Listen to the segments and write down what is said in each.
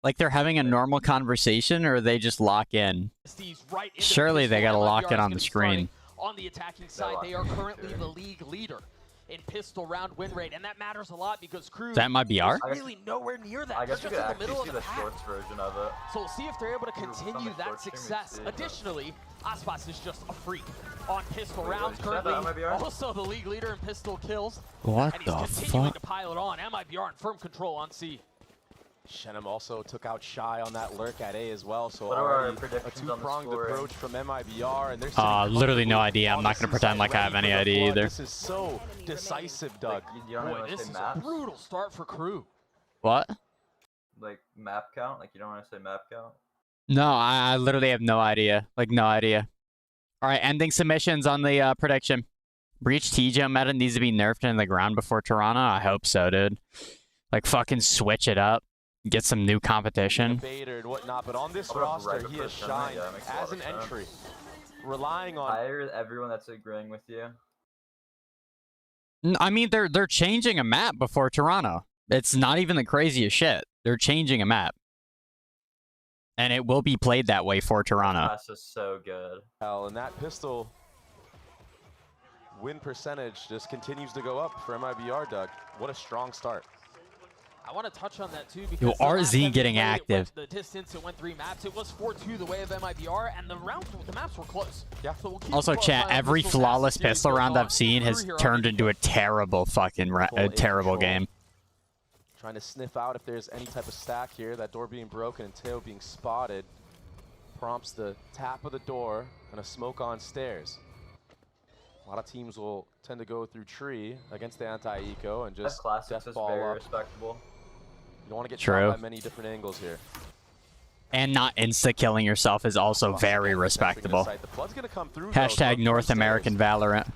Like they're having a normal conversation, or they just lock in? Surely they gotta lock it on the screen. On the attacking side, they are currently the league leader in pistol round win rate, and that matters a lot because Crew That might be our. really nowhere near that. I guess they're we just could in the middle actually see of the the pack. shorts version of it. So we'll see if they're able to continue that success. Additionally, Icebox is just a freak on pistol rounds currently. Also the league leader in pistol kills. What and he's the continuing fuck? to pile it on. MIBR in firm control on C. Shenum also took out Shy on that lurk at A as well, so What are our already a predictions on the two-pronged scoring? approach from MIBR, and they're Literally no idea. I'm not gonna pretend like I have any idea either. This is so decisive, Doug. Like, you don't Boy, want to this say is a maps? brutal start for Crew. What? Like map count? Like you don't want to say map count? No, I literally have no idea. Like no idea. All right, ending submissions on the prediction. Breach TJ meta needs to be nerfed in the ground before Toronto. I hope so, dude. Like fucking switch it up. Get some new competition. Debater and whatnot, but on this roster, he has shined as an entry, relying on. I agree with everyone that's agreeing with you. I mean, they're changing a map before Toronto. It's not even the craziest shit. They're changing a map, and it will be played that way for Toronto. That's just so good. Hell, and that pistol win percentage just continues to go up for MIBR, Doug. What a strong start. I want to touch on that too because Yo, the last time RZ we getting played, active. The distance, it went 3 maps. It was 4-2 the way of MIBR, and the maps were close. Yeah. So we'll keep Also, a close chat, eye on every Pistol as flawless the series pistol goes round on. I've seen has Crew here on turned the into a terrible fucking terrible game. Trying to sniff out if there's any type of stack here. That door being broken and Teo being spotted prompts the tap of the door and a smoke on stairs. A lot of teams will tend to go through tree against the anti-eco and just Classics is ball very up. respectable. You don't want to get True. shot by many different angles here. And not insta-killing yourself is also very respectable. The flood's gonna come through, Hashtag though, North American Valorant.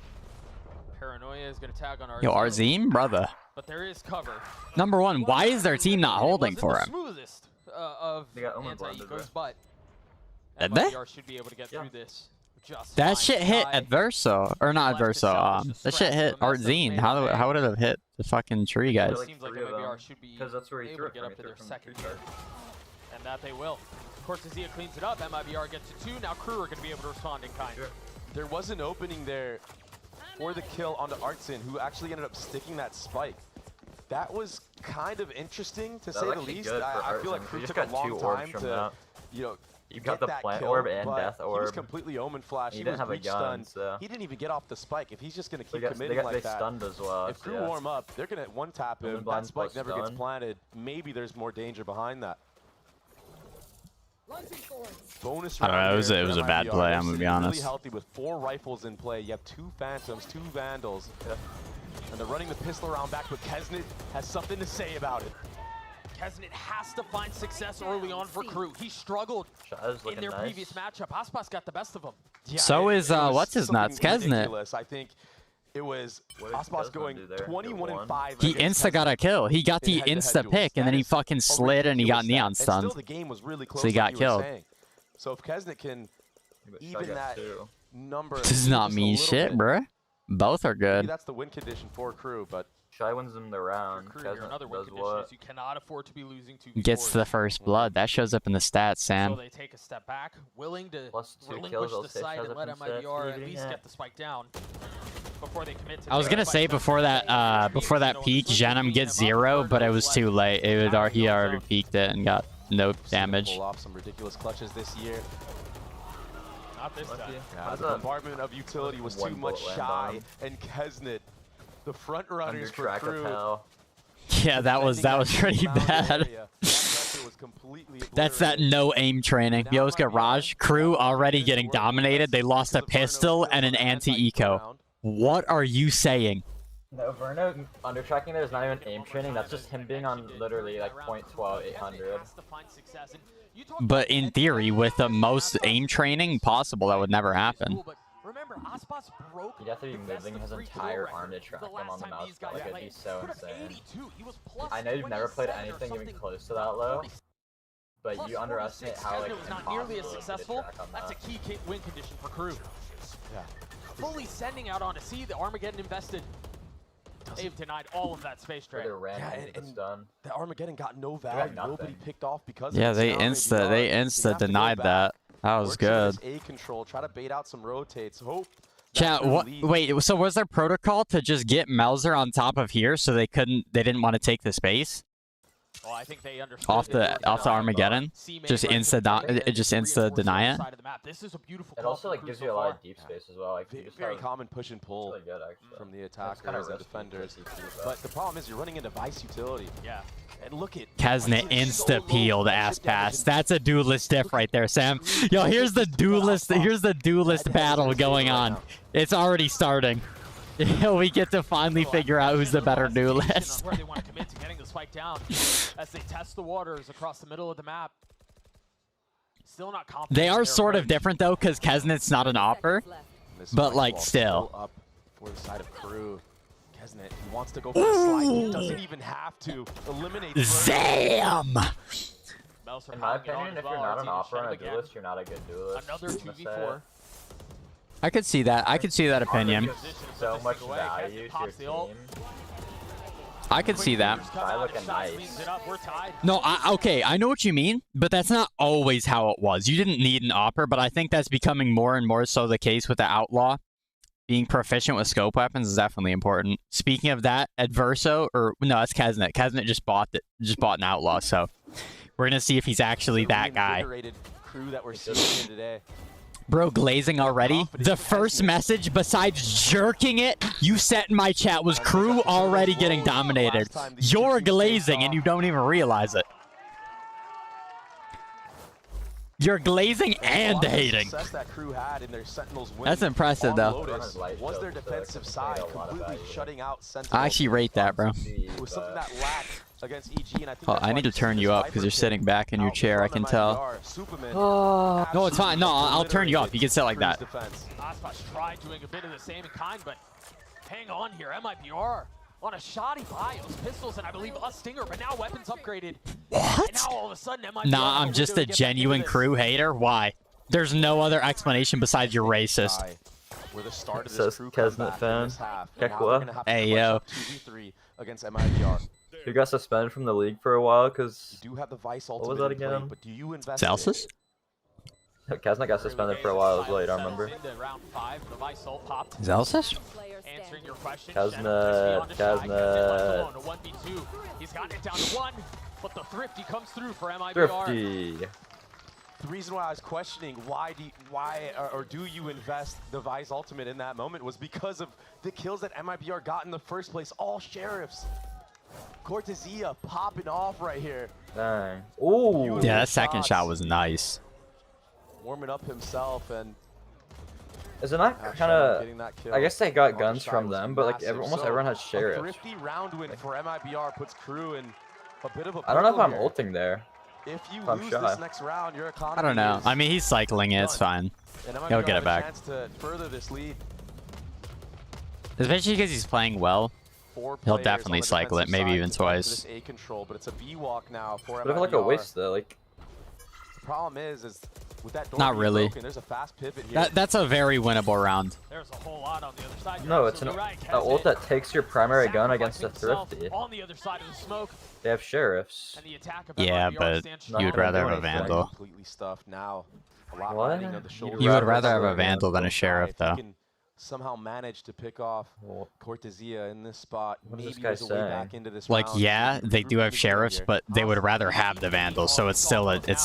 Paranoia is going to tag on Yo, Arzim, brother. but there is cover. Number one, why is their team not holding for It him? wasn't the smoothest of They got Omen blinded, anti-ecos, but Did they? MIBR should be able to get through this. Just That fine. shit hit Shy Adverso, or not left Adverso. itself just That shit scratched hit the mess that was Arzine. made How of would it have hit the fucking tree guys? Like seems like three of them, MIBR should be 'cause that's where he able threw to it get from. up He to threw their it from second tree kill. And that they will. Of course, Azia cleans it up. MIBR gets to 2. Now Crew are going to be able to respond in kind. There was an opening there for the kill onto Artsin, who actually ended up sticking that spike. That was kind of interesting, to say the actually least. good for I feel like Artsin. Crew He just took a got two long orbs time from to, that. you know, You get got the that plant kill, orb and but death He was orb. completely omen flash. He He didn't was have a breach gun, stunned. so He didn't even get off the spike. If he's just going to keep they committing like that, stunned as well. if Crew yeah. warm up, they're going to one-tap him. That blind spike plus never gets stun. planted. Maybe there's more danger behind that. Bonus I don't know, round it was here a- it was for a bad MIBR. play, They're I'm gonna be sitting honest. Really healthy with 4 rifles in play. You have 2 Phantoms, 2 Vandals. And they're running the pistol round back, but Kesnit has something to say about it. Kesnit has to find success early on for Crew. He struggled Shaz in looking their nice. previous matchup. Aspas got the best of him. Yeah, So it is, was what's his nuts, something Kesnit. ridiculous. I think it was What did Aspas Kesnit going do there? 21-5. He against insta got a kill. He got the in head-to-head insta duels. pick, and then That he is fucking a slid and he got ridiculous neon stat. stunned. And still, the game was really close. So he got like you were killed. saying. So if Kesnit can But Shaz even got that 2. number, This does not just a mean little shit, bit, bruh. Both are maybe good. that's the win condition for Crew, but Shy wins them the round. Crew here, Kesnit another win does condition what? is you cannot afford to be losing 2 Gets the first blood. That shows up in the stats, So Sam. they take a step back, willing to Plus 2 relinquish kills, I'll the say side Shaz and up let in stats. MIBR at Getting least that. get the spike down before they commit to I was the gonna spike say down. before that peak, Genom gets 0, but it was too late. It was, he already peaked it and got no damage. pull off some ridiculous clutches this year. Not this time. Yeah, the bombardment of utility was too one much bullet shy, land and Kesnit, the front Under runners for track of Crew. hell. Yeah, that was pretty bad. That's that no aim training. Yo, let's get Raj. Crew already getting dominated. They lost a pistol and an anti-eco. What are you saying? No, Verno under tracking there is not even aim training. That's just him being on literally like .12 800. But in theory, with the most aim training possible, that would never happen. Remember, Aspas broke He'd have to be the best moving of his the free entire throw arm to record track the him last on the time mouse. these guys Like, it'd played. be so Put up insane. 82. He was plus I know you've never played 27 or anything even something. close to that low, 40. but Plus you underestimate 46. how like Kesnit was not nearly as impossible it is to successful. track on That's a that. key win condition for Crew. Yeah. Fully sending out on a C, the Armageddon invested. They've denied all of that space trade. They're ramming Yeah, into the and stun. the Armageddon got no value. nothing. Nobody picked off because Yeah, of it. they So now insta maybe they have to go denied back, that. That was work some of good. this A control, try to bait out some rotates. Hope. that Chat, crew what? leads. Wait, so was their protocol to just get Melzer on top of here so they didn't want to take the space Well, I think they understood off that they were the gonna Armageddon? C main Just right insta to the it just insta reinforce the deny other it. side of the map. This is a beautiful It call also from like Crew gives so you a lot far. of deep space as well. Like you just Very have, common push and it's pull really good actually. from the It's kinda attackers and risky for defenders. CT, But the problem is you're running into Vice utility. Yeah. And look at Kaznet he's so low insta-peeled for ass chip damage pass. and That's a duelist diff right there, Sam. Yo, here's the duelist battle going on. It's already starting. We get to finally figure out who's the better duelist. Where they want to commit to getting the spike down as they test the waters across the middle of the map. Still not confident. They in are their sort of approach. different though, because Kesnet's not an opper. This But, Vice like, wall still. Up for the side of Crew. Kesnet, he wants to go for the slide. He doesn't even have to eliminate. Zam! Melzer In my piling it on opinion, as if well. you're not Our an team is opera and a shut again. duelist, you're not a good duelist. Another I'm gonna say 2v4. it. I could see that. I could see that opinion. Position So puts much it away. value Kesnet to pops the your ult. team. I could see that. Quick come I out look and at Shot nice. cleans it up. We're tied. No, okay, I know what you mean, but that's not always how it was. You didn't need an opper, but I think that's becoming more and more so the case with the Outlaw. Being proficient with scope weapons is definitely important. Speaking of that, Adverso, or no, that's Kaznet. Kaznet just bought an Outlaw, so we're gonna see if he's actually that guy. Crew that we're seeing here today. Bro, glazing already? The first message, besides jerking it, you sent in my chat was Crew already getting dominated. You're glazing and you don't even realize it. You're glazing and hating. That Crew had in their Sentinels win That's impressive, on though. Lotus was their defensive side completely shutting out Sentinels. I actually rate that, bro. It was something that lacked against EG, and I think Oh, that's I why need to you see turn this you up Viper because you're pick sitting back in your out chair, I from can tell. MIBR. Superman No, it's fine. No, I'll turn you up. You can sit like that. Icebox tried doing a bit of the same in kind, but hang on here. MIBR on a shoddy bios, pistols, and I believe a stinger, but now weapons upgraded. And What? now all of a sudden, MIBR Nah, I'm just a genuine Crew hater. Why? There's no other explanation besides you're racist. We're the start of Says this Crew Kesnet comeback fan. in this half. Heck Now they're what? gonna have to Hey, clutch yo. up 2v3 against MIBR. You got suspended from the league for a while because You do have the Vice was ultimate that in play, again? but do you invest Celsius? Kaznet got suspended for a while as well. You don't remember? Into round 5, the Vice ult popped. Celsius? Answering your question, Kesnet, Kesnet. 1v2. He's gotten it down to 1, but the Thrifty comes through for MIBR. Thrifty. The reason why I was questioning why do you invest the Vice ultimate in that moment was because of the kills that MIBR got in the first place. All sheriffs. Cortezia popping off right here. Dang. Ooh. Yeah, that second shot was nice. Warming up himself and Is it not kind of? I guess they got guns from them, but like almost everyone has A sheriff. thrifty round win for MIBR puts Crew in a bit of a I don't know if pickle I'm here. ulting there. If you I'm lose shy. this next round, your economy I don't know. is I mean, he's cycling it. It's fine. and MIBR he'll get have it a back. chance to further this lead. Especially because he's playing well. Four He'll players definitely on the cycle it, defensive maybe side even to go into twice. this A control, but it's a B walk now for But I feel like a MIBR. waste though. Like The problem is with that door Not being really. broken, there's a fast pivot here. That's a very winnable round. There's a whole lot on the other side. no, it's an ult that takes your primary gun against a Himself thrifty. on the other side of the smoke, They have sheriffs. and the attack of Yeah, MIBR but stands No, you'd I don't rather do have a anything. Vandal. Completely stuffed now. A lot What? riding on the shoulders. You would Rather rather have have a a Vandal than a Sheriff, If though. he can somehow manage to pick off Well, Cortezia in this spot. What is Maybe this guy there's a way saying? back into this Like, round. yeah, they do have Grouping Sheriffs, together. but they would rather have the Vandal, so it's still an advantage.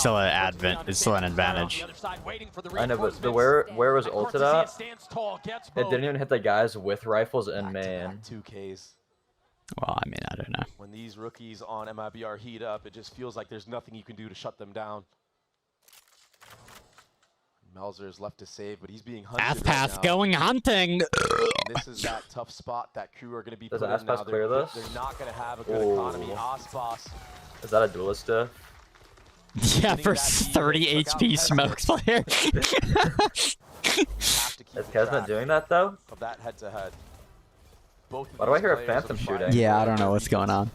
I know, but where was ulted at? It didn't even hit the guys with rifles in main. 2Ks. Well, I mean, I don't know. When these rookies on MIBR heat up, it just feels like there's nothing you can do to shut them down. Melzer's left to save, but he's being hunted right Path now. going hunting. This is that tough spot that Crew are going to be Does put in Icebox now. clear They're, this? they're not going to have a good Ooh. economy. Icebox Is that a duelist diff? Yeah, for 30 HP smokes player. have to keep Is track Kesnet doing that though? of that head-to-head. Both of Why do I these hear a players phantom are shooting? fighting Yeah, I for don't know their what's going on.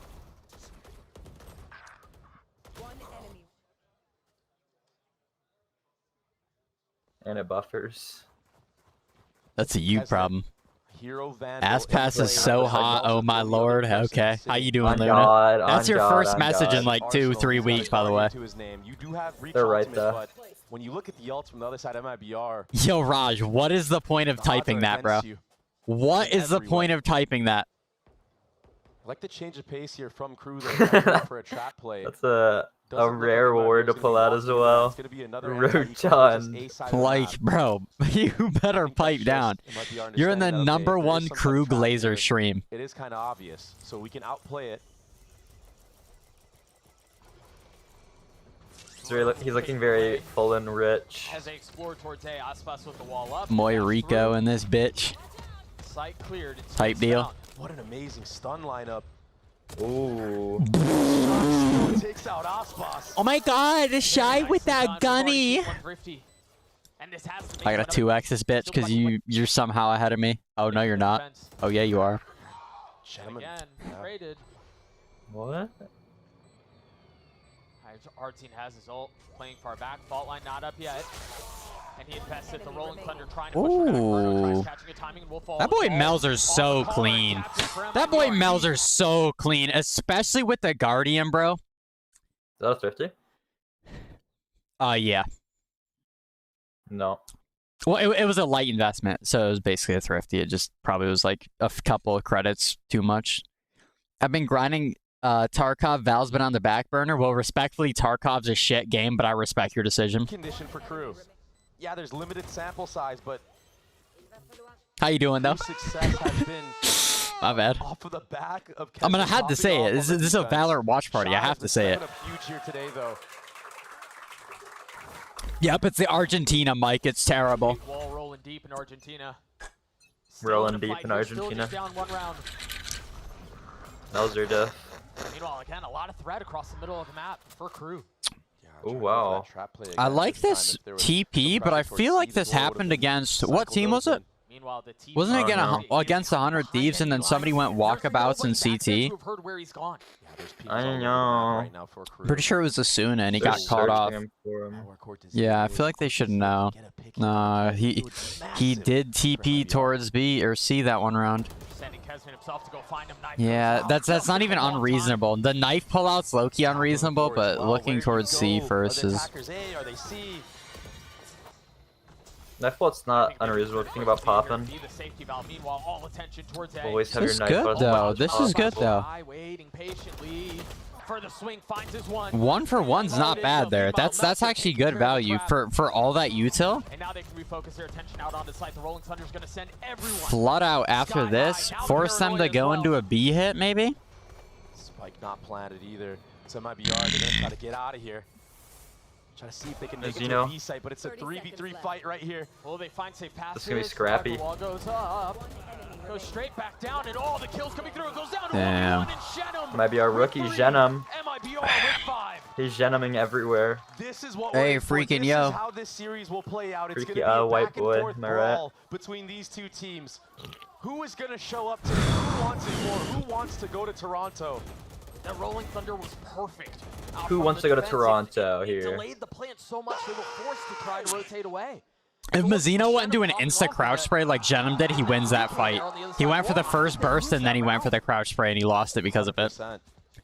And it buffers. That's a you Kesnet. problem. Hero Vandal. Ass pass is so hot. Oh my lord. Okay. How you doing, On Luna? God, That's on your God, first on message in God. like 2-3 weeks, by the way. You do have reach They're right ultimate, there. but when you look at the ults from the other side, MIBR. Yo, Raj, what is the point of the odds typing are that, bro? against you What in is the every point way. of typing that? I like the change of pace here from Crew. They're for a trap play. That's a Doesn't look rare like word to MIBR is pull gonna out be as walking through that. well. It's gonna be another Rotan. A side of the Like, map. bro, you I better think that's pipe just down. MIBR You're in the understanding that, okay, number there is one some tough Krug trap laser here. stream. It is kind of obvious, so we can outplay it. He's looking very full and rich. As they explore towards A, Icebox with the wall up. Moirico in this bitch. Site cleared. It's Type deal. down. What an amazing stun lineup. Ooh. Takes out Icebox. Oh my god, the shy with that gunny. I gotta 2x this bitch because you're somehow ahead of me. Oh no, you're not. Oh yeah, you are. Again, traded. What? Our team has his ult, playing far back. Fault line not up yet. And he invested the Rolling Thunder trying to push for that. Ooh. Catching a timing and will fall. That boy Melzer's so clean. That boy Melzer's so clean, especially with the Guardian, bro. Is that a thrifty? Yeah. No. Well, it was a light investment, so it was basically a thrifty. It just probably was like a couple of credits too much. I've been grinding Tarkov. Val's been on the back burner. Well, respectfully, Tarkov's a shit game, but I respect your decision. Condition for Crew. Yeah, there's limited sample size, but How you doing, though? success has been My bad. off of the back of I'm gonna have to say it. This This is a Valorant watch party. I have to say it. Huge here today, though. Yep, it's the Argentina, Mike. It's terrible. Wall rolling deep in Argentina. Rolling deep in Argentina. Down one round. Melzer death. Meanwhile, again, a lot of threat across the middle of the map for Crew. Oh wow. I like this TP, but I feel like this happened against what team was it? Meanwhile, the team Wasn't it Oh, against 100 Thieves, and then somebody went walkabouts in CT? I know. Pretty sure it was Asuna, and he got caught off. Yeah, I feel like they should know. Nah, he did TP towards B or C that one round. Yeah, that's not even unreasonable. The knife pullout's low-key unreasonable, but looking towards C first is... Knife pullout's not unreasonable if you think about popping. Always have This is your knife good, out. though. This is good, though. One for one's not bad there. That's actually good value for all that util. Flood out after this. Force them to go into a B hit, maybe? Spike not planted either. So MIBR, they're gonna try to get out of here. Try to see if they can make it to a B site, but it's a 3v3 fight right here. Will they find safe passage? This is gonna be scrappy. Wall goes up. Goes straight back down, and all the kills coming through. It goes down to Damn. 1v1, and Shenum Might be our rookie with 3. Genum. MIBR with 5. He's Genuming everywhere. This is what Hey, we're in for. freaking This yo. is how this series will play out. It's Freaky, gonna be a white back and boy, forth am I right? brawl between these two teams. Who is gonna show up today? Who wants it more? Who wants to go to Toronto? The Rolling Thunder was perfect. Who wants to go to Toronto It here? delayed the plant so much they were forced to try to rotate away. If Mazzino went into an insta crouch spray like Genum did, he wins that fight. He went for the first burst and then he went for the crouch spray and he lost it because of it. 100%.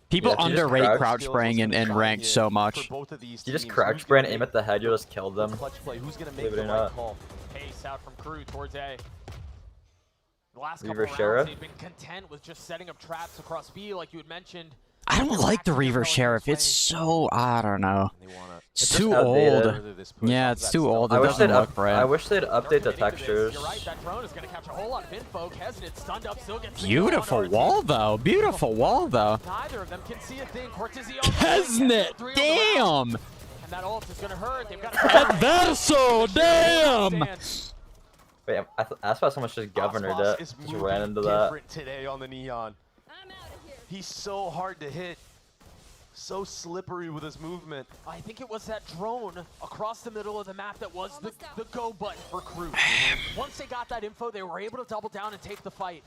People Yeah, if you just underrate crouch crouch spraying in ranked so much. For both of these You just teams, crouch who's spray and gonna aim make at the head, you'll just kill the them. clutch play? Who's gonna make Believe it the or right not. call? Pace out from Crew towards A. The last couple Reaver rounds, Sheriff? they've been content with just setting up traps across B, like you had mentioned. I don't like the Reaver Sheriff. It's so, I don't know. They wanna It's just too outdated. old. further this push Yeah, onto it's that too stealth. old. I It wish doesn't they'd look right. I wish they'd update the textures. You're right, that drone is going to catch a whole lot of info. Hesitant, stunned up, still gets Beautiful wall, though. Beautiful wall, though. Neither of them can see a thing. Cortizio. Kesnet, damn! And that ult is going to hurt. They've got Adverso, damn! Wait, I asked about someone just governed Icebox it. is Just moving ran into that. different today on the Neon. He's so hard to hit. So slippery with his movement. I think it was that drone across the middle of the map that was the go button for Crew. Once they got that info, they were able to double down and take the fight.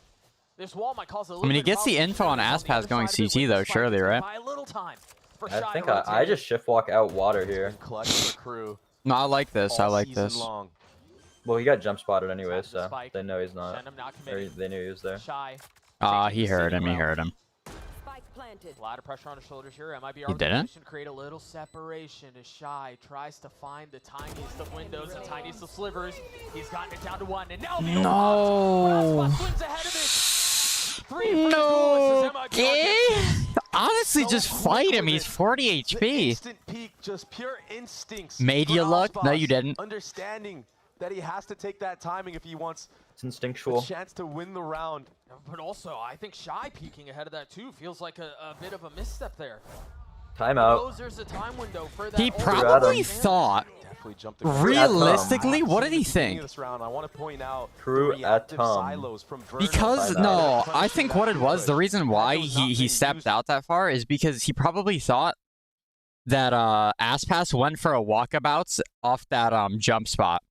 This wall might cause a little I mean, he bit gets of the problems info on the Aspas other going side of it CT with though, this fight. surely, It's right? by a little time for I Shy think to I rotate. just shift walk out water here. Clutch for Crew. No, I like this. I all like season this. long. Well, he got jump spotted anyway, Inside the so spike. they know he's not. Send him not Or committing. they knew he was there. Shy. He heard him. He heard him. Spike planted. A lot of pressure on his shoulders here. MIBR He with the didn't? position to create a little separation as Shy tries to find the tiniest of windows, the tiniest of slivers. He's gotten it down to one, and now the No. Icebox wins ahead of it. 3 No. for the MIBR. Honestly, just fight him. He's 40 The HP. instant peak, just pure instincts. Made for you look? No, Icebox. you didn't. Understanding that he has to take that timing if he wants It's a instinctual. chance to win the round. But also, I think Shy peeking ahead of that too feels like a bit of a misstep there. Timeout. There's a time window for that. He ultimate probably advantage. thought. Definitely jumped the Realistically, what did he Beginning think? of this round, I want to point out Crew the reactive Atom. silos from Verno. Because Timeout. no, I think what it was, the reason why he stepped out that far is because he probably thought that Aspas went for a walkabouts off that jump spot,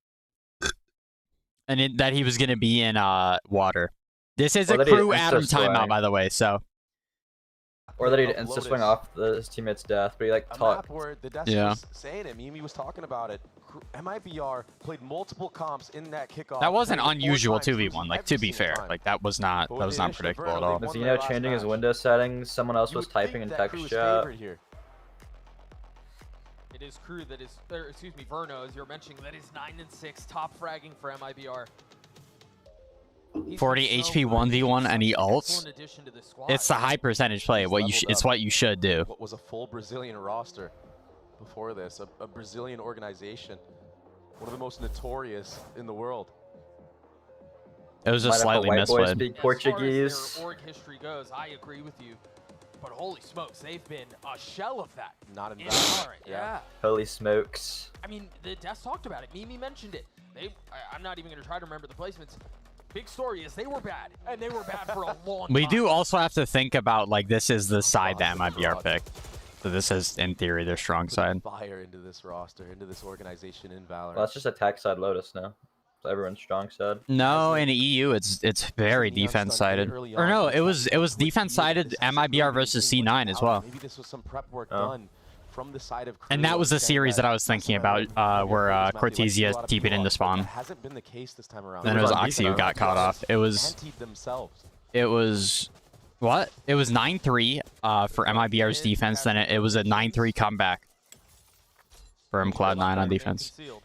and that he was gonna be in water. This is Or a that he crew Adam insta-swing. timeout, by the way. So Or that he'd Of insta swing Lotus. off his teammate's death, but he like A talked. map where the Death Yeah. was saying it. Mimi was talking about it. MIBR played multiple comps in that kickoff. that wasn't played 4 unusual times, 2v1. losing Like every to be single fair, time. like that was not But with the addition of predictable at Verno, all. they Was won Zeno their last changing his match. window settings? Someone else You was would typing think in that text Crew is chat. favored here. It is Crew that is, or excuse me, Verno, as you were mentioning, that is 9-6, top fragging for MIBR. He's 40 been so HP good. 1v1 He's and he such an ults. excellent addition to this squad. It's the high percentage play. He's What you leveled it's up. what you should do. What was a full Brazilian roster before this, a Brazilian organization, one of the most notorious in the world. It was Might just have a slightly white boy misplayed. speak As Portuguese. far as their org history goes, I agree with you. But holy smokes, they've been a shell of that. Not in In Valorant. Valorant, yeah. Holy smokes. I mean, the devs talked about it. Mimi mentioned it. I'm not even going to try to remember the placements. Big story is they were bad, and they were bad for a long time. We do also have to think about, like, this is the side that MIBR picked. So this is, in theory, their strong side. Fire into this roster, into this organization in Valorant. Well, that's just attack side Lotus now. So everyone's strong side. No, in EU, it's very defense sided. Or no, it was defense sided MIBR versus C9 as well. Maybe this was some prep work Oh. done from the side of And Crew, that was the understanding series that I was thinking about, where Cortesia TP'd into That spawn. hasn't been the case this time around. Then it was on Oxy who defense. got caught off. It was Antied themselves. what? It was 9-3 for MIBR's defense. Then it was a 9-3 comeback from Cloud9 on defense. Concealed.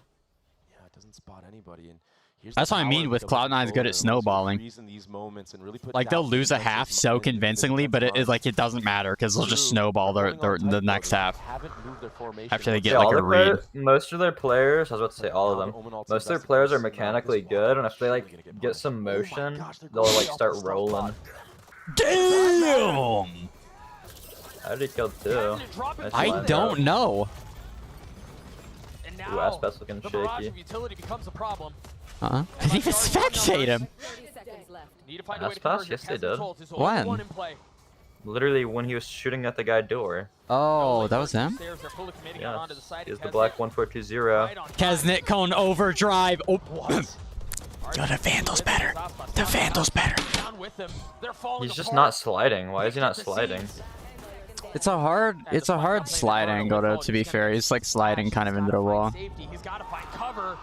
Yeah, it doesn't spot anybody. And here's That's the what I power mean of with double Cloud9's good control at and snowballing. freeze in these moments and really put Like they'll doubt lose a defenses half in so the convincingly, but defensive it doesn't matter because they'll just Crew snowball are going on the tight next though. They half. haven't moved their formation After they much. get Yeah, like all a their read. most of their players, I was about to say all of Now them, the Omen ulti most of their invested players are first, and now mechanically this good, and if they surely like gonna get punished. some Oh my motion, gosh, they're they'll going like way off start the stealth rolling. pod. Damn! I already killed two. Having to drop it Nice I line, don't know. And Ooh, now, Aspect's looking the barrage shaky. of utility becomes a problem. He didn't even spectate him. 30 seconds left. Need to find a way to Aspas? convert here. Yes, they Kesnet's did. ult is the only When? one in play. Literally when he was shooting at the guy door. Oh, that was him? Stairs, they're fully committing out Yeah, onto the side. he's the Kesnet black 1420. right on time. Kesnet cone overdrive. Oh, What? Yo, the Vandal's better. The Vandal's better. Down with them. They're falling He's just apart. not sliding. Why is he not Picked up the sliding? seeds. It's a hard slide angle to be fair. He's like sliding kind of into the wall. He's got to find cover.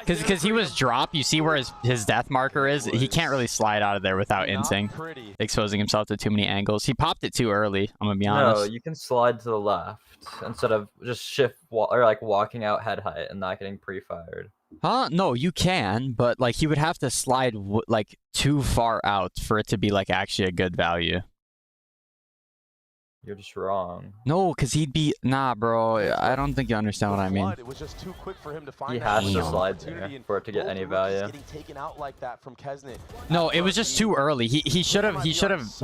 Because he was dropped, you see where his death marker is? He can't really slide out of there without Not inting, pretty. exposing himself to too many angles. He popped it too early, I'm gonna be No, honest. you can slide to the left instead of just shift or like walking out head height and not getting pre-fired. Huh? No, you can, but like he would have to slide like too far out for it to be like actually a good value. You're just wrong. No, because he'd be... Nah, bro. I don't think you understand what I mean. It was just too quick for him to find He that has to Damn. slide opportunity, there and for it to get both any the rookies value. Getting taken out like that from Kesnet. No, it was just too early. He should have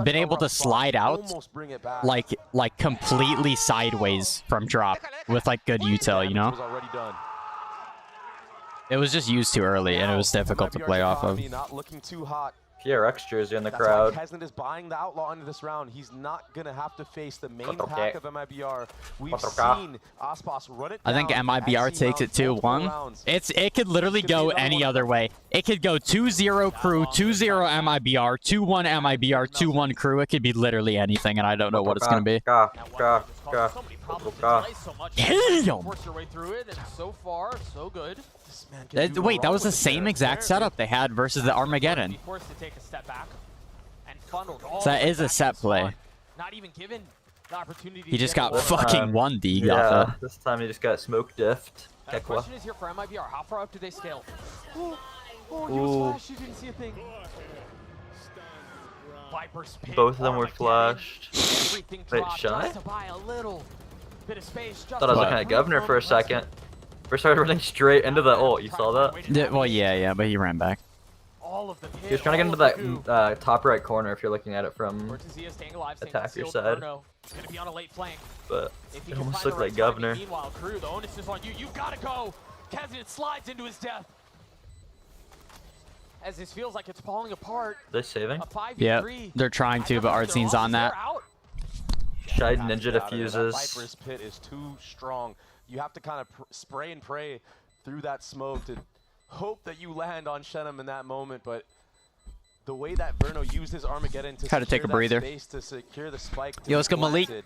been able to slide out Almost bring it back. like completely sideways from drop with like good util, you know? Was already done. It was just used too early and it was difficult to play off of. Not looking too hot. PRX jersey in the That's crowd. why Kesnet is buying the Outlaw into this round. He's not going to have to face the main Otro pack que. of MIBR. We've Otro ca. seen Icebox run it I think down MIBR at takes it C-Mount multiple 2-1. rounds. It could literally This could be go another any one. other way. It could go 2-0 crew, 2-0 MIBR, 2-1 MIBR, 2-1 crew. It could be literally anything and I don't know what it's going to be. Ga, Now, ga, one just ga. so many problem to Okay. delay so much. Damn! Force your way through it, and so far, so good. This man can do no Wait, that wrong was the with it same there. exact setup they had versus the Armageddon. Be forced to take a step back and funneled all So that the way is a back to set the play. spawn. Not even given the opportunity He to just get got the wall. fucking 1D off Yeah, that. this time he just got smoke diffed. The Kekwa. question is here for MIBR. How far up do they scale? Oh, he Ooh. was flashed. You didn't see a thing. Viper's pick, Both of them were Armageddon. flashed. Everything Wait, dropped shy? just to buy a little bit of space. Thought I was looking at Governor for a second. First started running straight into the ult. You saw that? Yeah, well, yeah, but he ran back. All of the pit, He was trying to get into that top right corner if you're looking at it from Cortezia staying alive, staying attacker concealed. side. Bruno is gonna be on a late flank. but If he it can almost find the looked right like timing. Governor. Meanwhile, Crew, the onus is on you. You've got to go. Kesnet slides into his death. As this feels like it's falling apart. Are they saving? A 5v3. Yeah, they're trying to, but Artzine's on that. Shide Have to Ninja get out of there. That diffuses. Viper's pit is too strong. You have to kind of spray and pray through that smoke to hope that you land on Shenum in that moment, but the way that Verno used his Armageddon to Had to take a secure that breather. space, to secure the spike to Yo, let's go, be Malik. planted,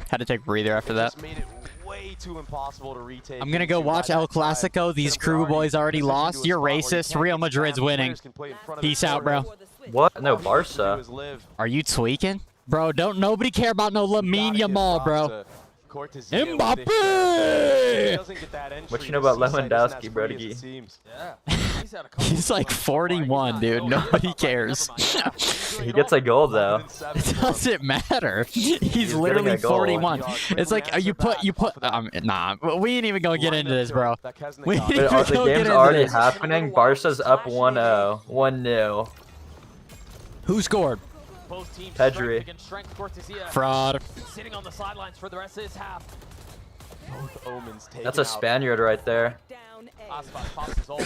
Had to take a breather after it that. just made it way too impossible to retake. I'm gonna go into by watch that El time. Clasico. These Shenum crew boys already positioned to a lost. You're spot where you racist. can't Real get Madrid's spammed. winning. Players can play in front of the Peace out, corner. bro. What? No, All he needs to do Barca. is live. Are you tweaking? Bro, don't nobody care about no Lamine Yamal, bro. Mbappe! What you know about Lewandowski, Brodie? Yeah. He's had a couple He's of like moments 41, before. dude. He's Nobody not- cares. never mind. He gets a goal though. It doesn't matter. He's getting literally a goal. 41. It's like you put nah. We ain't even gonna get into this, bro. We ain't But even the gonna get game's into already this. happening. Barca's up 1-0. 1-0. Who scored? Both teams Pedri. strength against strength. Cortezia Fraud. sitting on the sidelines for the rest of this half. Both omens taken That's a out. Spaniard right there. Down A. Icebox pops his ult.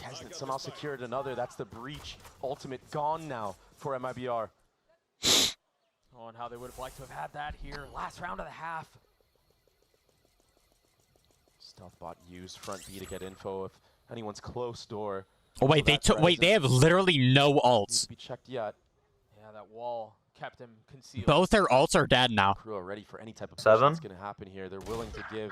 Kesnet somehow secured another. That's the breach. Ultimate gone now for MIBR. Oh, and how they would have liked to have had that here. Last round of the half. Stealthbot used front B to get info if anyone's close door. Oh wait, So they that took. Wait, they have literally no needs ults. to be checked yet. Yeah, that wall kept him concealed. Both their ults are dead now. Crew are ready for any type of push 7? that's going to happen here. They're willing to give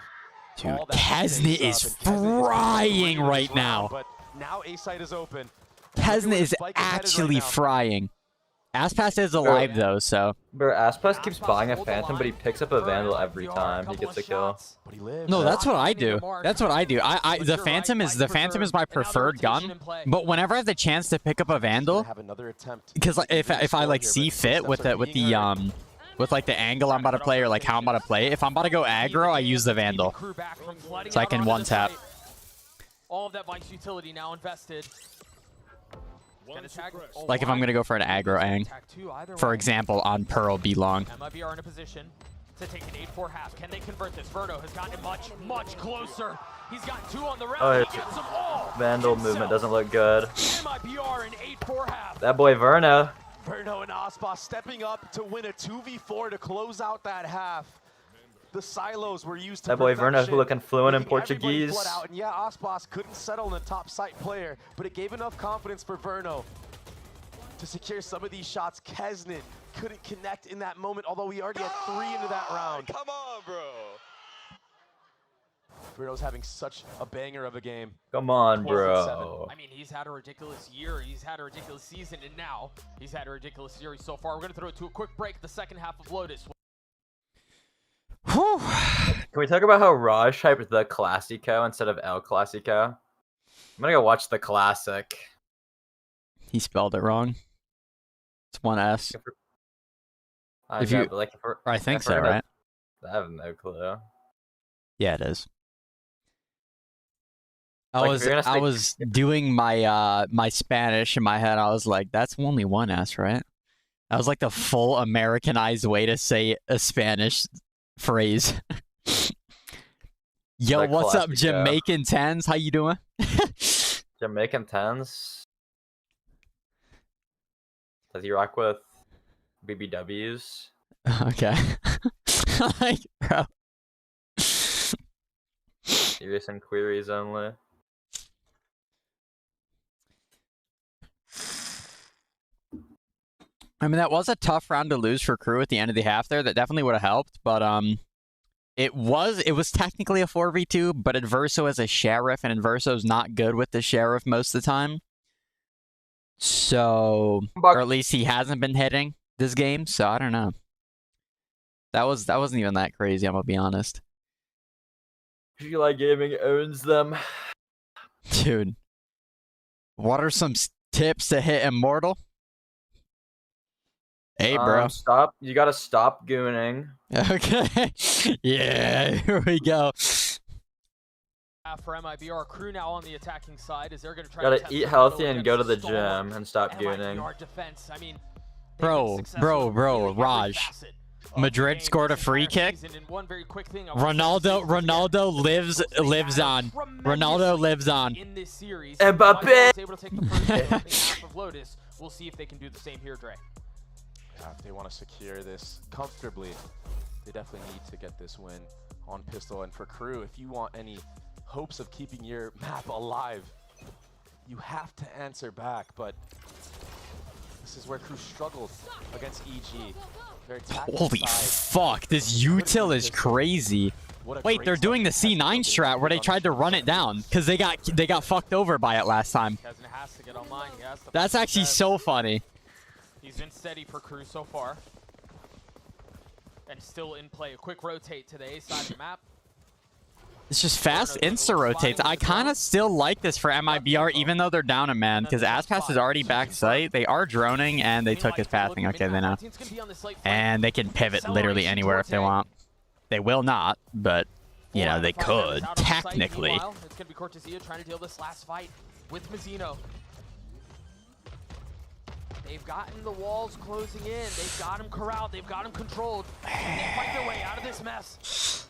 Dude, all that Kesnet space is up, and Kesnet frying this right round, now. But now A site is open. Kesnet is Spike headed right actually now. frying. Aspas is alive though, so Bro, Aspas keeps Icebox buying a hold the Phantom, but he line picks up a for Vandal every MIBR, time he couple gets of a kill. shots. But he lives. no, that's what I Finding the do. mark. That's what I do. But The you're Phantom right, is the Vice Phantom is my preserved. Another preferred rotation gun. in play. But whenever I have the chance to pick up a Gonna Vandal, have another attempt. because like, if I like Here, see but fit with footsteps the are with being the heard. with like the angle I'm about to play or like how I'm about to play, if I'm about to go aggro, I use the Vandal. Crew back from flooding So I out can onto the one tap. site. All of that Vice utility now invested. Gonna tag Like if I'm gonna go for an aggro ang, Tag two either for way. example, on Pearl B long. MIBR in a position to take an 8-4 half. Can they convert this? Verno has gotten much closer. He's got 2 on the round. Oh, He it's- gets them all. Vandal himself. movement doesn't look good. MIBR in 8-4 half. That boy Verno. Verno and Aspas stepping up to win a 2v4 to close out that half. The silos were used to That boy Verno's perfection, looking fluent in making everybody Portuguese. flood out. And yeah, Aspas couldn't settle on the top site player, but it gave enough confidence for Verno to secure some of these shots. Kesnet couldn't connect in that moment, although he already had 3 into that round. Come on, bro. Verno's having such a banger of a game. Come on, 12 and 7. bro. I mean, he's had a ridiculous year. He's had a ridiculous season, and now he's had a ridiculous series so far. We're going to throw it to a quick break. The second half of Lotus. Whew. Can we talk about how Raj typed the Clasico instead of El Clasico? I'm gonna go watch the Classic. He spelled it wrong. It's one S. I If know, you- but like, I think for so, him to- right? I have no clue. Yeah, it is. I Like, if was you're gonna I say- was doing my my Spanish in my head. I was like, that's only one S, right? That was like the full Americanized way to say a Spanish phrase. Yo, The what's up, Clasico. Jamaican tens? How you doing? Jamaican tens. Does he rock with BBWs? Okay. Like, bro. Serious inquiries only. I mean, that was a tough round to lose for Crew at the end of the half there. That definitely would have helped, but it was technically a 4v2, but Adverso is a Sheriff, and Adverso's not good with the Sheriff most of the time. So, or at least he hasn't been hitting this game, so I don't know. That wasn't even that crazy, I'm gonna be honest. Eli Gaming owns them. Dude, what are some tips to hit Immortal? Hey, bro. Stop. You gotta stop gooning. Okay. Yeah, here we go. For MIBR, Crew now on the attacking side. Is they're going to try Gotta to eat healthy and go to the gym and stop gooning. Defense, I mean, Bro, Raj. Madrid scored a free kick. Ronaldo lives on. Ronaldo lives on. In this series, Mbappe. able to take the first half of Lotus. We'll see if they can do the same here, Dre. Yeah, if they want to secure this comfortably, they definitely need to get this win on Pistol. And for Crew, if you want any hopes of keeping your map alive, you have to answer back. But this is where Crew struggled against EG. Holy fuck, this util is crazy. Wait, they're doing the C9 strat where they tried to run it down because they got fucked over by it last time. That's actually so funny. He's been steady for Crew so far. And still in play. A quick rotate to the A side of the map. It's just fast insta-rotates. I kind of still like this for MIBR, even though they're down a man, because Aspas is already back site. They are droning, and they took his pathing. Okay, they know. And they can pivot literally anywhere if they want. They will not, but, you know, they could, technically. It's going to be Cortesia trying to deal this last fight with Mazzino. They've gotten the walls closing in. They've got him corralled. They've got him controlled. They fight their way out of this mess.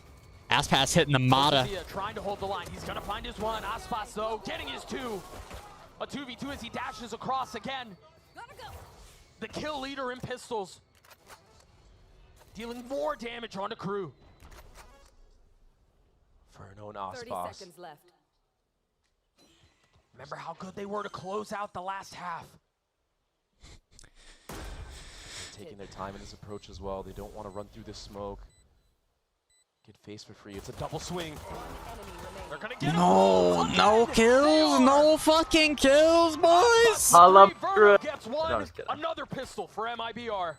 Aspas hitting the Mata. Trying to hold the line. He's going to find his one. Aspas, though, getting his two. A 2v2 as he dashes across again. The kill leader in pistols. Dealing more damage onto Crew. Ferno and Aspas. 30 seconds left. Remember how good they were to close out the last half. Taking their time in this approach as well. They don't want to run through this smoke. Get face for free. It's a double swing. They're gonna get No kills, no fucking kills, boys. I love Crew. Gets one. Another pistol for MIBR.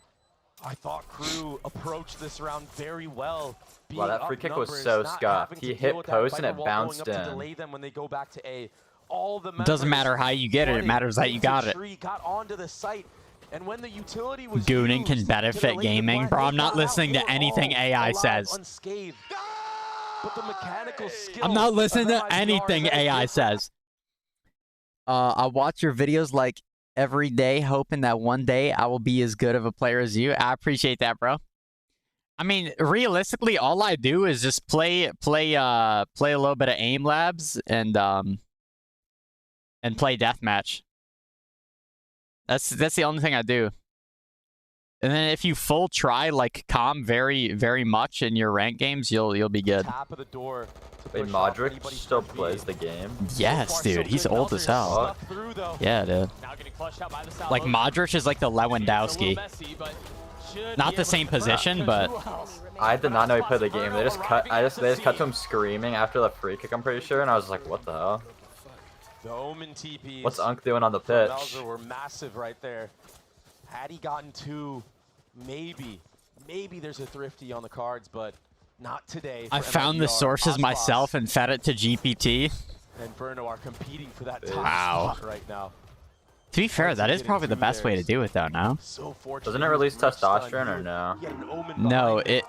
I thought Crew approached this round very well. Wow, that free kick was so scuffed. He hit post and it bounced in. Delay them when they go back to A. All the Doesn't matter how you get it, it matters that you got it. Got onto the site. And when the utility was Gooning can benefit gaming. Bro, I'm not listening to anything AI says. But the mechanical skill I'm not listening to anything AI says. I watch your videos like every day, hoping that one day I will be as good of a player as you. I appreciate that, bro. I mean, realistically, all I do is just play a little bit of aim labs and play deathmatch. That's the only thing I do. And then if you full try like calm very, very much in your rank games, you'll be good. Top of the door. Wait, Modric still plays the game? Yes, dude. He's old as hell. Yeah, dude. Like Modric is like the Lewandowski. Not the same position, but I did not know he played the game. They just cut to him screaming after the free kick, I'm pretty sure, and I was like, what the hell? The Omen TPs. What's Unk doing on the pitch? Melzer were massive right there. Had he gotten two, maybe there's a thrifty on the cards, but not today. I found the sources myself and fed it to GPT. And Verno are competing for that top spot right now. To be fair, that is probably the best way to do it, though. No. Doesn't it release testosterone or no? No, it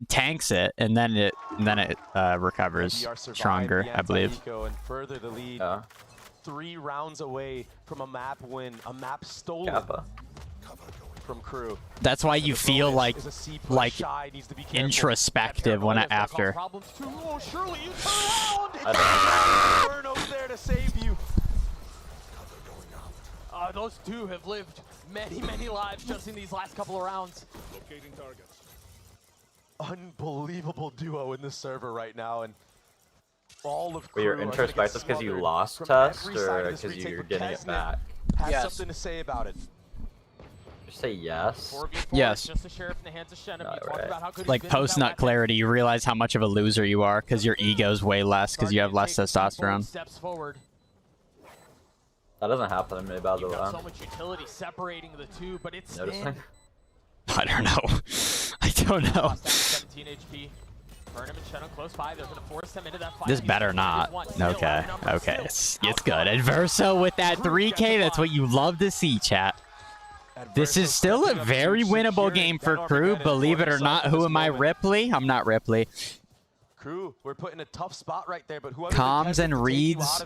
tanks it and then it recovers stronger, I believe. And further the lead. 3 rounds away from a map win, a map stolen from Crew. That's why you feel like introspective when after. Verno's there to save you. Those two have lived many lives just in these last couple of rounds. Locating targets. Unbelievable duo in the server right now, and all of Crew. Wait, you're introspective because you lost test, or because you're getting it back? Has something to say about it. Just say yes. 4v4, Yes. Just a sheriff in the hands of Shenna. No, We talked right. about how good Like he's been with post that nut weapon. clarity, you realize how much of a loser you are because your ego's way less because you have less Starting to take some bold testosterone. Steps forward. That doesn't happen to me, by the You've got way. so much utility separating the two, but it's Noticing? thin. I don't know. I don't know. Lost down to 17 HP. Burnham and Shenna close by. They're gonna force them into that fight. This He's better gonna find not. his one. Still Okay. outnumbered, Okay. still It's good. outgunned. And Verso with that Crew 3K, gets the that's what buy. you love to see, chat. And This is Verso still a stepping up to very winnable securing game that for Crew, Armageddon believe for it or himself not. in Who this am I, moment. Ripley? I'm not Ripley. Crew, we're put in a tough spot right there, but whoever Comms and reads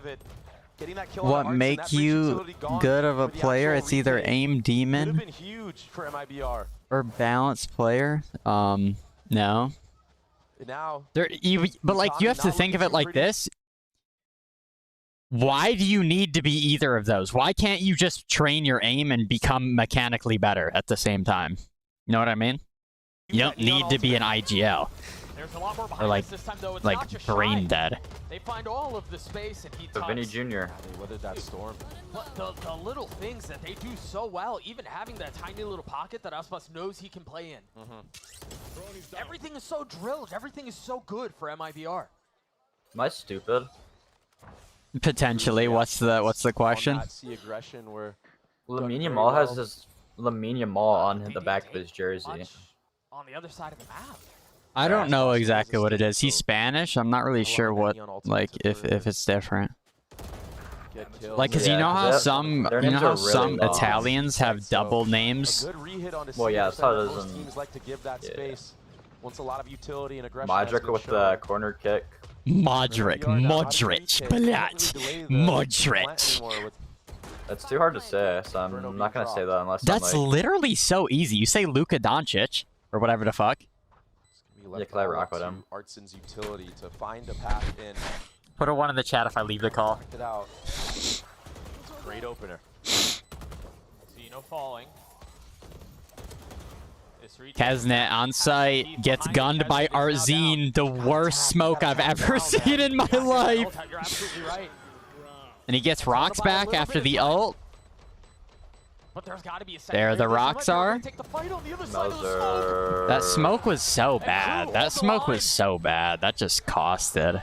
what make you good of a player. It's either aim Could have demon been huge for MIBR. or balanced player. No. Now, But like you have to think of it like this. Why do you need to be either of those? Why can't you just train your aim and become mechanically better at the same time? You know what I mean? You don't need to be an IGL There's a lot more or behind like us this time, though. It's not just brain Shy. dead. They find all of the space, and he So Vinny tucks. Jr. they weathered that storm. But the little things that they do so well, even having that tiny little pocket that Icebox knows he can play in. Everything is so drilled. Everything is so good for MIBR. Am I stupid? Potentially. What's the question? On that sea aggression where Lamine very Yamal has well. his Lamine Yamal on Did the he back of take his jersey. much on the other side of the map? I don't know Icebox exactly was a what it state, is. He's so Spanish. I'm not really a sure lot of what many on Ultimate like to if prove. it's different. get killed. Like, cause Yeah, you know 'cause how that- some their names are really long. Italians have So, double a names. good re-hit on Well, yeah, that's how it is most in- teams like to give that yeah. space. Once a lot of utility and aggression has Modric been with shown. the corner kick. Modric, Modric, Modric. That's too hard to say, so I'm not gonna say that unless That's I'm like, literally so easy. You say Luka Doncic or whatever the fuck. Yeah, 'cause I rock with him. Artson's utility to find a path in, Put a one in the chat if I leave the call. knock it out. Great opener. Zeno falling. This retake Kesnet on has site Heat gets behind. gunned by Kesnet is now Arzine, the worst tap, smoke gotta I've tap ever now, seen in my down. life. You're absolutely right. And he gets rocks back after the ult. But there's got to be a second. There the They might rocks be able to are. take the fight on the other side of the smoke. Mauser. That smoke was so Crew bad. on That the smoke line. was so bad. That just costed.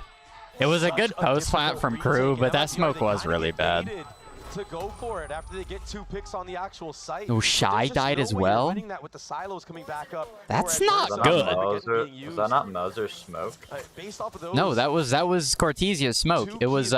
It was a Such good post plant from difficult Crew, retake, but and that MIBR, smoke they was kinda really get bad. baited to go for it after they get 2 picks on the actual site. Oh, But Shy there's just died no as way you're well? winning that with the silos coming back up. That's or not Was adversity that good. not Armageddon Mauser? being Was used. that not Mauser's smoke? Based off of those, No, that was Cortesia's smoke. Two It was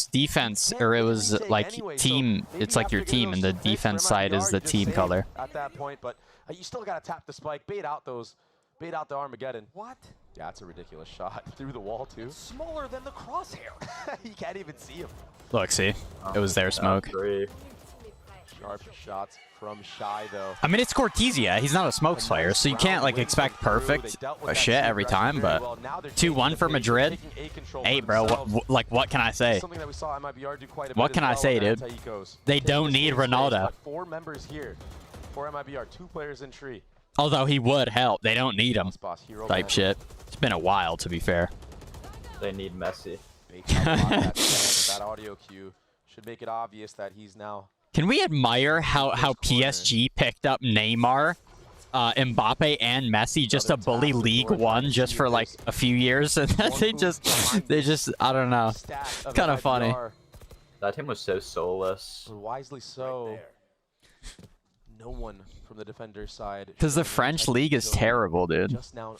key defense, can't or it really was retake like anyway, so team. maybe It's like after your getting team, and those the 2 picks for defense side is MIBR, the you're just team safe color. at that point, but you still got to tap the spike, bait out the Armageddon. What? Yeah, that's a ridiculous shot through the wall too. Smaller than the crosshair. You can't even see him. Look, see, it was their smoke. Three. Sharp shots from Shy though. I mean, it's Cortesia. He's not a smokes player, so you can't like expect perfect shit every time. But 2-1 for Madrid. Hey, bro, what can I say? Something that we saw MIBR do quite a What bit can as I well say, on dude? anti-ecos. They Taking don't the need space, Ronaldo. but 4 members here for MIBR, 2 players in tree. Although he would help, they don't need him. Boss hero Type man. shit. It's been a while, to be fair. They need Messi. Baked out a lot of that sound, that audio cue should make it obvious that he's now. Can we admire how PSG picked up Neymar, Mbappe, and Messi just to bully League One just for like a few years, and then they just I don't know. It's kinda funny. That team was so soulless. Wisely so. No one from the defender's side. Because the showing any French type of league is utility. terrible, dude. Just now only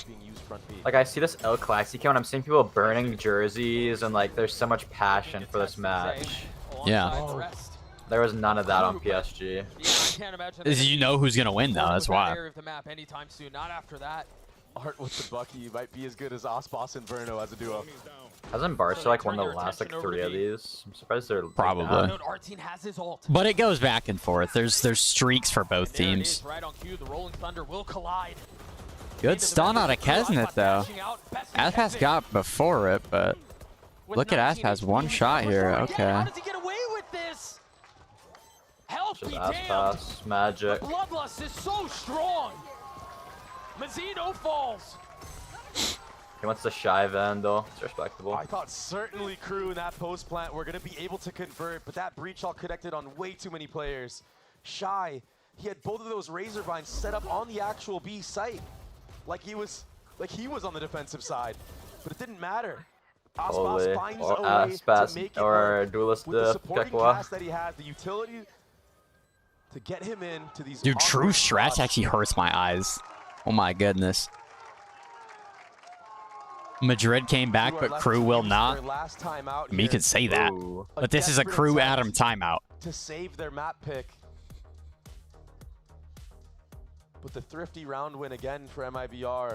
being used front B. Like I see this El Clasico and I'm seeing people burning jerseys and like there's so much passion for this match. Yeah. Alongside the rest. There was none of that on PSG. Yeah, I can't imagine Is that you know who's gonna win though? they're That's with that why. area of the map anytime soon. Not after that. Art with the Bucky might be as good as Icebox and Verno as a duo. Hasn't Barca like won the last like 3 of these? I'm surprised they're like, Probably. that. Note Artine has his ult. But it goes back and forth. There's streaks for both There it teams. is, right on cue. The Rolling Thunder will collide. Good stun out of Kesnet though. Aspas got before it, but look at Aspas, one shot here. Okay. How does he get away with this? Help Just me ass damned. pass, magic. The bloodlust is so strong. Mazzino falls. He wants the Shy Vandal. It's respectable. I thought certainly Crew in that post plant were going to be able to convert, but that breach all connected on way too many players. Shy he had both of those razor vines set up on the actual B site, like he was on the defensive side, but it didn't matter. Icebox finds a way to make it work Duelist with the supporting cast that he has, the utility to get him in to these. Dude, true stretch actually hurts my eyes. Oh my goodness. Madrid came back, but crew will not. I mean, you could say that. Ooh. But this is a crew Adam timeout. To save their map pick. But the thrifty round win again for MIBR.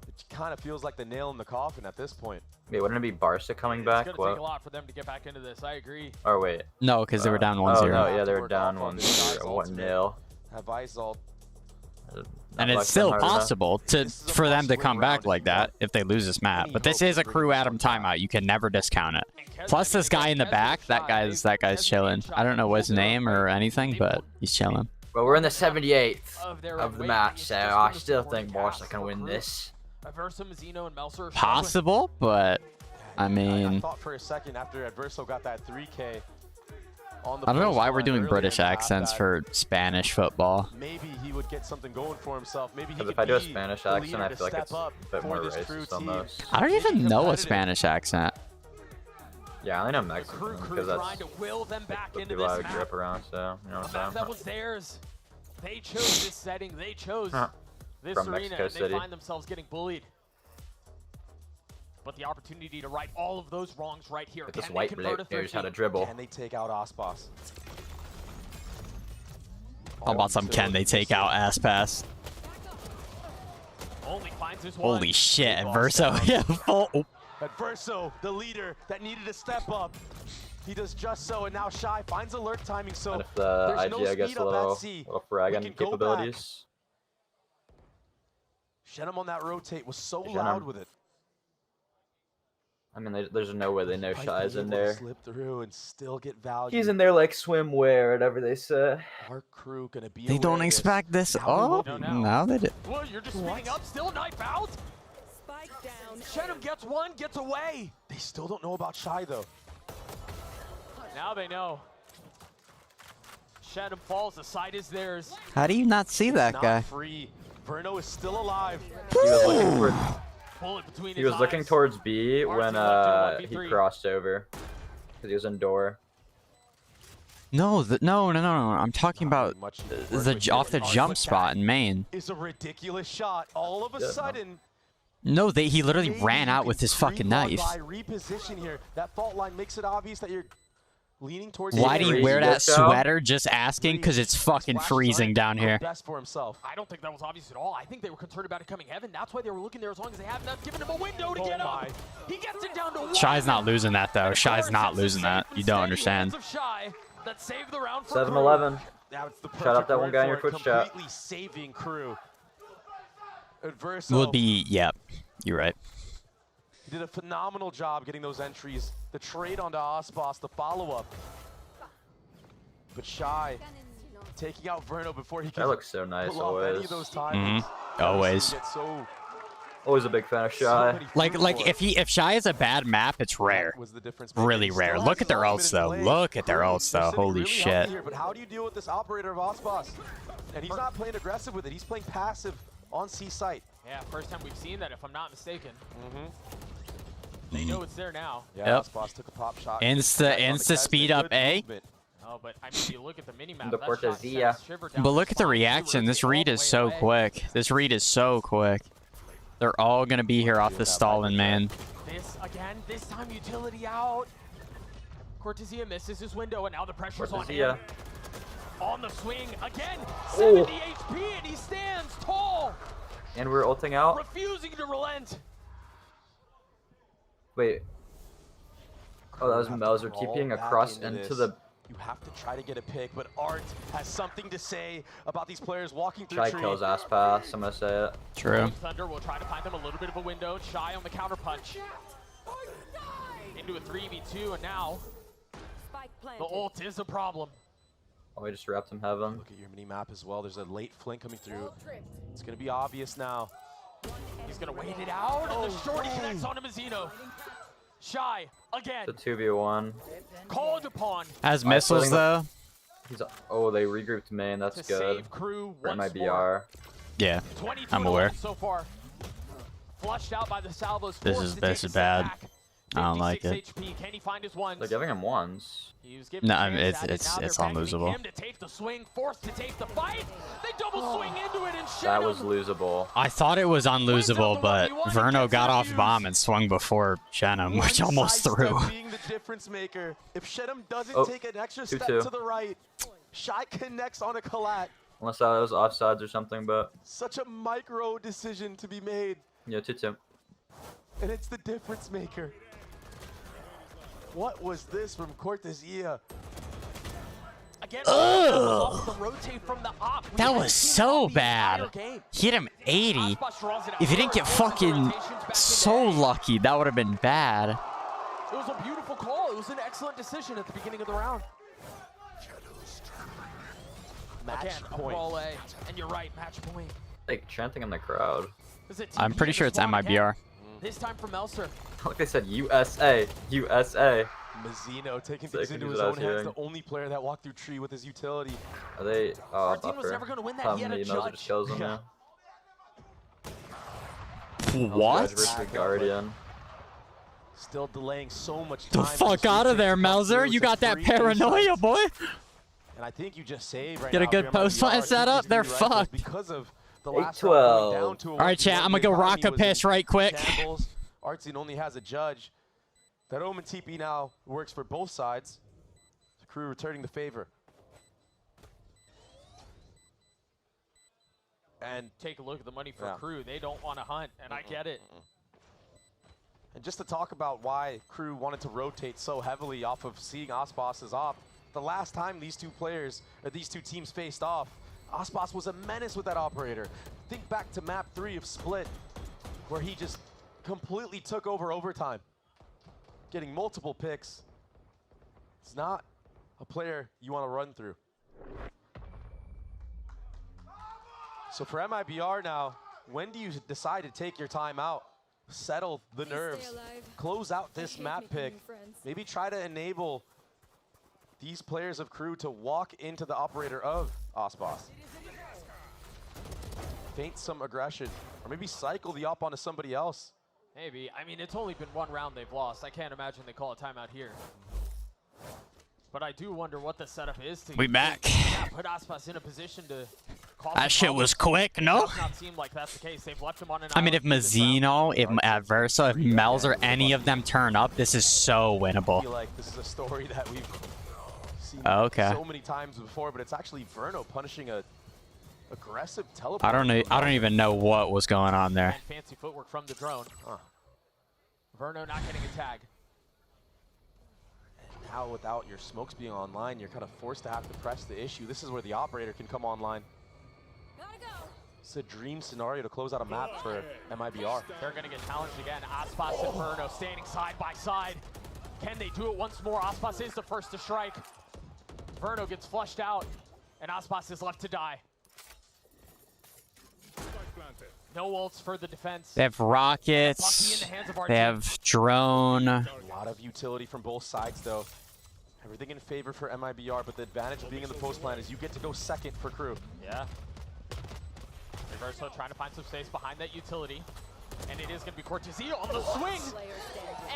It kind of feels like the nail in the coffin at this point. Wait, wouldn't it be Barca coming back? It's going to take a lot for them to get back into this. I agree. Or wait. No, because they were down 1-0. Oh, no, yeah, they were down 1-0. Have Iceult. And it's still possible for them to come back like that if they lose this map. But this is a crew Adam timeout. You can never discount it. Plus this guy in the back, that guy's chilling. I don't know what his name or anything, but he's chilling. But we're in the 78th of the match, so I still think Barca can win this. Possible, but I mean, I thought for a second after Adverso got that 3K. I don't know why we're doing British accents for Spanish football. Maybe he would get something going for himself. Maybe he could if I do a Spanish accent, I feel like it's a bit more racist almost. I don't even know a Spanish accent. Yeah, I only know Mexican because that's the people I grew up around, so you know what I'm saying? That was theirs. They chose this setting. They chose this From arena. Mexico And they City. find themselves getting bullied. But the opportunity to right all of those wrongs right here. With this Can white they convert blade a knows how to 13? dribble. Can they take out Icebox? How about some can they take out ass pass? Only finds his one. Holy shit, Adverso. Yeah, Adverso, the leader that needed to step up. He does just so, and now Shy finds alert timing, so And if the there's no IGA gets speed a up little at C. frag We on can go capabilities. Shenum on that rotate was so Shenum. loud with it. I mean, there's no way they know Shy's in there. Slip through and still get value. He's in there like swimwear, whatever they say. Our crew gonna be. They don't expect this. Oh, no, they did. Well, you're just speeding up. Still knife out. Spike down. Shenum gets one, gets away. They still don't know about Shy though. Now they know. Shenum falls. The side is theirs. How do you not see that Not guy? free. Verno is still alive. He was looking for. Bullet between He his was looking eyes. towards B when RT he 1v3. crossed over because he was indoor. No, no. I'm talking about Much off the jump spot in main. is a ridiculous shot. All of a Yeah, no. sudden, No, he literally maybe ran you out can with his fucking pre-log knife. by reposition here. That fault line makes it obvious that you're leaning towards. Why do you Crazy wear that look, though. sweater? Just asking, because it's fucking freezing down here. Best for himself. I don't think that was obvious at all. I think they were concerned about it coming heaven. That's why they were looking there as long as they have enough, giving him a window to get up. He gets it down to one. Shy's not losing that though. Shy's not losing that. You don't understand. Shy that saved the round for 7-11. That's the Shout out that one perfect guy in word your for it. Twitch chat. Completely saving crew. Adverso Would be, yep. You're right. did a phenomenal job getting those entries. The trade onto Icebox, the follow-up. But Shy taking out Verno before he That can looks so nice pull off any always. of those timings. Always. He gets so Always a big fan of Shy. many Like fruit for it. if Shy is a bad map, it's rare. Was the difference Really maker. He rare. still Look has at their his ults though. ultimate in Look at their delay. ults though. They're sitting Holy really shit. healthy here, but how do you deal with this operator of Icebox? And he's not playing aggressive with it. He's playing passive on C site. Yeah, first time we've seen that, if I'm not mistaken. They know it's there now. Yeah, Yep. Icebox took a pop shot. Insta speed up A. Oh, but I mean, you look at the mini-map, The that shot sends Cortezia. Shiver down But the look at the spine. reaction. This All read the is way so away. quick. This read is so quick. They're all gonna be here off the Stalin, man. This, again, this time utility out. Cortezia misses his window, and now the pressure's on him. Cortezia. On the swing, again, Oh. 70 HP, and he stands tall, And we're ulting out. refusing to relent. Wait. Oh, that was Have to Melzer crawl keeping back across into into this. the. You have to try to get a pick, but Art has something to say about these players walking through Shy tree. kills ass pass. I'm gonna say it. True. Thunder will try to find them a little bit of a window. Shy on the counter punch. Into a 3v2, and now Spike the planted. ult is a problem. Oh, we just wrapped him heaven. Look at your mini map as well. There's a late flank coming through. It's gonna be obvious now. He's gonna wait it out, and the shorty connects onto Mazzino. Shy, again, The 2v1. called upon. As missiles though. He's. Oh, they regrouped main. That's to good. save Crew For once more. MIBR. Yeah, 22 I'm aware. so far. Flushed out by the salvos. This forced is to this take is a step bad. back. I don't like 56 it. HP. Can he find his ones? They're giving him ones. He was given No, a I mean, chance at it. it's Now they're beckoning unlosable. him to take the swing, forced to take the fight. They double swing into it and shit That was him. losable. I thought it was unlosable, but Verno got off bomb and swung before Shenum, which almost threw. Being the difference maker. If Shenum doesn't Oh, take an extra 2-2. step to the right, Shy connects on a collat. Unless that was offsides or something, but Such a micro decision to be made, yeah, 2-2. and it's the difference maker. What was this from Cortesia? Again, off the rotate from the op. We That haven't was seen so the bad. entire game. He hit him 80. Icebox draws it out If he didn't first, get forces the fucking rotations back into so A. lucky, that would have been bad. It was a beautiful call. It was an excellent decision at the beginning of the round. Match Again, a point. brawl A. And you're right, match point. Like chanting in the crowd. Is it I'm TP pretty in sure the it's spawn again? MIBR. This time from Melser. Like they said, USA, USA. Mazzino taking So things they can into do his that own hands. hearing. The only player that walked through tree with his utility. Are they? Oh, Martin was buffer. never gonna win that. Tell He had me, a Melzer judge. just kills him Yeah. now. What? Judge versus Guardian. Still delaying so much The time. fuck out of there, Melzer. You got that paranoia, boy. And I think you just saved right Get a now good for post MIBR. plant These set up, three they're rifles fucked. Because of the last 8-12. round going down to a All right, 1v1, chat, I'm gonna go the rock a economy was piss in right quick. shambles. Artsy only has a judge. That Omen TP now works for both sides. The crew returning the favor. And Take a look at the money for Yeah. Crew. They don't want to hunt, and I get it. And just to talk about why Crew wanted to rotate so heavily off of seeing Osbos's op, the last time these two players, or these two teams faced off, Osbos was a menace with that operator. Think back to map 3 of Split, where he just completely took over overtime, getting multiple picks. It's not a player you want to run through. So for MIBR now, when do you decide to take your time out? Settle the nerves, close out this map pick, maybe try to enable these players of Crew to walk into the operator of Osbos. Feint some aggression, or maybe cycle the op onto somebody else. Maybe. I mean, it's only been one round they've lost. I can't imagine they call a timeout here. But I do wonder what the setup is to We back. yeah, put Aspas in a position to cause That some shit was problems. quick, no? Does not seem like that's the case. They've left him on an I mean, if island this round. Mazzino, if Adversa, if Melz, or any of them turn up, this is so I winnable. feel like this is a story that we've seen Okay. so many times before, but it's actually Verno punishing a aggressive teleport. I don't even know what was going on there. And fancy footwork from the drone. Verno not getting a tag. Now without your smokes being online, you're kind of forced to have to press the issue. This is where the operator can come online. It's a dream scenario to close out a map for MIBR. They're going to get challenged again. Aspas and Verno standing side by side. Can they do it once more? Aspas is the first to strike. Verno gets flushed out, and Aspas is left to die. No ults for the defense. They have Lucky in rockets. the hands of our They team. have drone. A lot of utility from both sides, though. Everything in favor for MIBR, but the advantage of being in the post plan is you get to go second for Crew. Yeah. Reverso trying to find some space behind that utility. And it is going to be Cortezio on the swing.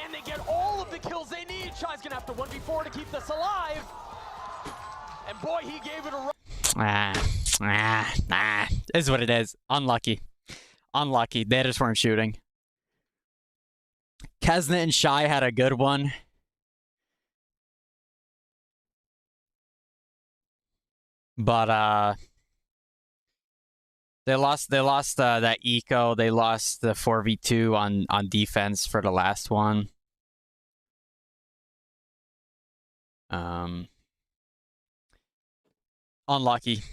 And they get all of the kills they need. Shy's going to have to 1v4 to keep this alive. And boy, he gave it a run. Is what it is. Unlucky. Unlucky. They just weren't shooting. Kesnet and Shy had a good one. But they lost that eco. They lost the 4v2 on defense for the last one. Unlucky.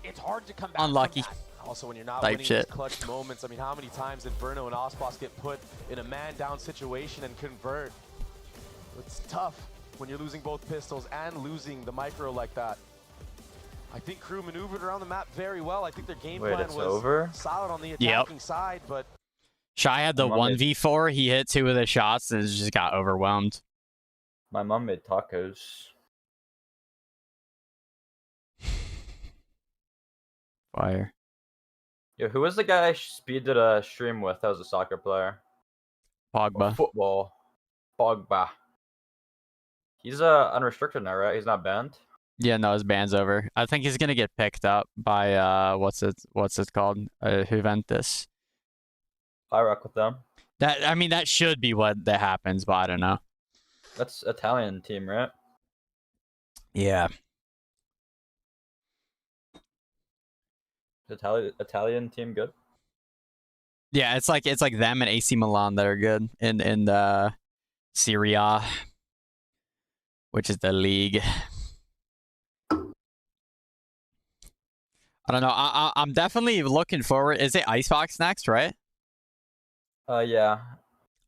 It's hard to come back. Unlucky. From that. Also, when you're not Type winning shit. these clutch moments, I mean, how many times did Verno and Osbos get put in a man-down situation and convert? It's tough when you're losing both pistols and losing the micro like that. I think Crew maneuvered around the map very well. I think their game plan it's was over? solid on the attacking side, but Shy had the My mom 1v4. He hit 2 of the shots and just got overwhelmed. My mom made tacos. Fire. Yo, who was the guy Speed did a stream with? That was a soccer player. Or Pogba. football. Pogba. He's unrestricted now, right? He's not banned. Yeah, no, his ban's over. I think he's gonna get picked up by what's it called? Juventus. I rock with them. That should be what that happens, but I don't know. That's Italian team, right? Yeah. Italian team good. Yeah, it's like them and AC Milan that are good in the Serie A, which is the league. I don't know. I'm definitely looking forward. Is it Icebox next, right? Yeah.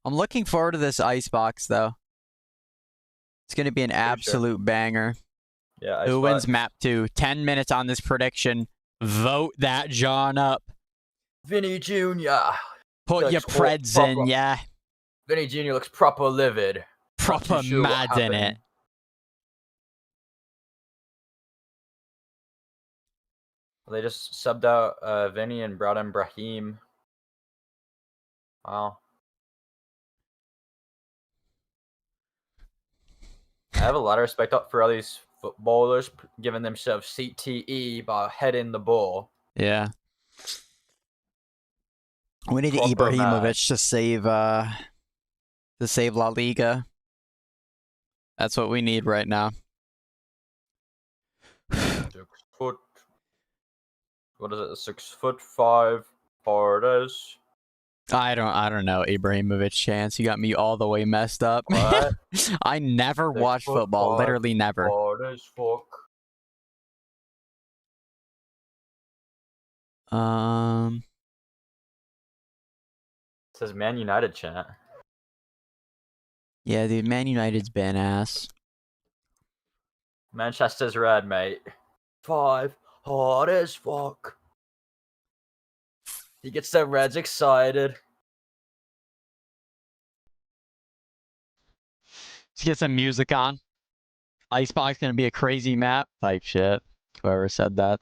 I'm looking forward to this Icebox though. It's gonna be an absolute banger. Yeah. Who wins Icebox. map 2? 10 minutes on this prediction. Vote that John up. Vinny Jr. Put your preds in, yeah. Vinny Jr. looks proper livid. Proper sure what mad in it. happened. They just subbed out Vinny and brought in Brahim. Wow. I have a lot of respect for all these footballers giving themselves CTE by heading the ball. Yeah. We need Proper Ibrahimovic mad. to save La Liga. That's what we need right now. 6 foot. What is it? 6'5" Pardes. I don't know Ibrahimovic chance. You got me all the way messed up. What? I never watched football. 6'5" Literally never. Pardes, fuck. It says Man United chat. Yeah, dude, Man United's been ass. Manchester's red, mate. 5 hard as fuck. He gets the Reds excited. Let's get some music on. Icebox gonna be a crazy map type shit. Whoever said that.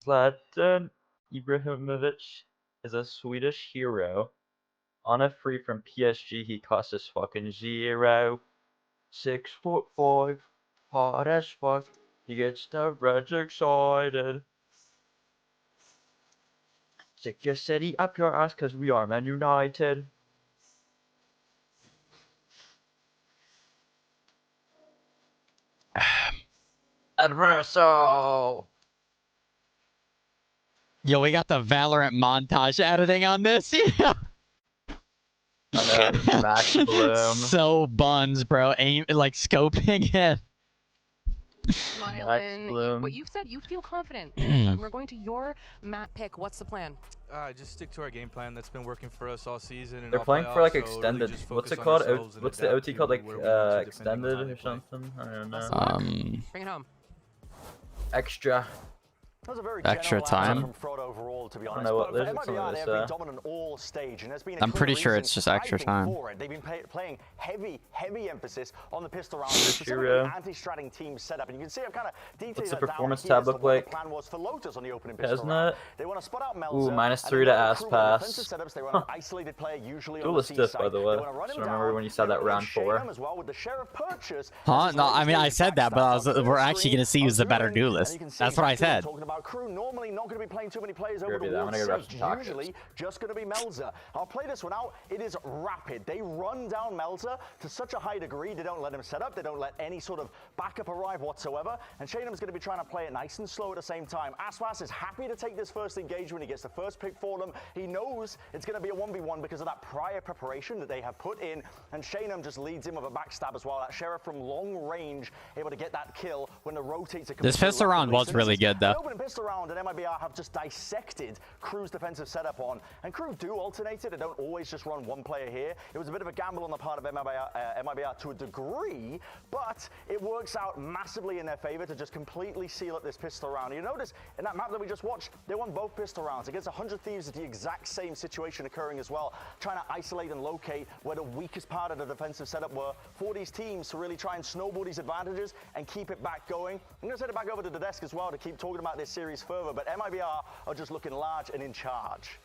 Zlatan Ibrahimovic is a Swedish hero. On a free from PSG, he cost us fucking 0. 6'5", hard as fuck. He gets the Reds excited. Stick your city up your ass, cause we are Man United. Adverso. Yo, we got the Valorant montage editing on this. Yeah. Max Bloom. So buns, bro. Aim like scoping it. Mylan, Bloom. what you said, you feel confident. We're going to your map pick. What's the plan? Just stick to our game plan that's been working for us all season. And They're all playing for like playoffs, so really extended. just What's it focus on called? ourselves and What's the adapt OT to called? Like where we need to, depending extended on how they or play. something? I don't know. Bring it home. Extra. Extra time. I don't know what there's something like this. I'm pretty sure it's just extra time. They've been playing heavy emphasis on the pistol round. Hero. Anti-stratting team setup, and you can see I've kind of detailed What's the that down performance here tab as to look what like? the plan was for Lotus on the opening pistol Hasn't round. it? They want to spot out Melzer. Ooh, and -3 then to recruit ass more pass. defensive setups. They want an isolated player usually on the Duelist C diff, side. by the way. They want to run Just him remember down. when you said that They're gonna round 4. shame him as well with the Sheriff purchase. Huh? As No, I mean I his said that, but we're actually gonna see who's the better Auxiliary, and duelist. you can see That's what I exactly said. I'm talking about. Crew normally not going to be playing too many players over Review the that. I'm wall. gonna go grab some tacos. Usually just going to be Melzer. I'll play this one out. It is rapid. They run down Melzer to such a high degree. They don't let him set up. They don't let any sort of backup arrive whatsoever. And Shaneham's going to be trying to play it nice and slow at the same time. Aspas is happy to take this first engagement. He gets the first pick for them. He knows it's going to be a 1v1 because of that prior preparation that they have put in. And Shaneham just leads him with a backstab as well. That Sheriff from long range able to get that kill when the rotates are This pistol round was really good though. pistol round, and MIBR have just dissected Crew's defensive setup on. And Crew do alternate it. They don't always just run one player here. It was a bit of a gamble on the part of MIBR to a degree, but it works out massively in their favor to just completely seal up this pistol round. You notice in that map that we just watched, they won both pistol rounds. Against 100 Thieves, the exact same situation occurring as well, trying to isolate and locate where the weakest part of the defensive setup were for these teams to really try and snowball these advantages and keep it back going. I'm going to send it back over to the desk as well to keep talking about this series further, but MIBR are just looking large and in charge.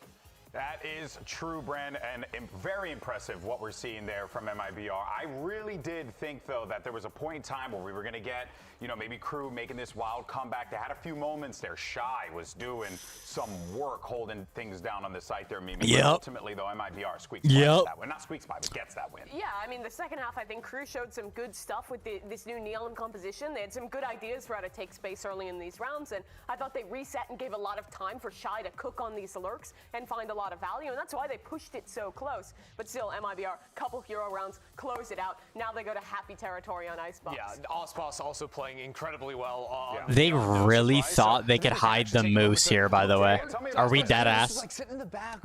That is true, Bren, and very impressive what we're seeing there from MIBR. I really did think, though, that there was a point in time where we were going to get, you know, maybe Crew making this wild comeback. They had a few moments there. Shy was doing some work holding things down on the site there, Mimi. Yep. But ultimately, though, MIBR squeaks by with that win. Not squeaks by, but gets that win. Yeah, I mean, the second half, I think Crew showed some good stuff with this new Neon composition. They had some good ideas for how to take space early in these rounds, and I thought they reset and gave a lot of time for Shy to cook on these lurks and find a lot of value, and that's why they pushed it so close. But still, MIBR, couple hero rounds, close it out. Now they go to happy territory on Icebox. Yeah, Icebox also playing incredibly well. They really thought they could hide the moose here, by the way. Are we dead ass?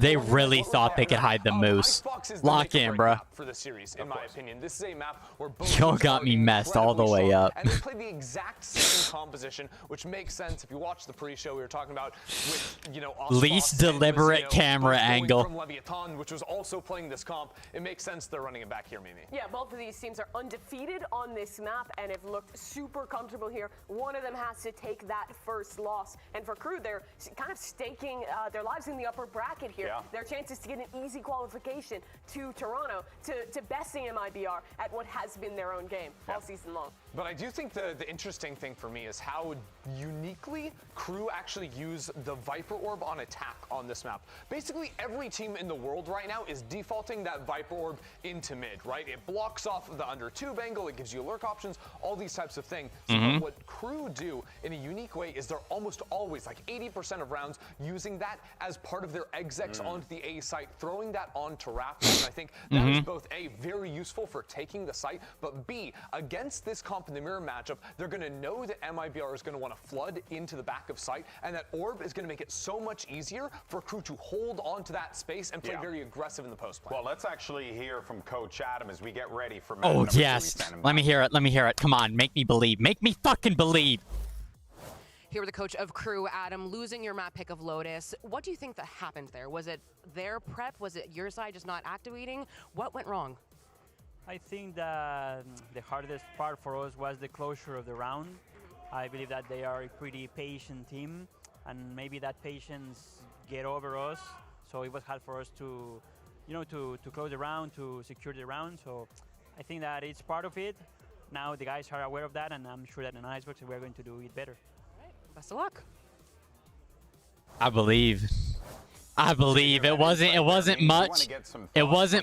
They really thought they could hide the moose. Lock in, bro. For the series, in my opinion, this is a map where both Y'all got me messed all the way up. And they play the exact same composition, which makes sense if you watch the pre-show we were talking about with, you know, least deliberate camera angle. From Leviathan, which was also playing this comp. It makes sense they're running it back here, Mimi. Yeah, both of these teams are undefeated on this map and have looked super comfortable here. One of them has to take that first loss. And for Crew, they're kind of staking their lives in the upper bracket here. Yeah. Their chances to get an easy qualification to Toronto, to besting MIBR at what has been their own game all season long. But I do think the interesting thing for me is how uniquely Crew actually use the Viper Orb on attack on this map. Basically, every team in the world right now is defaulting that Viper Orb into mid, right? It blocks off the under tube angle, it gives you lurk options, all these types of things. So what Crew do in a unique way is they're almost always, like 80% of rounds, using that as part of their execs onto the A site, throwing that onto Raptors. And I think that is both A, very useful for taking the site, but B, against this comp in the mirror matchup, they're going to know that MIBR is going to want to flood into the back of site, and that Orb is going to make it so much easier for Crew to hold on to that space and play very aggressive in the post play. Well, let's actually hear from Coach Adam as we get ready for Oh, yes. Let me hear it. Let me hear it. Come on. Make me believe. Make me fucking believe. Here with the coach of Crew, Adam, losing your map pick of Lotus. What do you think that happened there? Was it their prep? Was it your side just not activating? What went wrong? I think that the hardest part for us was the closure of the round. I believe that they are a pretty patient team, and maybe that patience get over us. So it was hard for us to, you know, to close the round, to secure the round. So I think that it's part of it. Now the guys are aware of that, and I'm sure that in Icebox we're going to do it better. All right, best of luck. I believe. It wasn't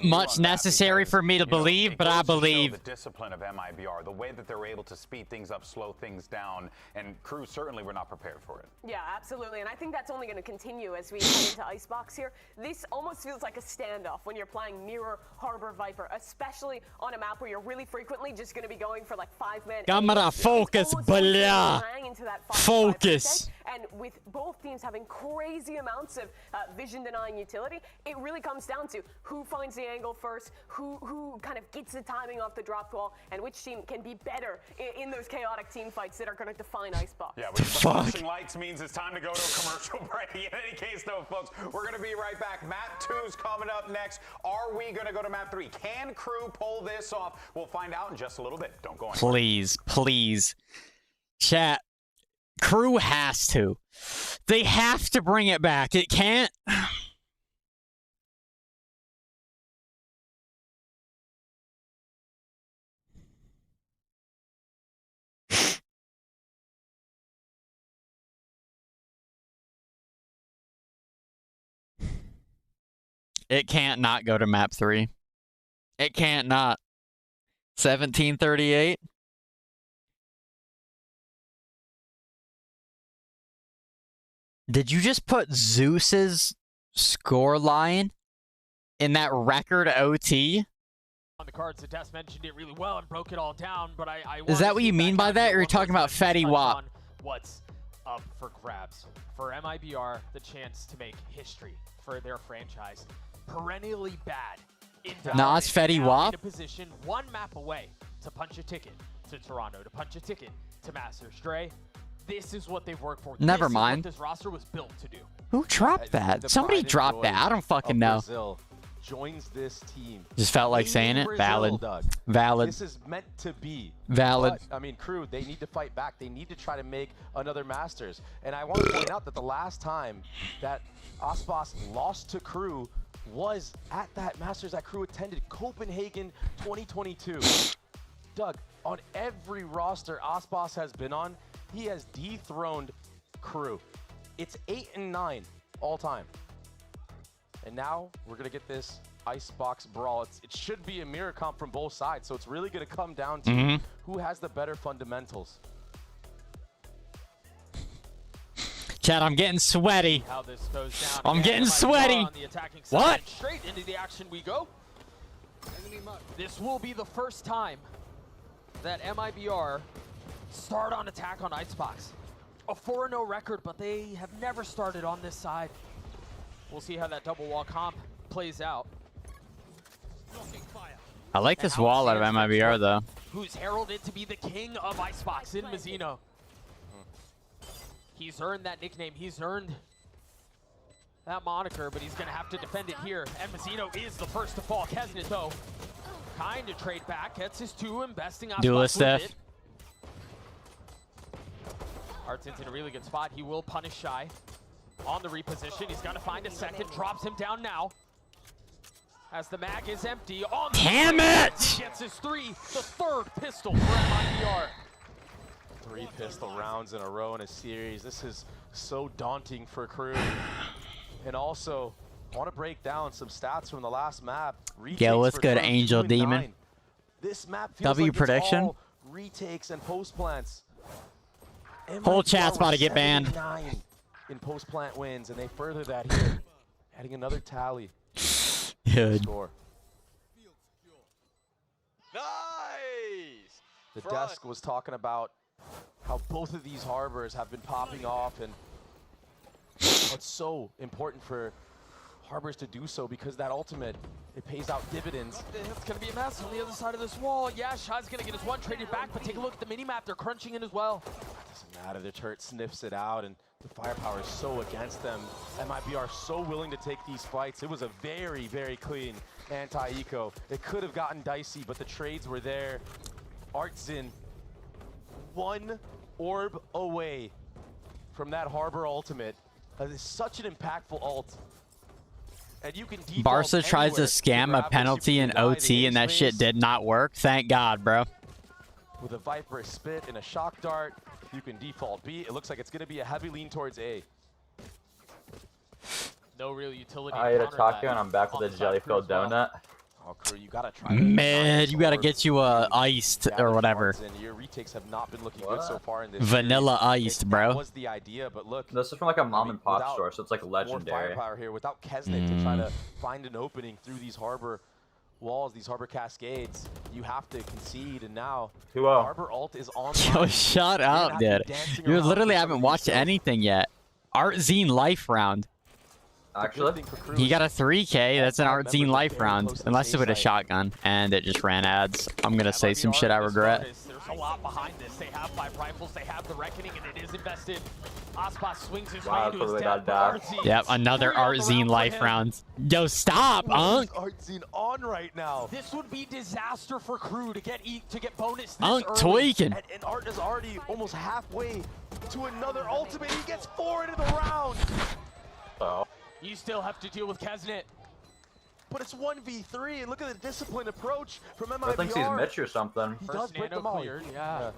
much necessary for me to believe, but I believe. The discipline of MIBR, the way that they're able to speed things up, slow things down, and Crew certainly were not prepared for it. Yeah, absolutely, and I think that's only going to continue as we head into Icebox here. This almost feels like a standoff when you're playing Mirror, Harbor, Viper, especially on a map where you're really frequently just going to be going for like 5-man. Camera focus, blah. Focus. And with both teams having crazy amounts of vision denying utility, it really comes down to who finds the angle first, who kind of gets the timing off the drop wall, and which team can be better in those chaotic team fights that are going to define Icebox. Yeah, with flashing lights means it's time to go to a commercial break. In any case, though, folks, we're going to be right back. Map 2's coming up next. Are we going to go to map 3? Can Crew pull this off? We'll find out in just a little bit. Don't go anywhere. Please. Chat. Crew has to. They have to bring it back. It can't. It can't not go to map 3. It can't not. 1738. Did you just put Zeus's score line in that record OT? On the cards, the Des mentioned it really well and broke it all down, but I Is that what you mean by that, or are you talking about Fetty Wap? What's up for grabs. For MIBR, the chance to make history for their franchise. Perennially bad. Nas Fetty Wap. In a position one map away to punch a ticket to Toronto, to punch a ticket to Masters. Dre, this is what they've worked for. Never This is mind. what this roster was built to do. Who dropped that? Somebody dropped that. I don't fucking know. Brazil joins this team. Just felt like saying it. Brazil, Valid. Doug. Valid. This is meant to be. Valid. But, I mean, Crew, they need to fight back. They need to try to make another Masters. And I want to point out that the last time that Icebox lost to Crew was at that Masters that Crew attended, Copenhagen 2022. Doug, on every roster Icebox has been on, he has dethroned Crew. It's 8 and 9 all time. And now we're going to get this Icebox brawl. It should be a mirror comp from both sides, so it's really going to come down to who has the better fundamentals. Chad, I'm getting sweaty. How this goes down. I'm getting MIBR sweaty. on the attacking side. What? Straight into the action we go. This will be the first time that MIBR start on attack on Icebox. A 4-0 record, but they have never started on this side. We'll see how that double wall comp plays out. I like this wall out of MIBR, though. Who's heralded to be the king of Icebox in Mazzino. He's earned that nickname. He's earned that moniker, but he's going to have to defend it here. And Mazzino is the first to fall. Kesnet, though, kind of trade back. Gets his 2, investing Icebox Duelist with Steph. it. Artsin's in a really good spot. He will punish Shy on the reposition. He's going to find a second. Drops him down now. As the mag is empty. On the Damn it! He gets his 3, the 3rd pistol for MIBR. 3 pistol rounds in a row in a series. This is so daunting for Crew. And also, I want to break down some stats from the last map. Yeah, what's good, Crew, Angel 2 and Demon? 9. This map feels W like prediction? It's all retakes and post plants. Whole MIBR chat's about to was get banned. 79 in post plant wins, and they further that here, adding another tally. Dude. Score. Nice! The desk was talking about how both of these harbors have been popping off, and it's so important for harbors to do so because that ultimate, it pays out dividends. It's going to be a mess on the other side of this wall. Yeah, Shy's going to get his 1 traded back, but take a look at the mini-map. They're crunching in as well. Doesn't matter, the turret sniffs it out, and the firepower is so against them. MIBR so willing to take these fights. It was a very, very clean anti-eco. It could have gotten dicey, but the trades were there. Artzin, 1 orb away from that harbor ultimate. That is such an impactful ult. And you can Barca tries to scam a penalty in OT, and that shit did not work. Thank God, bro. With a Viper spit and a shock dart, you can default B. It looks like it's going to be a heavy lean towards A. No real utility. I ate a taco and I'm back with a jelly-filled donut. Oh, Crew, you gotta try. Man, you gotta get you a iced or whatever. Your retakes have not been looking good so far in this Vanilla series. iced, bro. That was the idea, but look. This is from like a mom and pop store, so it's like More legendary. firepower here without Kesnet to try to find an opening through these harbor walls, these harbor cascades. You have to concede, and now harbor ult is on. Yo, shut up, dude. You literally haven't watched anything yet. Artzine life round. Actually, He got a 3K. That's an Artzine life round. Unless it was a shotgun, and it just ran ads. I'm gonna say some shit I regret. There's a lot behind this. They have 5 rifles, they have the Reckoning, and it is invested. Aspas swings his way into his death. Yep, another Artzine life round. Yo, stop, Unk. Artzine on right now. This would be disaster for Crew to get bonus this Unk early. tweaking. And Art is already almost halfway to another ultimate. He gets 4 into the round. Oh. You still have to deal with Kesnet. But it's 1v3, and look at the disciplined approach from MIBR. I think he's Mitch or something. He does break nano them all. cleared, yeah.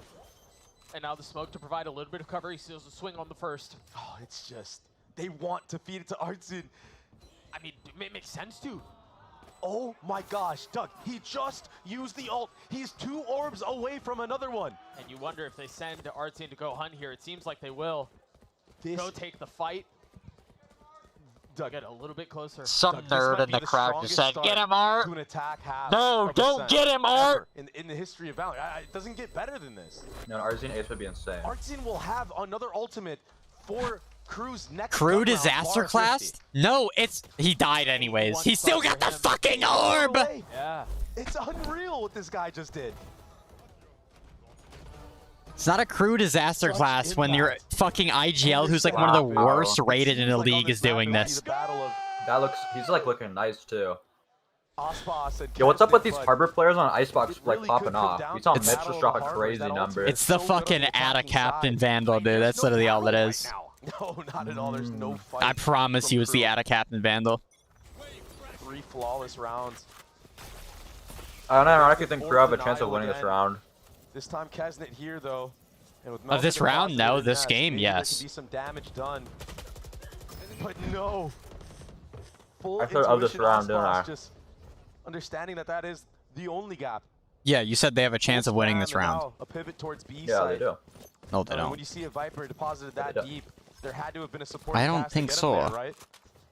And now the smoke to provide a little bit of cover. He steals a swing on the first. Oh, it's just, they want to feed it to Artzin. I mean, it makes sense to. Oh my gosh, Doug, he just used the ult. He's 2 orbs away from another one. And you wonder if they send Artzin to go hunt here. It seems like they will. Go take the fight. Doug, get a little bit closer. Some nerd in the crowd just said, "Get him, Art." To an attack half No, don't get him, Art. In the history of Valor, it doesn't get better than this. No, Artzine Ace would be insane. Artzin will have another ultimate for Crew's next Crew gun round, disaster bar class? 50. No, he died anyways. He still got the fucking orb! Yeah. It's unreal what this guy just did. It's not a crew disaster class when your fucking IGL, who's like one of the worst rated in the league, is doing this. That looks, he's like looking nice too. Icebox Yo, what's up with these Harbor players on Icebox like popping off? We saw Mitch just drop a crazy number. It's the fucking Ada Captain Vandal, dude. That's literally all it is. No, not at all. There's no fight. I promise you it's the Ada Captain Vandal. 3 flawless rounds. I don't know, I actually think Crew have a chance of winning this round. This time Kesnet here though. And with Of this Melvin round? Deposit No. in This that, game, maybe there yes. could be some damage done. But no. Full I said of this intuition round, didn't I? Icebox, just understanding that that is the only gap. Yeah, you said they have a chance of winning this And round. now a pivot towards B Yeah, side. they do. No, they When don't. you see a Viper deposited that They do. deep, there had to have been a support. I don't pass to think get him so. there, right?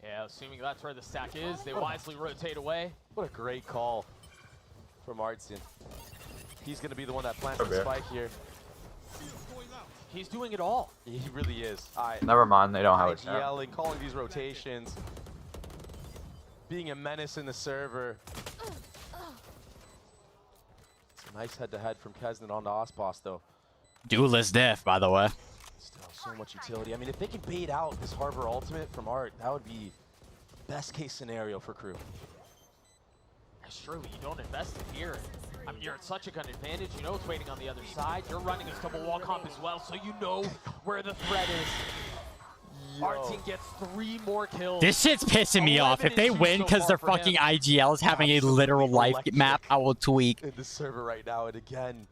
Yeah, assuming that's where the stack is, they wisely rotate away. What a great call from Artson. He's going to be the one that plants the Okay. spike here. He's doing it all. He really is. Never mind, they don't have a chance. Yelling, calling these rotations, being a menace in the server. It's a nice head-to-head from Kesnet on the Osboss, though. Duelist diff, by the way. Still so much utility. I mean, if they can bait out this Harbor ultimate from Art, that would be best-case scenario for Crew. Surely you don't invest in here. I mean, you're at such a gun advantage. You know it's waiting on the other side. You're running a double wall comp as well, so you know where the threat is. Our team gets 3 more kills. This shit's pissing me off. If they win because their fucking IGL is having a literal life map, I will tweak. In the server right now, and again,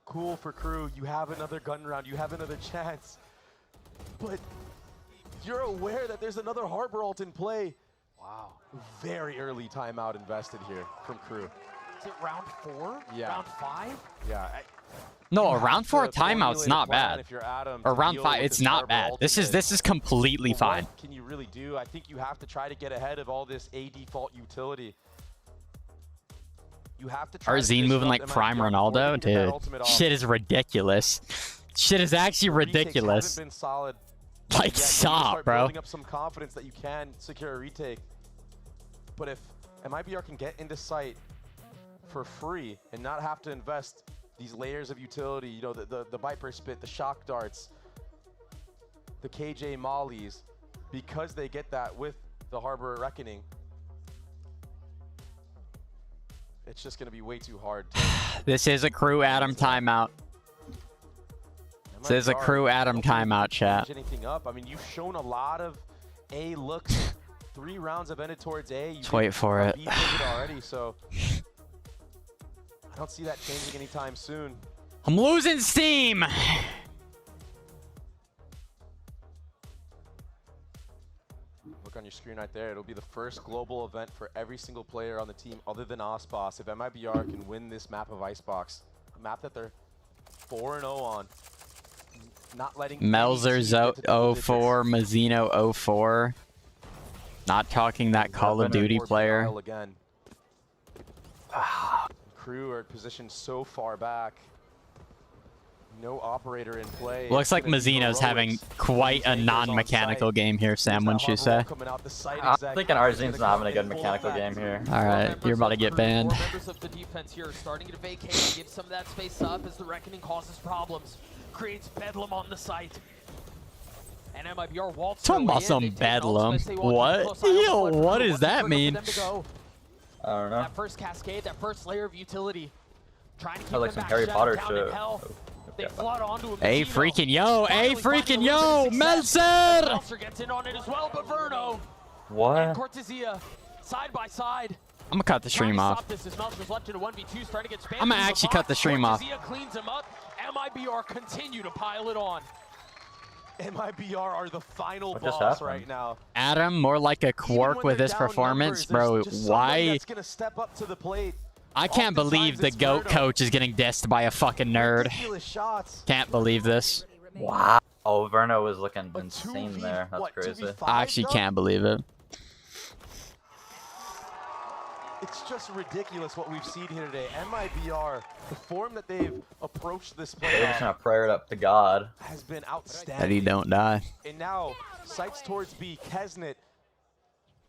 cool for Crew. You have another gun round. You have another chance. But you're aware that there's another Harbor ult in play. Wow. Very early timeout invested here from Crew. Is it round 4? Yeah. Round 5? Yeah. No, You a round have 4 to timeout's formulate a not plan bad. if you're Adam Or to round deal 5, with it's this not Harbor bad. This ultimate. is completely But fine. What can you really do? I think you have to try to get ahead of all this A default utility. You have to try to Arzine moving like disrupt prime MIBR before they Ronaldo, can get that dude. ultimate off. Shit is ridiculous. Shit is actually The retakes ridiculous. haven't been solid. Like, Yet, you stop, start bro. Building up some confidence that you can secure a retake. But if MIBR can get into sight for free and not have to invest these layers of utility, you know, the Viper Spit, the Shock Darts, the KJ Mollies, because they get that with the Harbor Reckoning, it's just going to be way too hard. This is a Crew Adam timeout. This is a Crew Adam timeout, chat. Change anything up. I mean, you've shown a lot of A looks. 3 rounds have ended towards A. You Let's wait for it. B pivot already, so I don't see that changing anytime soon. I'm losing steam. Look on your screen right there. It'll be the first global event for every single player on the team other than Osboss. If MIBR can win this map of Icebox, a map that they're 4-0 on, not letting Melzer's 04, Mazzino 04. Not talking that Call of Duty player. Again. Crew are positioned so far back. No operator in play. Looks like Mazzino's having quite a non-mechanical game here, Sam, wouldn't you say? I'm thinking Arzine's not having a good mechanical game here. Alright, you're about to get banned. Members of the defense here are starting to vacate and give some of that space up as the Reckoning causes problems. Creates bedlam on the site. And MIBR waltz Talking about some bedlam. What? Yo, what does that mean? I don't know. That first cascade, that first layer of utility. Trying to keep Like them some back, Harry shut Potter down shit. in hell. They flood onto him. Hey, freaking yo! Hey, freaking yo! Melzer! Melzer gets in on it as well, but Verno What? and Cortesia side by side. I'm gonna cut the stream off. This is Melzer's left in a 1v2, starting to get spammed. I'm gonna actually cut the stream off. Cortesia cleans him up. MIBR continue to pile it on. MIBR are the final What just boss happened? right now. Adam, more like a Even quirk when with they're this down performance, numbers, bro. there's just somebody Why? that's gonna step up to the plate. I can't Oftentimes believe the it's GOAT Verno. coach is getting dissed by a fucking nerd. Ridiculous shots. Can't believe this. Wow. Oh, Verno was looking A insane 2v there. That's what, crazy. 2v5 I actually though? can't believe it. It's just ridiculous what we've seen here today. MIBR, the form that they've approached this They're just playoff gonna prayer it up to God. has been outstanding. That he don't die. And now, sights towards B, Kesnet.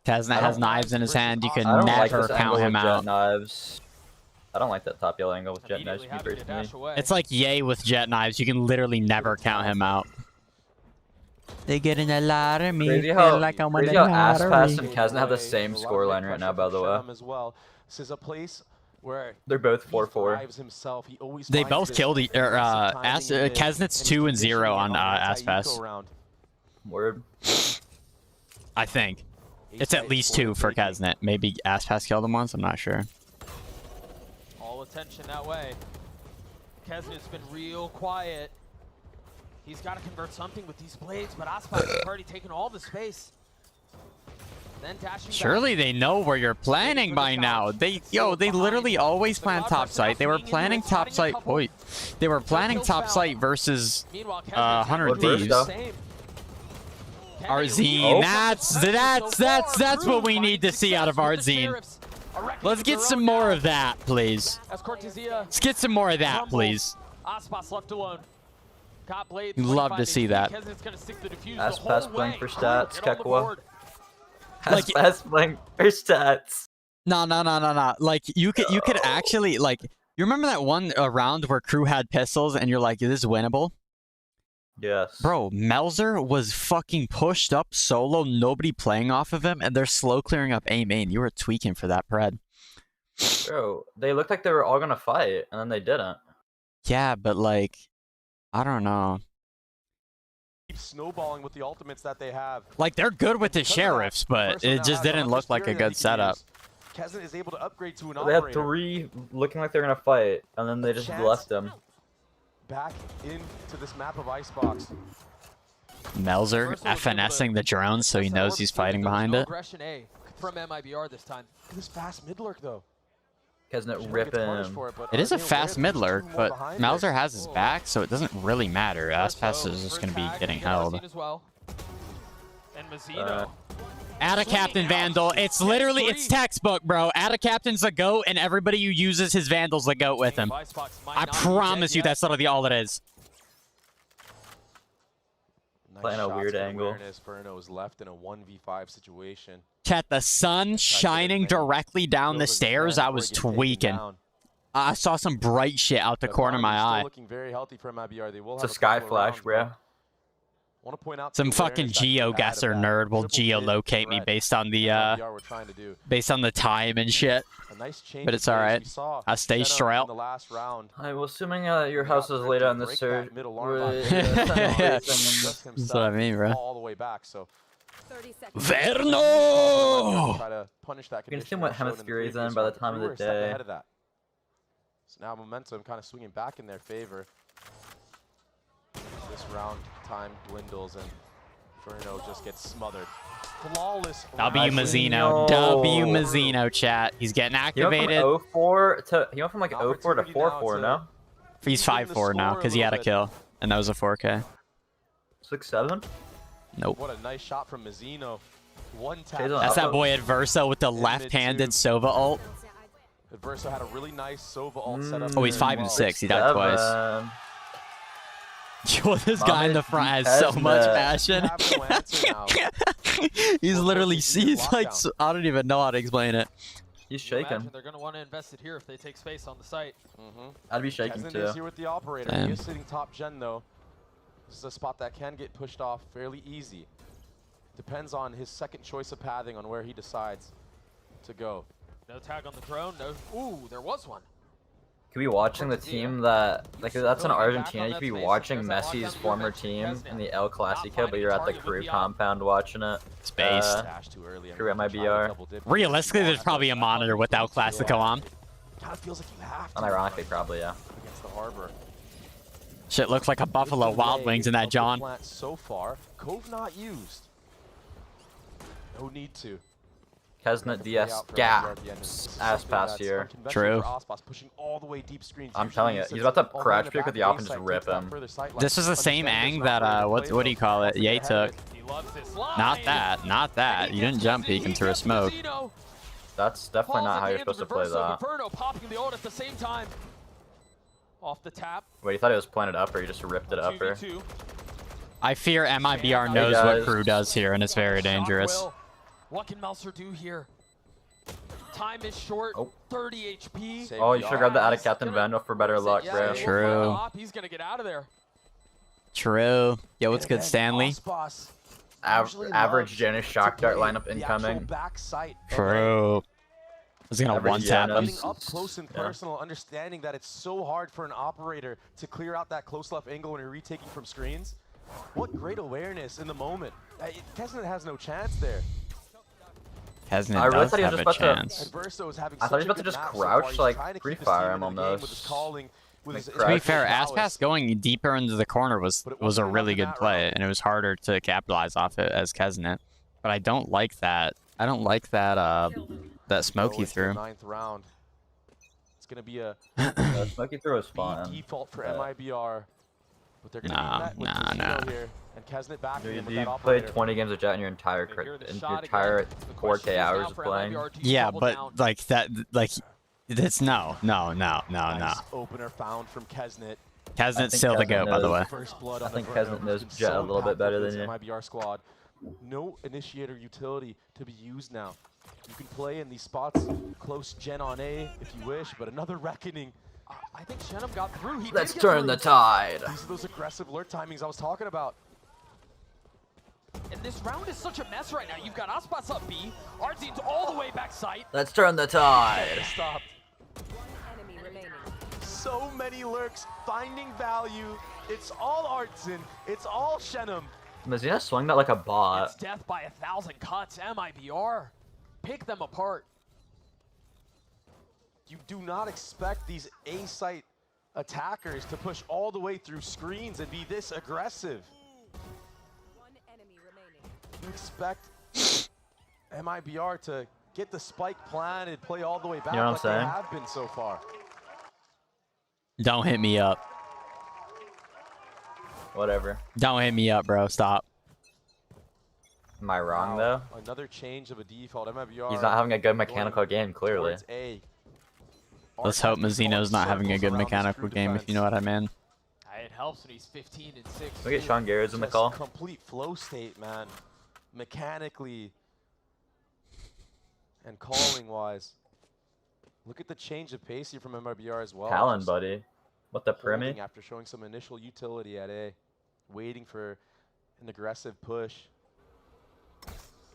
Kesnet has knives in his hand. You can I don't like never this count angle him with Jet out. knives. I don't like that top yellow angle with Jet knives. To be Immediately fair having to to me. dash away. It's like Yay with jet knives. You can literally never count him out. They getting a lot of me. Crazy feel how, like I'm crazy winning how the Icebox lottery. and Kesnet have the same A lot of scoreline big right now, pressure by the for way. Shem as well. This is a place where They're both he 4-4. thrives himself. He always They finds both this killed timing in mid, Kesnet's and 2-0 conditioning on the Aspas. Taiko round. Word. I think. It's at least 2 for Kesnet. Maybe Aspas killed him once. I'm not sure. All attention that way. Kesnet's been real quiet. He's got to convert something with these blades, but Icebox has already taken all the space. Then dashing Surely they know where you're planning by now. They literally always plan top site. They were planning top site. Wait, they were planning top site versus 100 Thieves. Arzine, that's what we need to see out of Arzine. Let's get some more of that, please. Let's get some more of that, please. Aspas left alone. Got blades. Love to see that. Aspas playing for stats, Kekwa. Like- Aspas playing for stats. No. Like you could actually like. You remember that one round where Crew had pistols and you're like, this is winnable? Yes. Bro, Melzer was fucking pushed up solo, nobody playing off of him, and they're slow clearing up A main. You were tweaking for that, Pred. Bro, they looked like they were all gonna fight, and then they didn't. Yeah, but like, I don't know. Keep snowballing with the ultimates that they have. Like, they're good with the sheriffs, but it just didn't look like a good setup. Kesnet is able to upgrade to an They had operator. 3 looking like they were gonna fight, and then they just left them. Back into this map of Icebox. Melzer FNSing the drones so he knows he's fighting behind it. Aggression A from MIBR this time. Look at this fast mid lurk though. Kesnet ripping. It is a fast mid lurk, but Melzer has his back, so it doesn't really matter. Aspas is just going to be getting held. As well. And Mazzino. Add a Captain Vandal. It's literally, it's textbook, bro. Add a Captain's the GOAT, and everybody who uses his Vandal's the GOAT with him. I promise you that's literally all it is. Playing a weird angle. Furno is left in a 1v5 situation. Chat, the sun shining directly down the stairs, I was tweaking. I saw some bright shit out the corner of my eye. Looking very healthy for MIBR. They will It's have a sky couple of flash, rounds, bro. but I want to point out Some the fucking awareness that they've had of geoguesser that nerd will triple mid geolocate me threat based on the MIBR were trying to do. based on the time and shit. A nice change But of it's pace. alright. We saw I stay Senna straight. in the last round. Alright, well, assuming your house is laid out in the Break surge. that mid alarm bot. Yeah. Just That's what I mean, bro. all the way back. So 30 seconds. Verno! try to punish that You can condition see what shown in the hemisphere he's previous in by the round. time of We the were a step day. ahead of that. So now momentum kind of swinging back in their favor. This round time dwindles and Furno just gets smothered. Flawless. W round. Mazzino. W Mazzino, chat. He's getting He went activated. from 04 to he went from like 04 to Opportunity now 4-4 to- now. He's 5-4 now because he had a kill. And that was a 4K. 6-7. Nope. What a nice shot from Mazzino. One tap. Shades on That's that Up. boy Adverso with the left-handed Sova ult. Adverso had a really nice Sova ult set up. Oh, he's 5 and 6. He died twice. 7. Yo, this guy in the front has so much passion. You have no answer now. He's literally, he's like, Lockdown. I don't even know how to explain it. He's You imagine shaking. they're going to want to invest it here if they take space on the site. I'd be shaking Kesnet too. is here with the operator. Damn. He is sitting top gen though. This is a spot that can get pushed off fairly easy. Depends on his second choice of pathing on where he decides to go. No tag on the drone. No. Ooh, there was one. Could be watching the team that, like, that's in Argentina. You could be watching Messi's former team in the El Clasico, but you're at the Crew compound watching it. It's based. Dash too early. Crew MIBR. Realistically, there's probably a monitor without Classico on. Kind of feels like you have to Unironically, probably, yeah. against the Harbor. Shit looks like a Buffalo Wild Wings in that John. So far, Cove not used. No need to. Kesnet DS gaps ass pass here. True. I'm telling you, he's about to crouch pick with the op and just rip him. This was the same ang that, what do you call it? Ye took. He loves this line. Not that. You didn't jump peek into a smoke. Mazzino. That's definitely not how you're supposed to play that. Inferno popping the ult at the same time. Off the tap. Wait, you thought it was pointed up, or you just ripped it up, or? I fear MIBR knows what Crew does here, and it's very dangerous. What can Melzer do here? Time is short. 30 HP. Oh, you should have grabbed the Attic Captain Vandal for better luck, bro. True. He's gonna get out of there. True. Yo, what's good, Stanley? Average Janus Shock Dart lineup incoming. True. I was gonna one-tap him. Up close and personal, understanding that it's so hard for an operator to clear out that close left angle when you're retaking from screens. What great awareness in the moment. Kesnet has no chance there. Kesnet does have a chance. I thought he was about to just crouch, like, Free Fire him almost. To be fair, Aspas going deeper into the corner was a really good play, and it was harder to capitalize off it as Kesnet. But I don't like that. I don't like that that smoke he threw. Ninth round. It's gonna be a smoke he threw was fun. Default for MIBR, but they're gonna be met with here. And Kesnet back Dude, you played 20 games of Jet in your entire 4K hours of playing. Yeah, but like that, like it's no. Nice opener found from Kesnet. Kesnet's still the GOAT, by the way. First blood I think Kesnet knows Jet a little bit better than you. MIBR squad. No initiator utility to be used now. You can play in these spots, close gen on A if you wish, but another reckoning. I think Shenum got through. Let's turn the tide. These are those aggressive alert timings I was talking about. And this round is such a mess right now. You've got Aspas up B, Artzine's all the way back site. Let's turn the tide. Stopped. So many lurks finding value. It's all Artzin. It's all Shenum. Mazina swung that like a bot. It's death by 1,000 cuts. MIBR. Pick them apart. You do not expect these A-site attackers to push all the way through screens and be this aggressive. You expect MIBR to get the spike planted, play all the way back, you know what I'm saying? They have been so far. Don't hit me up. Whatever. Don't hit me up, bro. Stop. Am I wrong, though? Another change of a default. MIBR. He's not having a good mechanical game, clearly. Let's hope Mazzino's not having a good mechanical game, if you know what I mean. It helps when he's 15 and 6. Look at Sean Garrett's in the call. Complete flow state, man. Mechanically and calling-wise. Look at the change of pace here from MIBR as well. Talon, buddy. What the primmy? After showing some initial utility at A. Waiting for an aggressive push.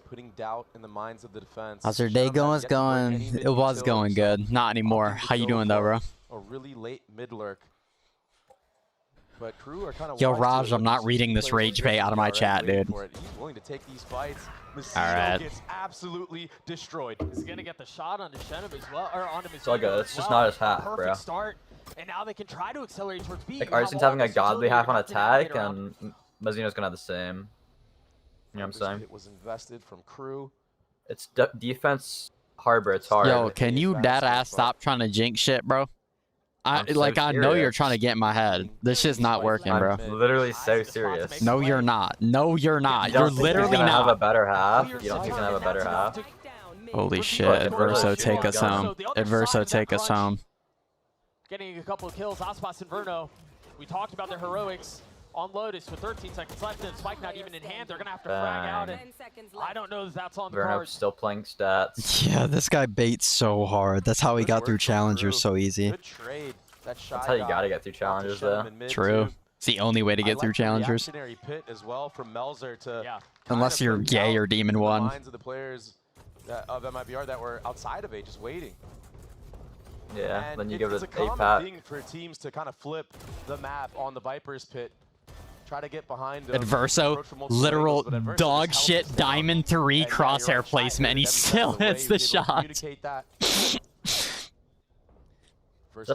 Putting doubt in the minds of the defense. How's your day going? It was going good. Not anymore. How you doing, though, bro? A really late mid lurk. But Crew are kind of Yo, Raj, I'm not reading this rage bait out of my chat, dude. He's willing to take these fights. Alright. Gets absolutely destroyed. He's gonna get the shot onto Shenum as well, or onto It's all good. It's just not his half, bro. Perfect start, and now they can try to accelerate towards B. Like Arsen's having a godly half on attack, and Mazzino's gonna have the same. You know what I'm saying? It was invested from Crew. It's defense harbor. It's hard. Yo, can you dead ass stop trying to jinx shit, bro? I know you're trying to get in my head. This shit's not working, bro. I'm literally so serious. No, you're not. No, you're not. You're literally not. not. Have a better half. You don't think he's gonna have a better half? Holy shit! Adverso, take us home. Adverso, take us home. Getting a couple of kills. Aspas Inferno. We talked about their heroics on Lotus with 13 seconds left and Spike not even in hand. They're gonna have to frag out, and I don't know if that's on the cards. Still playing stats. Yeah, this guy baits so hard. That's how he got through challengers so easy. Good trade. That's how you gotta get through challengers, though. True. It's the only way to get through challengers. Pit as well from Melzer to unless you're gay or Demon 1. Minds of the players of MIBR that were outside of it, just waiting. Yeah, and then you give it a a common thing for teams to kind of flip the map on the Viper's pit. Try to get behind Adverso, literal dog shit diamond 3 crosshair placement, and he still hits the shot. Is that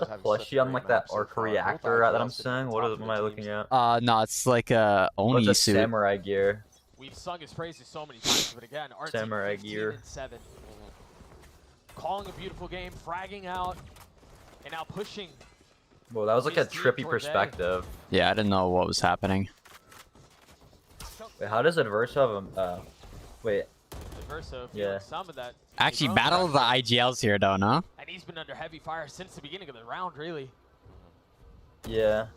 a plushie on like that arc reactor that I'm saying? What am I looking at? No, it's like a Oni What's suit. Samurai gear. We've sung his praises so many times, but again, Samurai gear. 7. Calling a beautiful game, fragging out, and now pushing. Well, that was like a trippy perspective. Yeah, I didn't know what was happening. Wait, how does Adverso have a... wait. Verso Yeah. feeling some of that. Actually, drone battle of the pressure. IGLs here, though, no? And he's been under heavy fire since the beginning of the round, really. Yeah.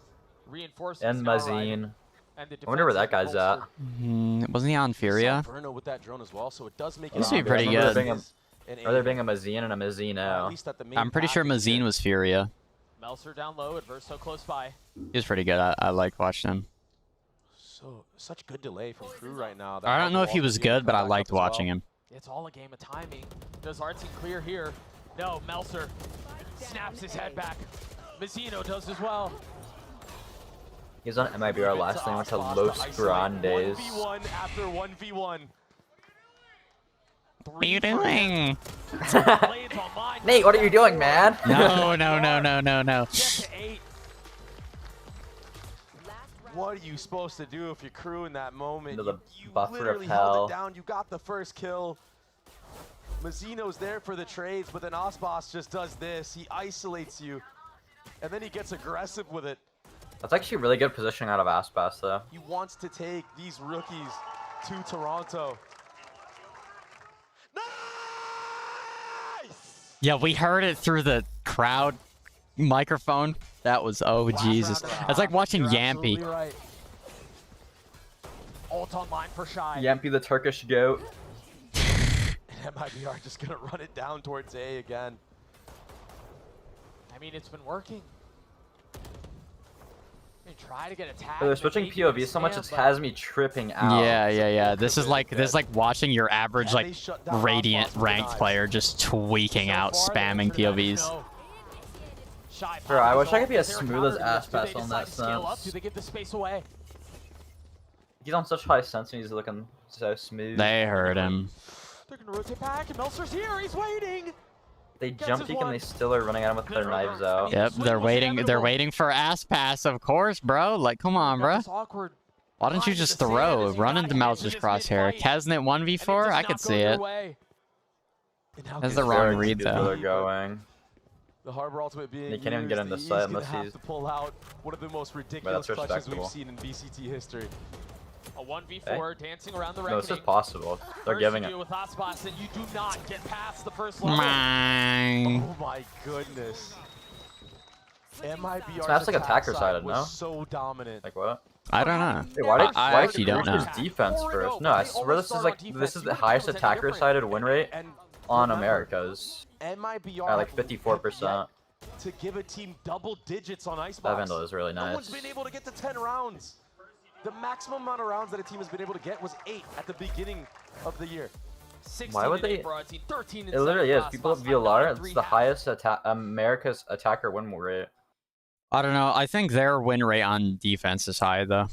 Reinforcements And now arriving, Mazine. and the I wonder where defense that is guy's at. bolstered. Wasn't he on Furia? Verno with that drone as well, so it does make it This would be obvious pretty that good. this is Or there being a Mazine and a Mazino. at least at the main I'm pretty sure package Mazine here. was Furia. Melser down low, Adverso close by. He was pretty good. I liked watching him. So such good delay from Crew right now. I don't know if he was good, but I liked watching him. It's all a game of timing. Does Artsy clear here? No, Melser snaps his head back. Mazzino does as well. He was on MIBR last time, went to Los Grandes. 1v1 after 1v1. What are you doing? Nate, what are you doing, man? No, no, no, no, no, no. What are you supposed to do if you're Crew in that moment? Into the You buffer of literally held hell. it down. You got the first kill. Mazzino's there for the trades, but then Icebox just does this. He isolates you, and then he gets aggressive with it. That's actually really good positioning out of Aspas, though. He wants to take these rookies to Toronto. Yeah, we heard it through the crowd microphone. That was, oh, Jesus. That's like watching You're Yampy. absolutely right. Ult online for Shy. Yampy the Turkish goat. MIBR just gonna run it down towards A again. I mean, it's been working. They try to get attacked. They're switching POV so much, it has me tripping out. Yeah. This is like watching your average like Radiant ranked player just tweaking out, spamming POVs. Bro, I wish I could be as smooth as Aspas on that Do sense. they give the space away? He's on such high sense and he's looking so smooth. They heard him. They're gonna rotate back, and Melser's here. He's waiting. They jump peek and they still are running at him with their knives out. Yep, they're waiting. They're waiting for ass pass, of course, bro. Like, come on, bro. Awkward. Why don't you just throw? Run into Melser's crosshair. Kesnet 1v4. I could see it. That's the wrong read, Where though. they're going. The Harbor Ultimate being They can't even get used, in the he's site gonna unless have he's- to pull out one of the most ridiculous that's clutches we've respectable. seen in BCT history. A 1v4 dancing around the No, reckoning. this is possible. They're First giving you it. deal with Icebox, and you do not get past the first level. Oh my goodness. MIBR's This map's like attack attacker side sided, was no? so dominant. Like what? I don't know. Hey, why did I why actually did don't Crew know. choose defense first? No, I swear this is like this is the highest attacker sided win rate on Americas. MIBR At like have 54%. to give a team double digits on Icebox. That Vandal is really No nice. one's been able to get to 10 rounds. The maximum amount of rounds that a team has been able to get was 8 at the beginning of the year. 16 Why would and they? 8 for Artsy, 13 and It literally 7 is. People at Icebox, 9 VLR, and it's 3 the half. highest America's attacker win rate. I don't know. I think their win rate on defense is high, though.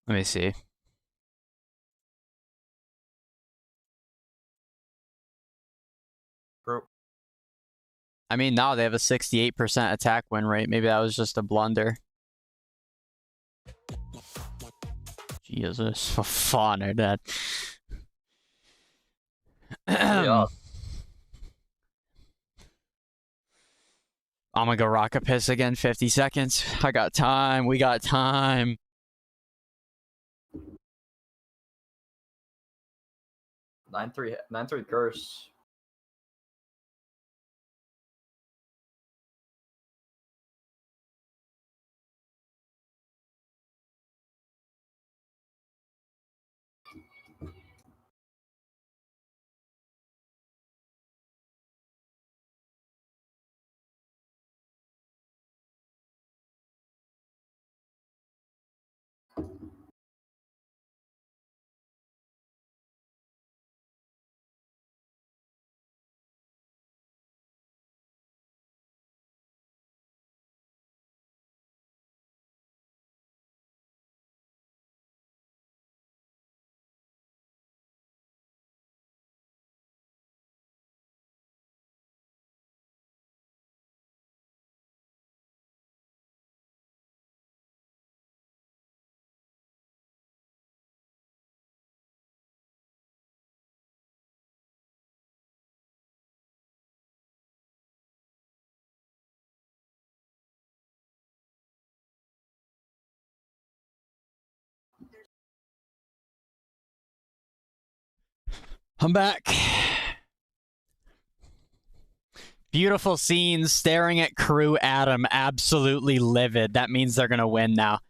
Let me see. I mean, now they have a 68% attack win rate. Maybe that was just a blunder. Jesus, for fun or that. Yeah. I'm gonna go rocket piss again. 50 seconds. I got time. We got time. Nine three curse. I'm back. Beautiful scenes, staring at Crew Adam, absolutely livid. That means they're gonna win now.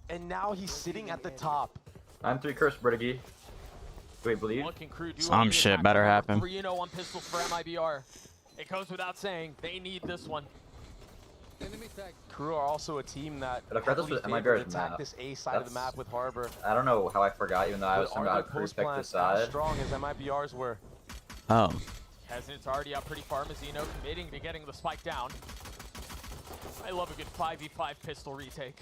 And now he's sitting at the top. I'm 3 curse, Briggy. Wait, bleed? Some shit better happen. 3-0 on pistols for MIBR. It goes without saying, they need this one. Crew are also a team that But I forgot this heavily was favor MIBR's attack map. this A side of the map with Harbor. I don't know how I forgot, even though I was But talking are about their Crew post picked plans this as side. strong as MIBR's were? Oh. President's already up pretty far. Mazzino committing to getting the spike down. I love a good 5v5 pistol retake.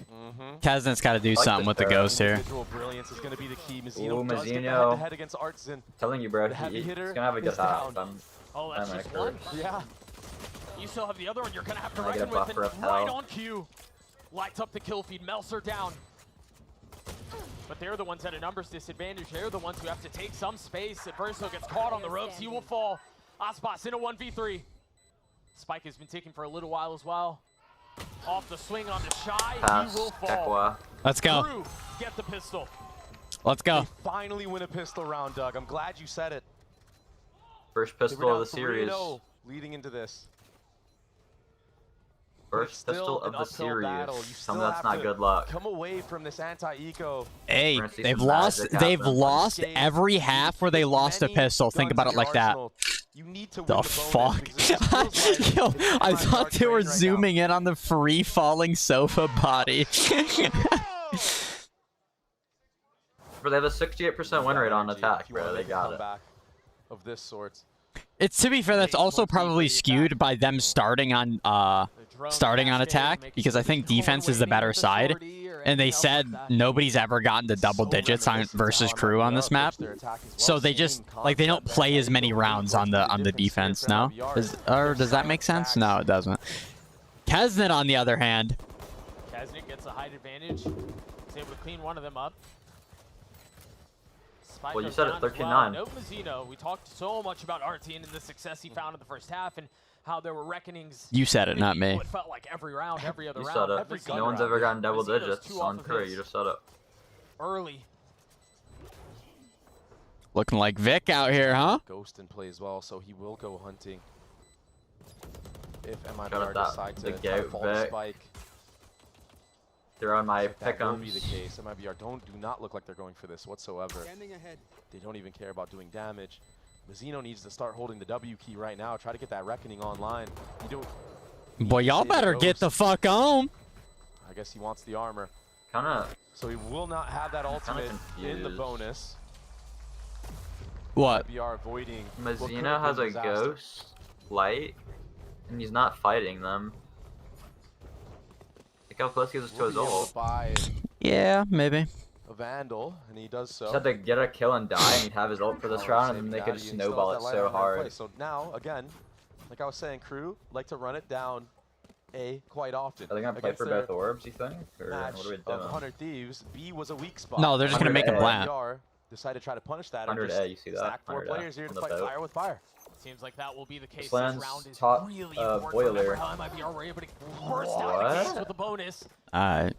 Kaznet's got to do something with the ghost here. Individual brilliance is going to be the key. Mazzino Ooh, does get the Mazzino. head-to-head against Artisan. Telling you, bro, The heavy he's hitter gonna have a good is half. down. Oh, that's I'm just gonna one. Yeah. You still have the other one you're going to have to I get a reckon with. buffer And of right hell. on cue. Lights up the kill feed. Melser down. But they're the ones at a numbers disadvantage. They're the ones who have to take some space. If Verso gets caught on the ropes, he will fall. Icebox in a 1v3. Spike has been ticking for a little while as well. Off the swing on the Shy, Pass, he will fall. Tekwa. Let's go. Crew, get the pistol. Let's go. They finally win a pistol round, Doug. I'm glad you said it. First They were pistol of down the series. 3-0 leading into this. First Still pistol an of the uphill series. battle. You Some still of that's have not to good luck. Come away from this anti-eco. Hey, We're gonna see they've some lost. magic They've happen. lost Unscathed. every half where they lost a Many pistol. Think guns about in it like your that. arsenal. You need to win The bonus fuck? because it feels like Yo, it's I time thought to they were train right now. zooming in on the free falling sofa body. But they have a 68% win rate on Energy attack, if you bro. wanna They make a got it. comeback of this sort. It's, to be fair, that's also probably skewed by them starting on attack, because I think defense is the better side, and they said nobody's ever gotten to double digits on versus Crew on this map, so they just like they don't play as many rounds on the defense. No, or does that make sense? No, it doesn't. Kaznet, on the other hand, Kaznik gets a height advantage. He's able to clean one of them up. Spike Well, you goes said it, down as 13-9. No Mazzino. We talked so much about Artian and the success he found in the first half and how there were reckonings. you said it, not me. It felt like every round, every other You round. said every it. gun No one's round. ever gotten double Mazzino's digits 2 on off of Crew. his. You just said it. Early. Looking like Vic out here, huh? Ghost in play as well, so he will go hunting. If Shout MIBR out that- decide to the try to goat fall the Vic. spike. They're on my That will be the pick'ems. case. MIBR do not look like they're going for this whatsoever. They don't even care about doing damage. Mazzino needs to start holding the W key right now. Try to get that reckoning online. You don't. Boy, y'all better get the fuck on. I guess he wants the armor. Kinda. So he will not have that ultimate in the confused. bonus. What? MIBR avoiding. what could Mazzino have has been a disaster. ghost light, and he's not fighting them. Look how close he was to Will his be able ult. to buy Yeah, maybe. a Vandal, and he does so. Just had to get a kill and die, and he'd have his ult for this round, and then they could just snowball it so hard. So now, again, like I was saying, Crew like to run it down A quite often. Are they gonna play Against for their both orbs, you think? Or match what are we of doing? 100 Thieves, B was a weak spot. No, they're just gonna make him 100A. plant. MIBR decided to try to punish that. 100A, you see that? Stack 4 100A players here on to the fight boat. fire with fire. Seems like that will be the case. This Slan's round is top, really boiler. important. Remember how MIBR were able to burst out of the gates with the bonus. Alright.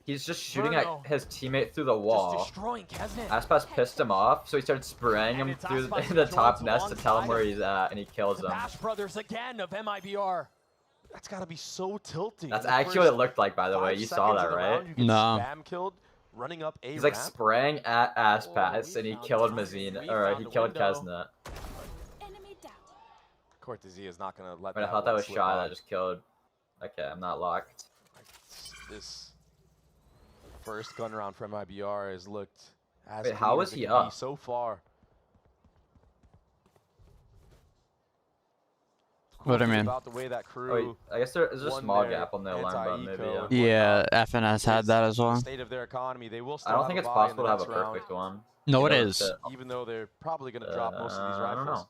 He's just shooting Bruno. at his teammate through the Just wall. destroying Kesnet. Aspas pissed him off, so he started spraying him it's through Aspas the who top joins nest to tell him where alongside he's at, and he kills The him. Bash Brothers again of MIBR. That's got to be so tilting. That's In the actually what it first looked like, by the way. 5 You saw seconds that, of the right? round, you get No. spam killed, running up A He's like ramp. spraying at Aspas, we and he found killed time. Mazzino, We or found he a killed window. Kesnet. Cortez is not going to let But that I thought that one was slip Shy by. that just killed. Okay, I'm not locked. This first gun round for MIBR has looked as Wait, clean how as is it he can be up? so far. What do you mean? About the way that Oh, Crew wait, I guess there's a won small their gap on the alarm button, maybe. anti-eco. Yeah. Yeah, FNS had that as the well. state of their economy. They will still I don't have think a it's bye in possible the to have a next round, perfect one. No, it You know, is. even though they're probably going to drop most of these I don't rifles. know.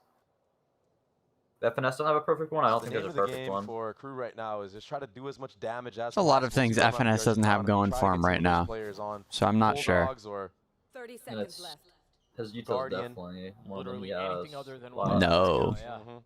The FNS don't have a perfect one. I don't The think name there's a of the perfect game one. for Crew right now is just try to do as much damage as A lot of possible things to FNS MIBR's doesn't have economy. going Try for to him get right some of those now. players on So I'm not sure. Bulldogs or 30 And seconds it's left. his util's Guardian. definitely more than Literally he has. anything other than Wow. what No. Yeah. Mhm.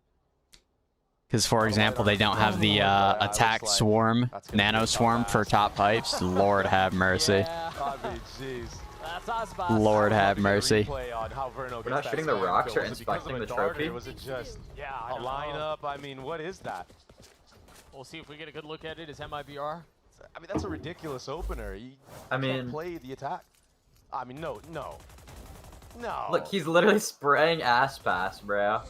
Because, for example, they don't have the attack swarm, nano swarm for top pipes. Lord have mercy. Yeah. I mean, jeez. That's Icebox. Lord have mercy. We're We're not shooting the rocks or inspecting the trophy. Was it just Yeah, I a don't know. lineup? I mean, what is that? We'll see if we get a good look at it as MIBR. I mean, that's a ridiculous opener. You I can't mean, play the attack. I mean, no. look, he's literally spraying ass pass, bro.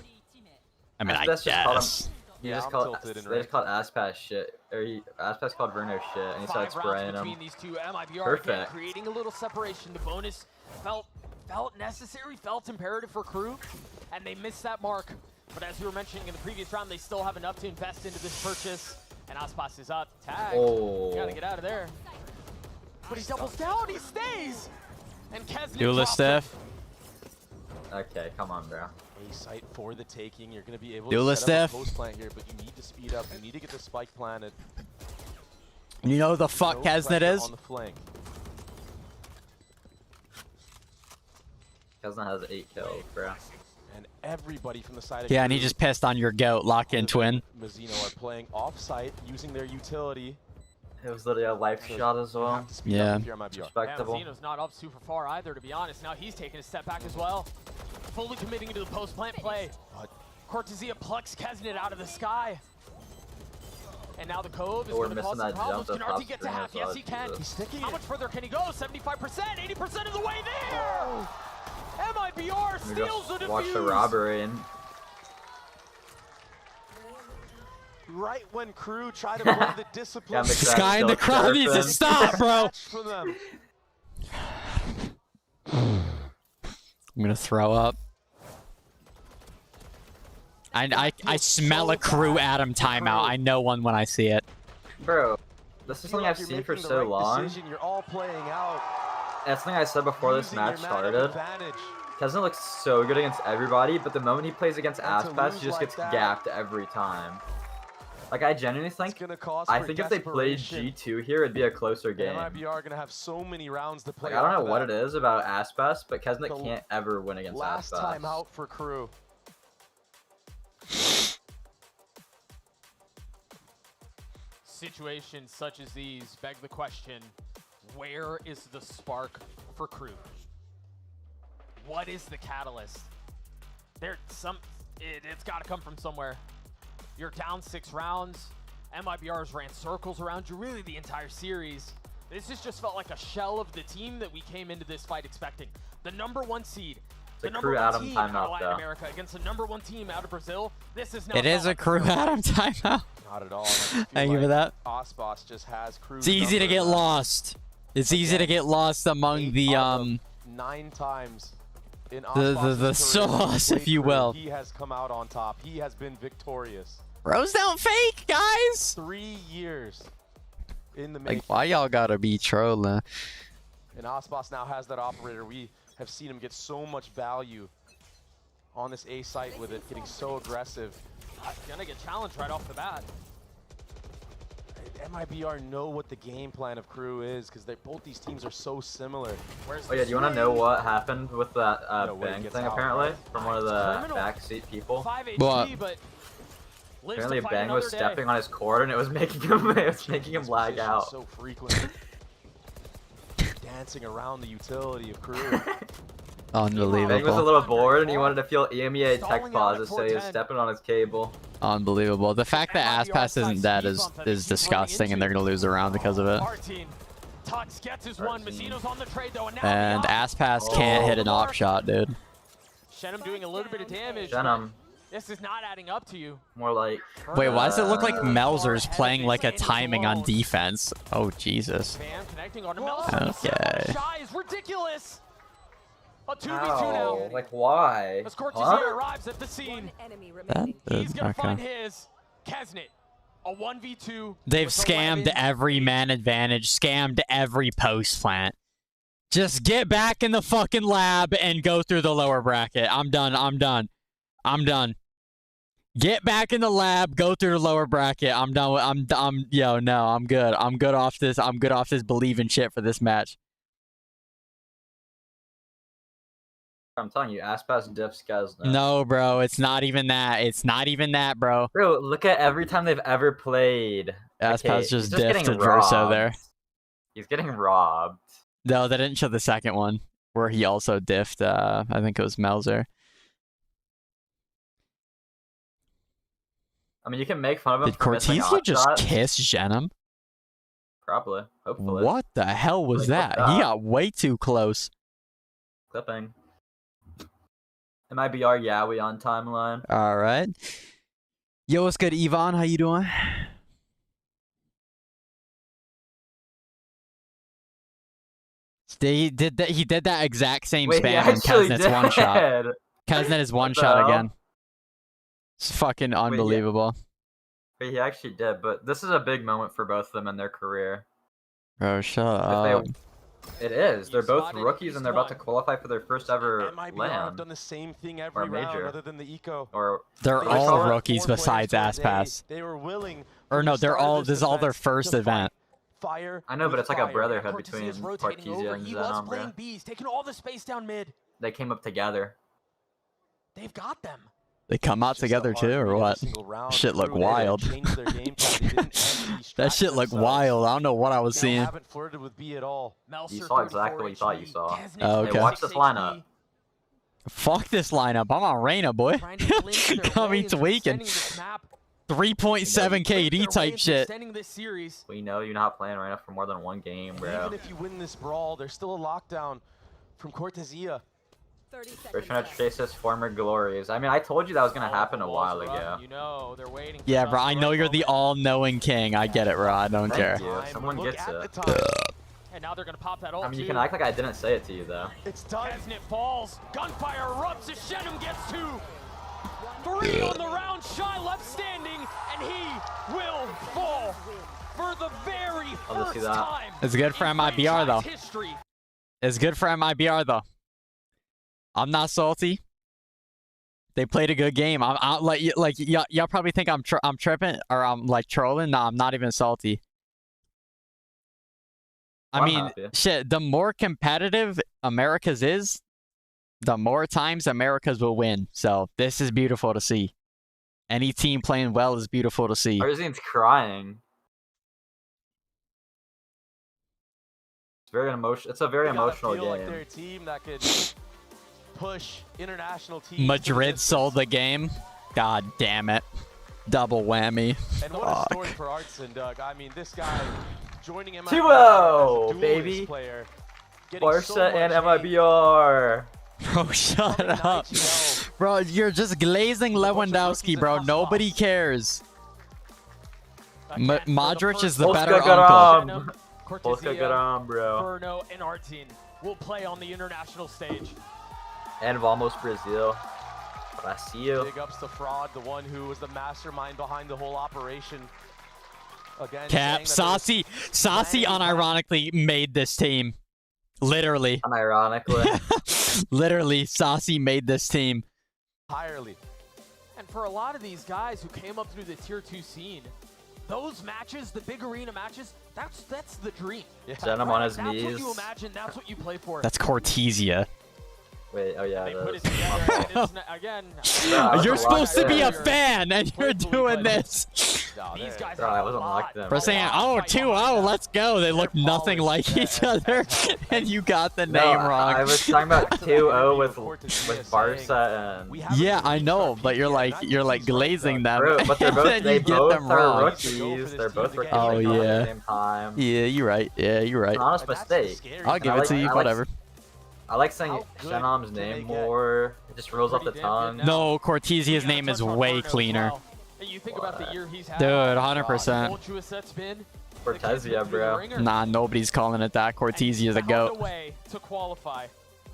I mean, I That's just called him- guess. He Yeah, just I'm called. tilted in They just called ass pass shit, or ass pass called Verno shit, and he started 5 rounds spraying between him. these two. MIBR again, Perfect. creating a little separation. The bonus felt necessary, felt imperative for Crew, and they missed that mark. But as we were mentioning in the previous round, they still have enough to invest into this purchase. And Icebox is up. Tag. Oh. Gotta get out of there. But he doubles down. He stays. And Kesnet Duelist drops Steph. Okay, come on, bro. A site for the taking. You're going to be able Duelist to set up Steph. a post plant here, but you need to speed up. You need to get the spike planted. You know who the fuck No Kesnet pressure is? on the flank. Kesnet has 8 kills, bro. And everybody from the side of Yeah, and he Crew, just pissed on your goat, lock-in twin. Mizzino are playing off-site, using their utility. It was literally a life shot as You well. have to speed Yeah. up if you're MIBR. Yeah, Respectable. Zeno's not up super far either, to be honest. Now he's taking a step back as well. Fully committing to the post-plant play. But Cortesia plucks Kesnet out of the sky. And now the Cove is Oh, we're going to cause missing some that problems. jump Can up RT top get to screen half? as well, Yes, he can. Jesus. he's sticking How it. much further can he go? 75%, 80% of the way there! MIBR We steals the just watched the defuse! robbery and Right when Crew try to play the discipline. Yeah, This guy in the crowd needs to stop, bro. For them. I'm gonna throw up. I smell a Crew Adam timeout. I know one when I see it. bro, this is Feel something like I've you're seen for making the so right long. decision. You're all playing out. That's something I said before this using your match map started. advantage. Kesnet looks so good against everybody, but the moment he plays against And to Aspas, lose he just like gets that- gapped every time. Like, I genuinely It's think, gonna cause I for think if they played desperation. G2 here, it'd be a closer game. MIBR are gonna have so many rounds to play. Like, I don't off know of what that. it is about Aspas, but Kesnet The can't ever win against Last Aspas. time out for Crew. Situations such as these beg the question, where is the spark for Crew? What is the catalyst? It's got to come from somewhere. You're down 6 rounds. MIBR's ran circles around you really the entire series. This has just felt like a shell of the team that we came into this fight expecting. The #1 seed, the a #1 Crew Adam team out timeout, of Latin though. America against the #1 team out of Brazil. This is now It is a Crew Adam timeout. Not at all. And I just feel Thank you for like that. Icebox just has Crew. It's easy to get lost. It's easy to get lost among the 9 times in the Icebox's career sauce, played if you Crew, will. He has come out on top. He has been victorious. Bros don't fake, guys. 3 years in the making. Like, why y'all gotta be trolling? And Icebox now has that operator. We have seen him get so much value on this A site with it, getting so aggressive. Gonna get challenged right off the bat. MIBR know what the game plan of Crew is because both these teams are so similar. Oh yeah, do you want to know what happened with that No way he bang gets thing out, apparently? right? From one of the Criminal. backseat people? 5 HP, What? but lives Apparently to fight Bang was another day. stepping on his cord and it was making him lag Position out. so frequently. Dancing around the utility of Crew. Bang was a Unbelievable. little bored and he wanted to feel EMEA tech Stalling out at pauses, so he was 410. stepping on his cable. Unbelievable. The fact that Aspas isn't dead is disgusting, and they're gonna lose a round because of it. Martin. Tux gets his one. Mazzino's on the trade though, and now And the op. Aspas can't hit an op shot, dude. Shenum doing a little bit of damage. Shenum, This is not adding up to you. more like... Wait, why does it look like Uh, Melzer's playing like a timing on defense? Oh, Jesus. Bam connecting on Melson. Okay. Shy is ridiculous. A 2v2 Ow, now. like why? As Cortesia Huh? arrives at the scene, One enemy That, remaining. he's gonna find okay. his. Kesnet, a 1v2. They've with the scammed weapons. every man advantage, scammed every post plant. Just get back in the fucking lab and go through the lower bracket. I'm done. I'm done. I'm done. Get back in the lab, go through the lower bracket. I'm done with, yo, no, I'm good. I'm good off this. I'm good off this believing shit for this match. I'm telling you, Aspas diffs Kesna. No, bro, it's not even that. It's not even that, bro. Bro, look at every time they've ever played. Aspas he's just getting diffed Verso robbed. there. He's getting robbed. No, they didn't show the second one where he also diffed. I think it was Melzer. I mean, you can make fun of him. Did for missing Cortezia odd just shots. kiss Genom? Probably. Hopefully. What the hell was Like, that? what's He that? got way too close. Clipping. MIBR Yowie on timeline. All right. Yo, what's good, Yvonne? How you doing? He did that exact same Wait, he spam in actually Kesnet's one shot. did. Kesnet is one What the shot hell? again. It's fucking unbelievable. But he actually did. But this is a big moment for both of them in their career. Bro, shut If up. It is. They're both spotted rookies and they're about to one. qualify for their first ever MIBR have LAN. done the same thing Or every round major. other than the eco. Or They're what do you all call it? rookies Four besides players per day. Aspas. They were willing. Or from no, the they're start of all. This is all their to first fight event. Fire. I know, but with it's like a fire. brotherhood Cortez between is rotating Cortezia over. and He was Zenom, playing bro. Bs, taking all the space down mid. They came up together. They've got them. They come out It's just together a hard too, or beat every what? single round Shit look through. They wild. changed their game plan. They didn't distract That shit looked themselves. wild. I don't know what I was They seeing. haven't flirted with B at all. Melser, You saw exactly what you thought you 34 saw. HP. Kesnet, Oh, okay. Hey, watch this 26 lineup. HP. Fuck this lineup. I'm on Reyna, boy. Trying to glimpse their Got way me into tweaking. extending this map. 3.7 Glimpse their KD way type into shit. extending this series. We know you're not playing right now for more than one game, And bro. even if you win this brawl, there's still a lockdown from Cortezia. 30 seconds We're trying to left. chase his former glories. I mean, I told you that was gonna happen a Balls while are up, ago. You know, they're waiting. Yeah, for bro. the I know right you're the moment. all-knowing king. I get it, bro. I don't care. Thank you. Someone Look gets at it. the time. And now they're gonna pop that ult I mean, you too. can act like I didn't say it to you, though. It's done. Kesnet falls. Gunfire erupts as Shenum gets 2. 3 on the round. Shy left standing, and he will fall for the very I'll just see first that. time. It's good for in MIBR, though. franchise history. It's good for MIBR, though. I'm not salty. They played a good game. I'm like y'all probably think I'm tripping or I'm like trolling. Nah, I'm not even salty. I I'm mean, happy. shit. The more competitive America's is, the more times America's will win. So this is beautiful to see. Any team playing well is beautiful to see. Arzine's crying. It's very emotional. It's a very They gotta emotional feel like game. they're a team that could push international teams. to the Madrid distance. sold the game. God damn it. Double whammy. And what Fuck. a story for Artson, Doug. I mean, this guy joining MIBR 2-0, as a duelist baby. player, getting so Barca and much hate MIBR. Bro, shut from up. IGL. Bro, you're just glazing Lewandowski, bro. Nobody cares. Again, for the Modric first is the Polska better got uncle. on. Shenum, Polska Cortezia, got on, bro. Verno, and Artin will play on the international stage. And Vamos Brazil. Brasil. Big ups to Fraud, the one who was the mastermind behind the whole operation. Again, Cap, saying that Saucy unironically made this team. Literally. Unironically. Literally, Saucy made this team. entirely. And for a lot of these guys who came up through the tier 2 scene, those matches, the big arena matches, that's the dream. Yeah. Send him on his That's what knees. you imagine, that's what you play for. That's Cortezia. Wait, oh yeah, They that put is. it together, and it's again. Bro, You're that's a supposed to be a lockdown. fan, and you're doing this. No, These guys Bro, have I a wasn't lot. locked in. We're saying, oh, 2-0, let's go. They look They're nothing polished. like each other, and you got the No, name wrong. I was talking about 2-0 with Cortezia Barca We and. haven't Yeah, even I reached know, our but peak you're yet, like and you're that like team's right, glazing Doug. them, Bro, but they're and both, then they you get both them are wrong. rookies. They're both rookies. Oh, they come at yeah. the same time. Yeah, you're right. Yeah, you're right. It's an honest And that's the mistake. scary I'll thing. give I it like- to you. I like- Whatever. I like saying How good Shenom's can they name get? more. It just rolls off the Pretty damn tongue. good now. No, Cortezia's name is way cleaner. And you think about the year he's had. Dude, how 100%. tumultuous that's been. Cortezia, bro. Nah, nobody's calling it that. Cortezia's a goat. Way to qualify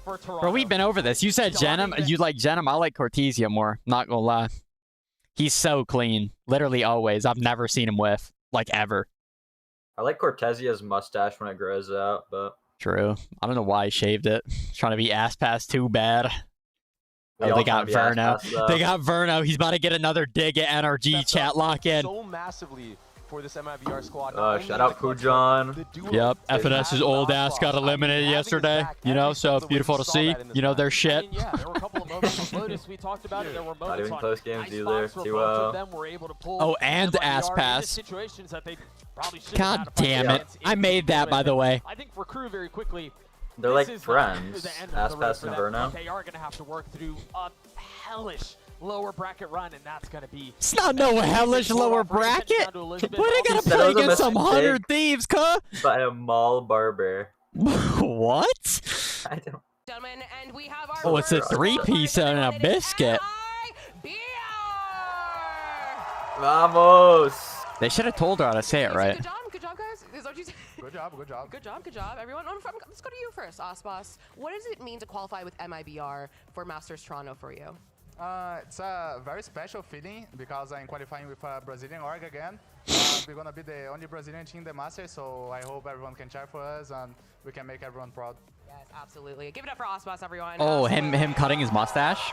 for Toronto. Bro, we've been over this. You said Genom. You like Genom. I like Cortezia more. Not gonna lie. He's so clean. Literally always. I've never seen him whiff. Like, ever. I like Cortezia's mustache when it grows out, but True. I don't know why he shaved it. Trying to be ass pass too bad. we Oh, all they trying got to be ass Verno. past, though. They got Verno. He's about to get another dig at NRG. Stepped Chat up lock in. so massively for this MIBR squad. Shout out Pujon. Yep, FNS's old ass got eliminated yesterday, you know, so beautiful to see. You know, their shit. Yeah, there were a couple of moments with Lotus. We talked about it. There were Not moments even on close games Icebox either. where both of 2-0. them were able to pull Oh, and MIBR ass into pass. situations that they probably shouldn't God have had to fight damn it. against I in made that, by the way. I think for Crew very quickly, They're this like is friends, the end of the road Aspas for and them, Verno. but they are going to have to work through a hellish lower bracket run, and that's going to be... It's not no hellish lower bracket. What they gotta said it play was a against some mistake. 100 thieves, cuh? By a mall barber. What? I don't. Gentlemen, and we have our Oh, it's a first three-piece and a biscuit. Vamos! They should have told her how to say it right. Good job, guys. Is that what you said? Good job, good job. Good job, everyone. Let's go to you first, Icebox. What does it mean to qualify with MIBR for Masters Toronto for you? It's a very special feeling because I'm qualifying with a Brazilian org again. We're gonna be the only Brazilian team in the Masters, so I hope everyone can cheer for us and we can make everyone proud. Yes, absolutely. Give it up for Icebox, everyone. Oh, him cutting his mustache?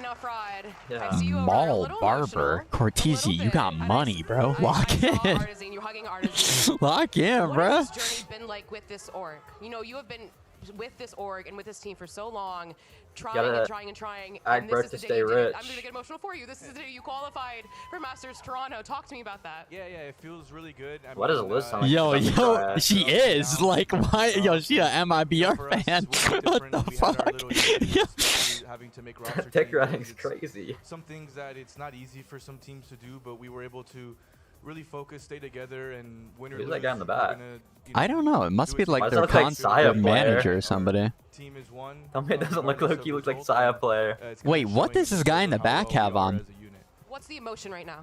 No fraud. Yeah. I see you over a Mall little barber. emotional. Cortese, you got money, bro. Lock I saw in. Artisan, you hugging Artisan. Lock in, What bro. has this journey been like with this org? You know, you have been with this org and with this team for so long, trying Gotta and trying and trying. act And broke this is to the day stay you did it. rich. I'm gonna get emotional for you. This is the day you qualified for Masters Toronto. Talk to me about that. Yeah, it feels really good. What does Liz sound like? Yo, She's yo, trash. she is. Like, why? Yo, she a MIBR For us, fan. it's way What different. the We had our fuck? little issues, especially having to make roster Pick changes. running's It's crazy. Some things that it's not easy for some teams to do, but we were able to really focus, stay together, and win or Who's lose. that guy in the we're back? gonna, you I know, don't know. It must do be it like Why their does it look like Saya player? manager or somebody. Team is one. Tell me it doesn't look regardless like of he looks like result, Saya and, player. it's gonna Wait, be what showing does this guy in the how back well we have are on? as a unit. What's the emotion right now?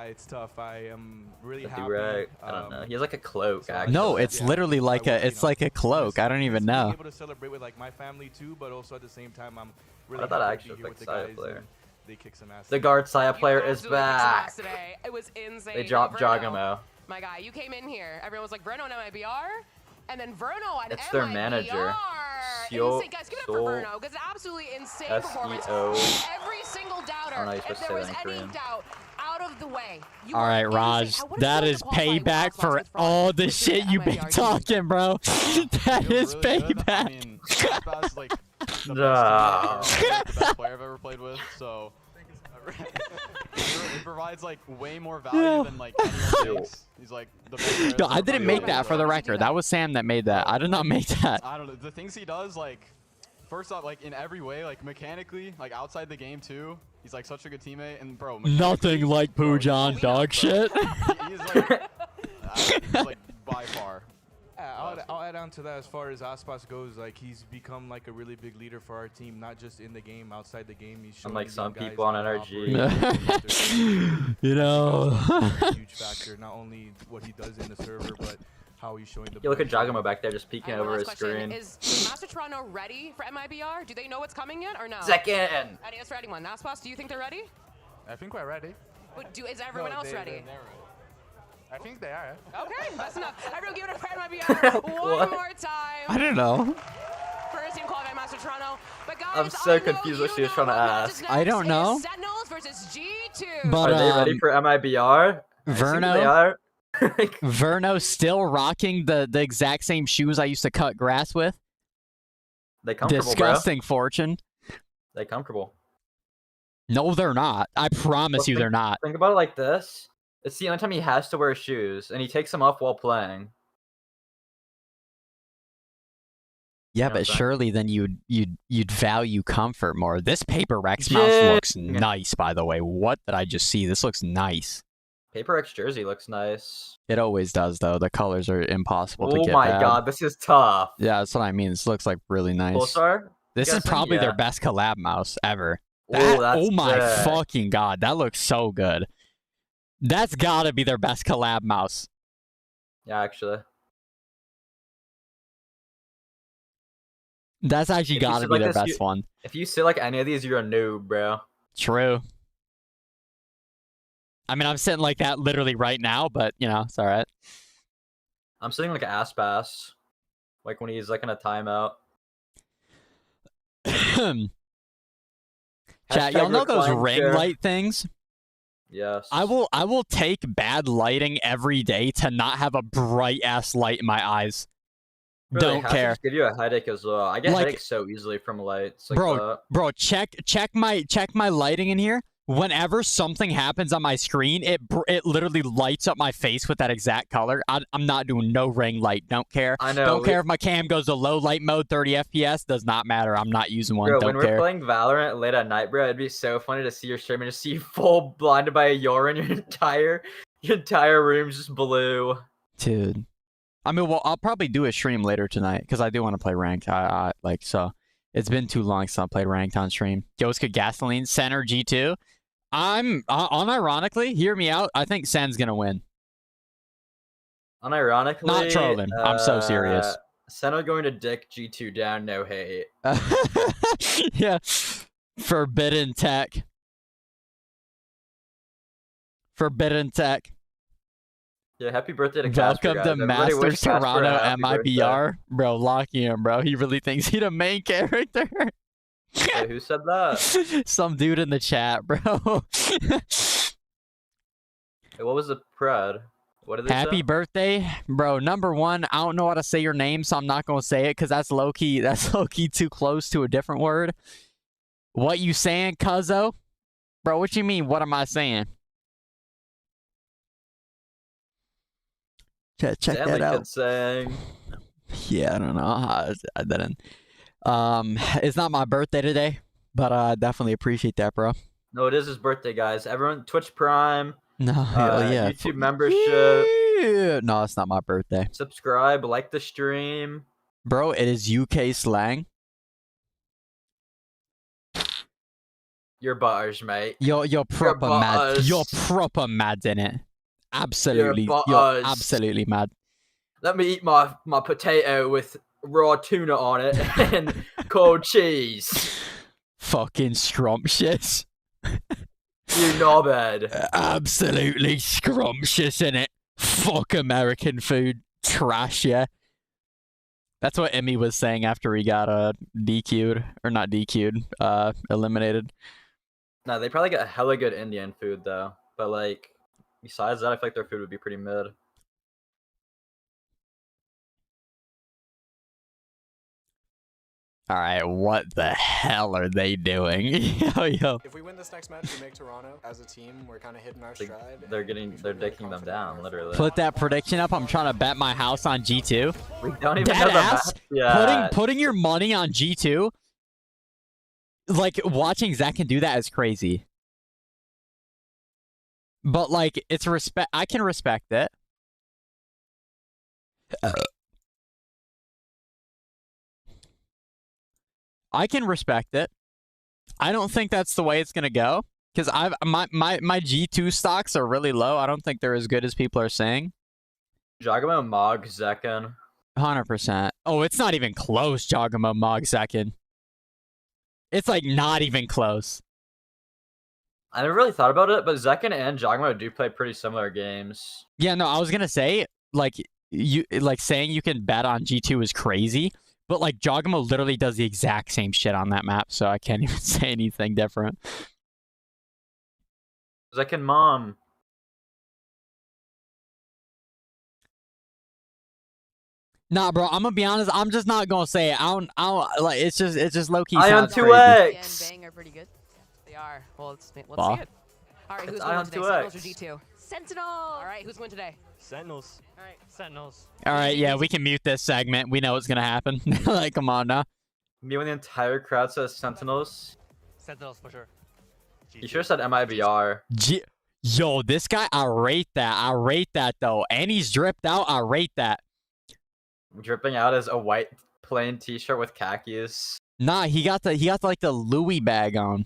It's tough. I am really The happy. do-rag. I don't know. He has like a cloak, actually. No, it's Yeah, literally like I will, a, it's like a cloak. I don't even Being know. able to celebrate with like my family too, but also at the same time, I'm really I thought I happy actually to be here looked with like the Saya guys. player. And they kick some ass. The guard Saya player You is absolutely kicked some back. ass today. It was insane. They dropped Verno, Jogamo. My guy, you came in here. Everyone was like, Verno on MIBR? And then Verno on It's MIBR. their manager. Insane. Guys, give it up for Seo- Verno, because absolutely insane performance. SEO. Every single I doubter, don't know how you're if supposed to there say was that in any Korean. doubt, out of the way. You All are right, insane. Raj, What that it is feel to qualify payback with for Xbox with Fraud all the versus shit you've been MIBR? talking, bro. That is Feels really good. I payback. mean, Aspas, like, the best team No. the best player I've ever played with, so it provides like way more value than like anyone thinks. He's like the best player No, that's I ever didn't played make with, that for so- the record. That was Sam that made that. I did not make that. I don't know. The things he does, like, first off, like in every way, like mechanically, like outside the game too. He's like such a good teammate, and bro, Nothing like Pujon dog shit. he's like, he's like by far. I'll add on to that as far as Aspas goes. Like he's become like a really big leader for our team, not just in the game, outside the game. He's showing Unlike these some guys people on how to NRG. operate. You know. a huge factor. Not only what he does in the server, but how he's showing the. You look at players. Jogamo back there just peeking over his Last screen. question. Is Master Toronto ready for MIBR? Do they know what's coming yet or no? Second! Any us for anyone? Aspas, do you think they're ready? I think we're ready. But is everyone else ready? I think they are. Okay, that's enough. Everyone give it up for MIBR one What? more time. I don't know. First team qualified Master Toronto. But guys, I'm so I know confused what you she was know trying to what matches ask. next I don't know. is Sentinels versus G2. But Are they ready um, for MIBR? I assume Verno? They are. Verno still rocking the exact same shoes I used to cut grass with. They comfortable, Disgusting fortune. bro. They comfortable. No, they're not. I promise Well, you they're not. Think about it like this. It's the only time he has to wear shoes, and he takes them off while playing. Yeah, know what but I'm saying? surely then you'd value comfort more. This Paper Rex mouse Yeah. looks nice, by the way. What did I just see? This looks nice. Paper X jersey looks nice. It always does, though. The colors are impossible to Oh get my bad. god, this is tough. Yeah, that's what I mean. This looks like really nice. Pulsar? This is Guessing, probably their yeah. best collab mouse ever. Ooh, That, that's oh my sick. fucking god, that looks so good. That's gotta be their best collab mouse. Yeah, actually. That's actually If you gotta sit be like their this, best you- one. If you sit like any of these, you're a noob, bro. True. I mean, I'm sitting like that literally right now, but you know, it's all right. I'm sitting like an ass pass. Like when he's like in a timeout. Chat, y'all Hashtag know those recline ring chair. light things? Yes. I will take bad lighting every day to not have a bright ass light in my eyes. Really, Don't it has to care. just give you a headache as well. I get Like- headaches so easily from lights like Bro, that. bro, check my lighting in here. Whenever something happens on my screen, it literally lights up my face with that exact color. I'm not doing no ring light. Don't care. I know. Don't care if my cam goes to low light mode, 30 FPS. Does not matter. I'm not using one. Bro, Don't when we're care. playing Valorant late at night, bro, it'd be so funny to see your stream and just see you full blinded by a Yorin. Your entire room's just blue. Dude. I mean, well, I'll probably do a stream later tonight because I do want to play ranked. So it's been too long since I played ranked on stream. Yoska Gasoline, Center G2. I'm unironically, hear me out. I think Sen's gonna win. Unironically, Not trolling. I'm so serious. Sen going to dick G2 down, no hate. Yeah. Forbidden tech. Forbidden tech. Yeah, happy birthday to Casper, Welcome guys. to Everybody wish Masters Casper a Toronto happy birthday. MIBR. Bro, locking him, bro. He really thinks he's the main character. Wait, who said that? Some dude in the chat, bro. Hey, what was the pred? What did they Happy say? birthday, bro. Number one, I don't know how to say your name, so I'm not gonna say it because that's low key. That's low key too close to a different word. What you saying, cuzzo? Bro, what you mean? What am I saying? Check Stanley that out. Kid saying. Yeah, I don't know. I didn't. It's not my birthday today, but I definitely appreciate that, bro. No, it is his birthday, guys. Everyone, Twitch Prime. No, hell yeah. YouTube membership. Yeah. No, it's not my birthday. Subscribe, like the stream. Bro, it is UK slang. Your butters, mate. You're proper mad. butters. You're proper mad in it. Absolutely. You're butters. absolutely mad. Let me eat my potato with raw tuna on it and cold cheese. Fucking scrumptious. You knobhead. Absolutely scrumptious in it. Fuck American food. Trash, yeah. That's what Emmy was saying after he got DQ'd. Or not DQ'd. Eliminated. No, they probably got hella good Indian food though. But like, besides that, I feel like their food would be pretty mid. Alright, what the hell are they doing? yo. If we win this next match, we make Toronto as a team. We're kind of hitting our stride. They're dicking them down, literally. Put that prediction up. I'm trying to bet my house on G2. We don't even Dead know the ass. match yet. Putting your money on G2. Like, watching Zach can do that is crazy. But, like, it's respect. I can respect it. I can respect it. I don't think that's the way it's gonna go. Because my G2 stocks are really low. I don't think they're as good as people are saying. Jagamo, Mog, Zekken. 100%. Oh, it's not even close, Jagamo, Mog, second. It's like not even close. I never really thought about it, but Zekken and Jagamo do play pretty similar games. Yeah, no, I was gonna say, like, saying you can bet on G2 is crazy, but like Jagamo literally does the exact same shit on that map, so I can't even say anything different. Zekken mom. Nah, bro, I'm gonna be honest. I'm just not gonna say it. I don't like. It's just low key. Ion sounds 2X. crazy. Bang are pretty good. They are. Well, let's see Bah. it. All right, who's It's winning Ion today? 2X. Sentinels or G2? Sentinel. All right, who's winning today? Sentinels. All right, Sentinels. All right, yeah, we can mute this segment. We know what's gonna happen. Like, come on now. Me when the entire crowd says Sentinels. Sentinels for sure. You should have said MIBR. Yo, this guy, I rate that. I rate that though, and he's dripped out. I rate that. Dripping out as a white plain T-shirt with khakis. Nah, he got like the Louis bag on.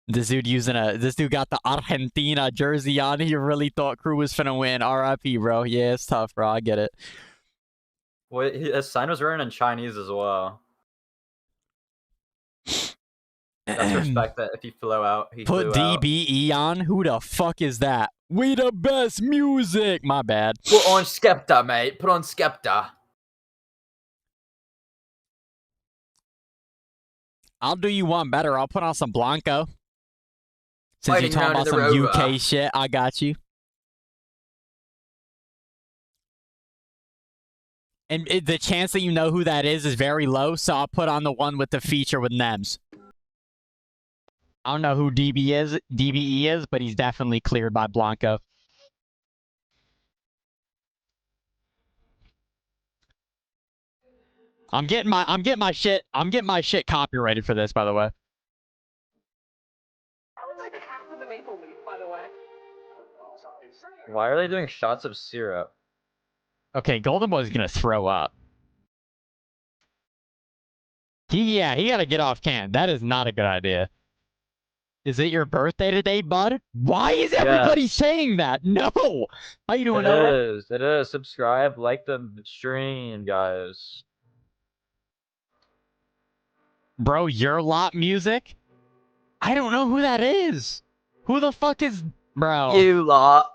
This dude got the Argentina jersey on. He really thought Crew was finna win. RIP, bro. Yeah, it's tough, bro. I get it. Well, his sign was written in Chinese as well. That's respect that if he flew out, he Put flew out. DBE on? Who the fuck is that? We the best music! My bad. Put on Skepta, mate. Put on Skepta. I'll do you one better. I'll put on some Blanco. Since you're Fighting talking round about in some the rover. UK shit, I got you. And the chance that you know who that is very low, so I'll put on the one with the feature with Nems. I don't know who DBE is, but he's definitely cleared by Blanco. I'm getting my shit copyrighted for this, by the way. Why are they doing shots of syrup? Okay, Golden Boy's gonna throw up. He gotta get off cam. That is not a good idea. Is it your birthday today, bud? Why is everybody saying that? No! How you doing, Noah? It is. Subscribe, like the stream, guys. Bro, your lot music? I don't know who that is. Who the fuck is... Bro. You lot.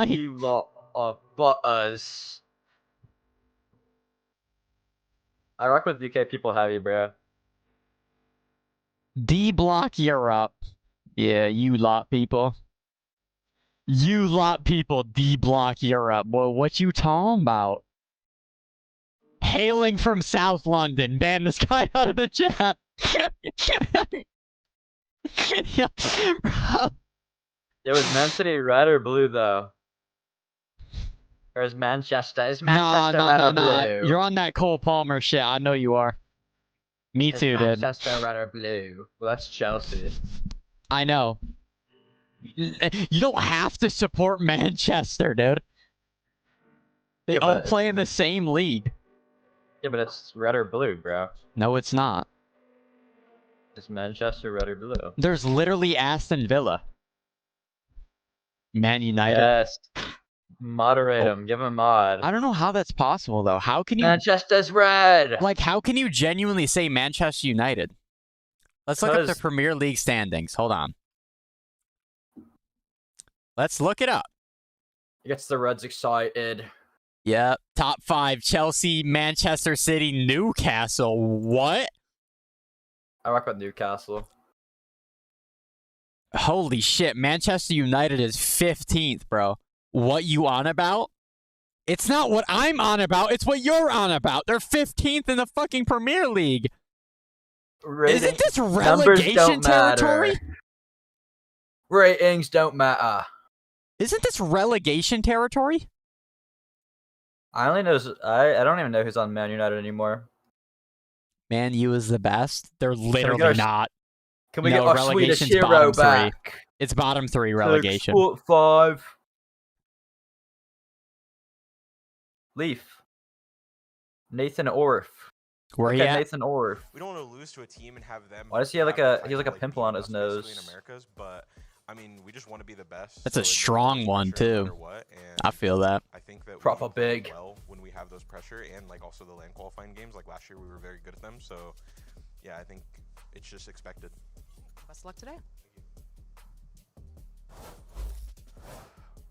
You lot of butters. I rock with UK people heavy, bro. D-Block Europe. Yeah, you lot people. You lot people D-Block Europe. Well, what you talking about? Hailing from South London. Ban this guy out of the chat. Yeah, bro. It was Man City red or blue, though? Or is Manchester? Is Manchester red or blue? You're on that Cole Palmer shit. I know you are. Me Is too, dude. Manchester red or blue? Well, that's Chelsea. I know. You don't have to support Manchester, dude. They all play in the same league. Yeah, but it's red or blue, bro. No, it's not. Is Manchester red or blue? There's literally Aston Villa. Man United. Yes. Moderate him. Give him mod. I don't know how that's possible, though. How can you... Manchester's red! Like, how can you genuinely say Manchester United? Let's look up the Premier League standings. Hold on. Let's look it up. It gets the Reds excited. Yep. Top 5. Chelsea, Manchester City, Newcastle. What? I rock with Newcastle. Holy shit. Manchester United is 15th, bro. What you on about? It's not what I'm on about. It's what you're on about. They're 15th in the fucking Premier League. Isn't this relegation territory? Ratings don't matter. Isn't this relegation territory? I only know. I don't even know who's on Man United anymore. Man U is the best. They're literally not. Can we get our Swedish hero bottom back? 3. It's bottom 3 relegation. 5. Leaf. Nathan Orff. Where he at? Nathan Orff. We don't want to lose to a team and have them. Why does he have like a pimple on his nose? In Americas, but I mean, we just want to be the best. That's a strong one too. I feel that. I think that proper big. Well, when we have those pressure and like also the land qualifying games, like last year we were very good at them. So, yeah, I think it's just expected. Best of luck today.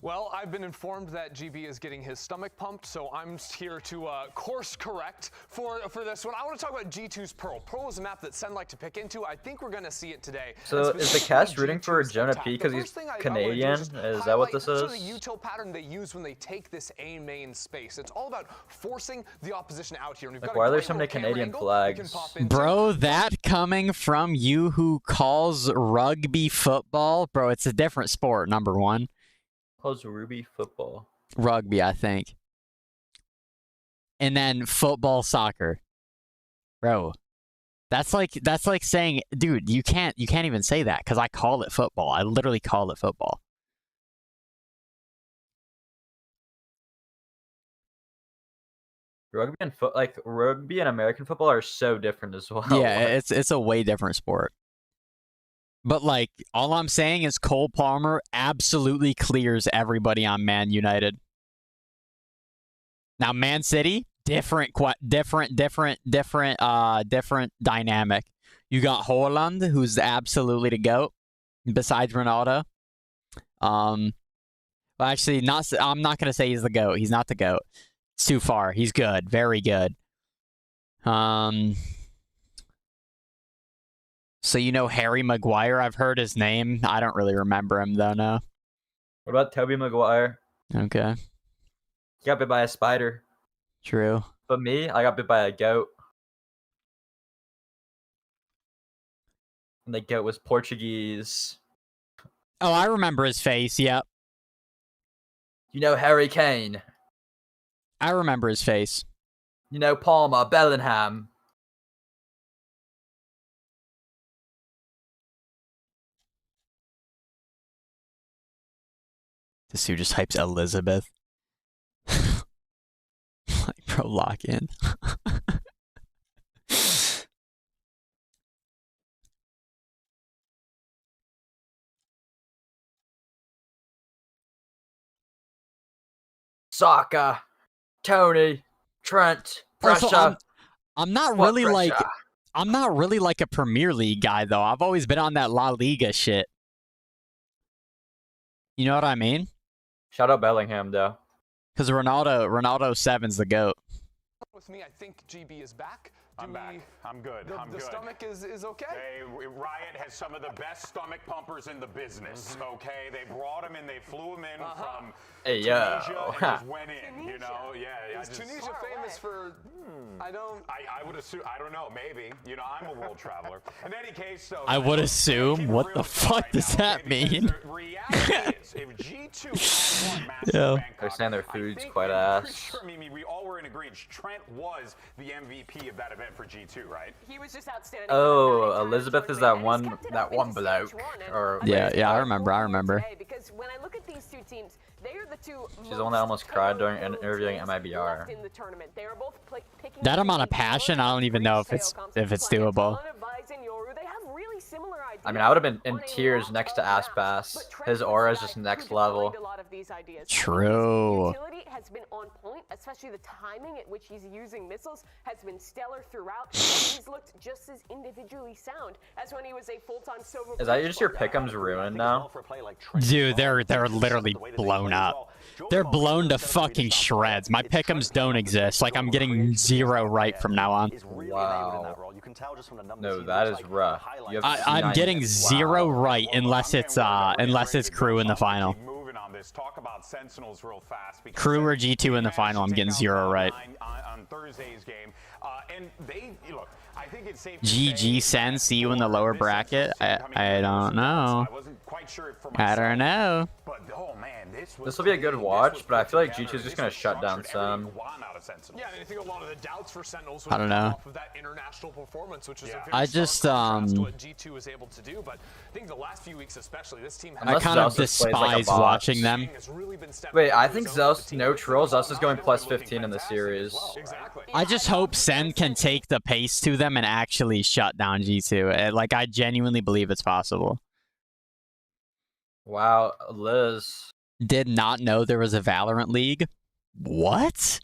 Well, I've been informed that GB is getting his stomach pumped, so I'm here to course correct for this one. I want to talk about G2's Pearl. Pearl is a map that Sen like to pick into. I think we're going to see it today. So is the cast rooting for Jonah P because he's Canadian? Is that what this is? Sort of the util pattern they use when they take this A main space. It's all about forcing the opposition out here. And we've got why are there so many Canadian flags? Bro, that coming from you who calls rugby football? Bro, it's a different sport, number one. Calls Ruby football. Rugby, I think. And then football soccer. Bro. That's like saying, dude, you can't even say that because I call it football. I literally call it football. Rugby and American football are so different as well. Yeah, it's a way different sport. But, like, all I'm saying is Cole Palmer absolutely clears everybody on Man United. Now, Man City, different dynamic. You got Haaland, who's absolutely the GOAT, besides Ronaldo. Well, actually, I'm not going to say he's the GOAT. He's not the GOAT. It's too far. He's good. Very good. So you know Harry Maguire? I've heard his name. I don't really remember him though, no. What about Tobey Maguire? Okay. He got bit by a spider. True. But me, I got bit by a goat. And the goat was Portuguese. Oh, I remember his face, yep. You know Harry Kane. I remember his face. You know Palmer, Bellingham. This dude just types Elizabeth. Like, bro, lock in. Saka, Tony, Trent, pressure. Also, I'm not What really like pressure? I'm not really like a Premier League guy though. I've always been on that La Liga shit. You know what I mean? Shout out Bellingham though. Because Ronaldo 7's the GOAT. With me, I think GB is back. I'm back. I'm good. I'm The good. stomach is okay. Riot has some of the best stomach pumpers in the business. Okay, they brought him in, they flew him in from Tunisia and just went in. You know, yeah. Is Tunisia famous for? I would assume. I don't know. Maybe. You know, I'm a world traveler. In any case, so I would assume. What the fuck does that mean? the reality is, if G2 won massive Yeah. They're saying their food's quite I'm pretty ass. sure, Mimi, we all were in agreement. Trent was the MVP of that event for G2, right? He was just outstanding. Oh, Elizabeth is that one bloke. Or Yeah, I remember. Because when I look at these two teams, they are the two. She's the one that almost cried during interviewing MIBR. In the tournament. They are both picking That amount of passion, I don't even know if it's doable. I mean, I would have been in tears next to Icebox. His aura is just next level. True. Utility has been on point, especially the timing at which he's using missiles has been stellar throughout. He's looked just as individually sound as when he was a full-time solo. Is that just your pick'ems ruined now? Dude, they're literally blown up. They're blown to fucking shreds. My pick'ems don't exist. Like, I'm getting 0 right from now on. Wow. No, that is rough. I'm getting 0 right unless it's crew in the final. Moving on this, talk about Sentinels real fast. Crew or G2 in the final, I'm getting 0 right. On Thursday's game, and they look. I think it's safe. GG Sen, see you in the lower bracket. I don't know. I wasn't quite sure for I don't know. But oh man, This will be a good watch, but I feel like G2 is just gonna shut down Sen. Yeah, and I think a lot of the doubts for Sentinels I don't know. off of that international performance, which is a very I just strong contrast to what G2 was able to do. But I think the last few weeks, especially, this team. I kind of despise watching them. Wait, I think Zeus no troll. Zeus is going plus 15 in the series. I just hope Sen can take the pace to them and actually shut down G2. Like, I genuinely believe it's possible. Wow, Liz. Did not know there was a Valorant League. What?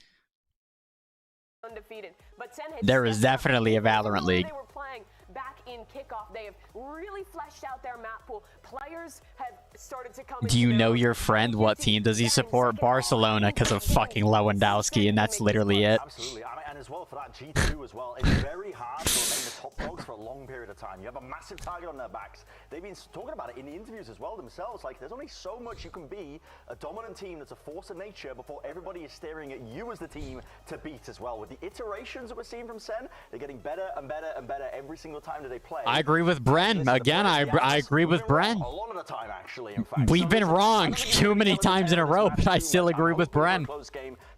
Undefeated. But Sen There is definitely a Valorant League. They were playing back in kickoff. They have really fleshed out their map pool. Players have started to come. Do you know your friend? What team does he support? Barcelona, because of fucking Lewandowski, and that's literally it. Absolutely, and as well for that G2 as well, it's very hard to remain the top dogs for a long period of time. You have a massive target on their backs. They've been talking about it in the interviews as well themselves. Like, there's only so much you can be a dominant team that's a force of nature before everybody is staring at you as the team to beat as well. With the iterations that we're seeing from Sen, they're getting better and better and better every single time that they play. I agree with Bren. Again, I agree with Bren. A lot of the time, actually, in fact. We've been wrong too many times in a row, but I still agree with Bren.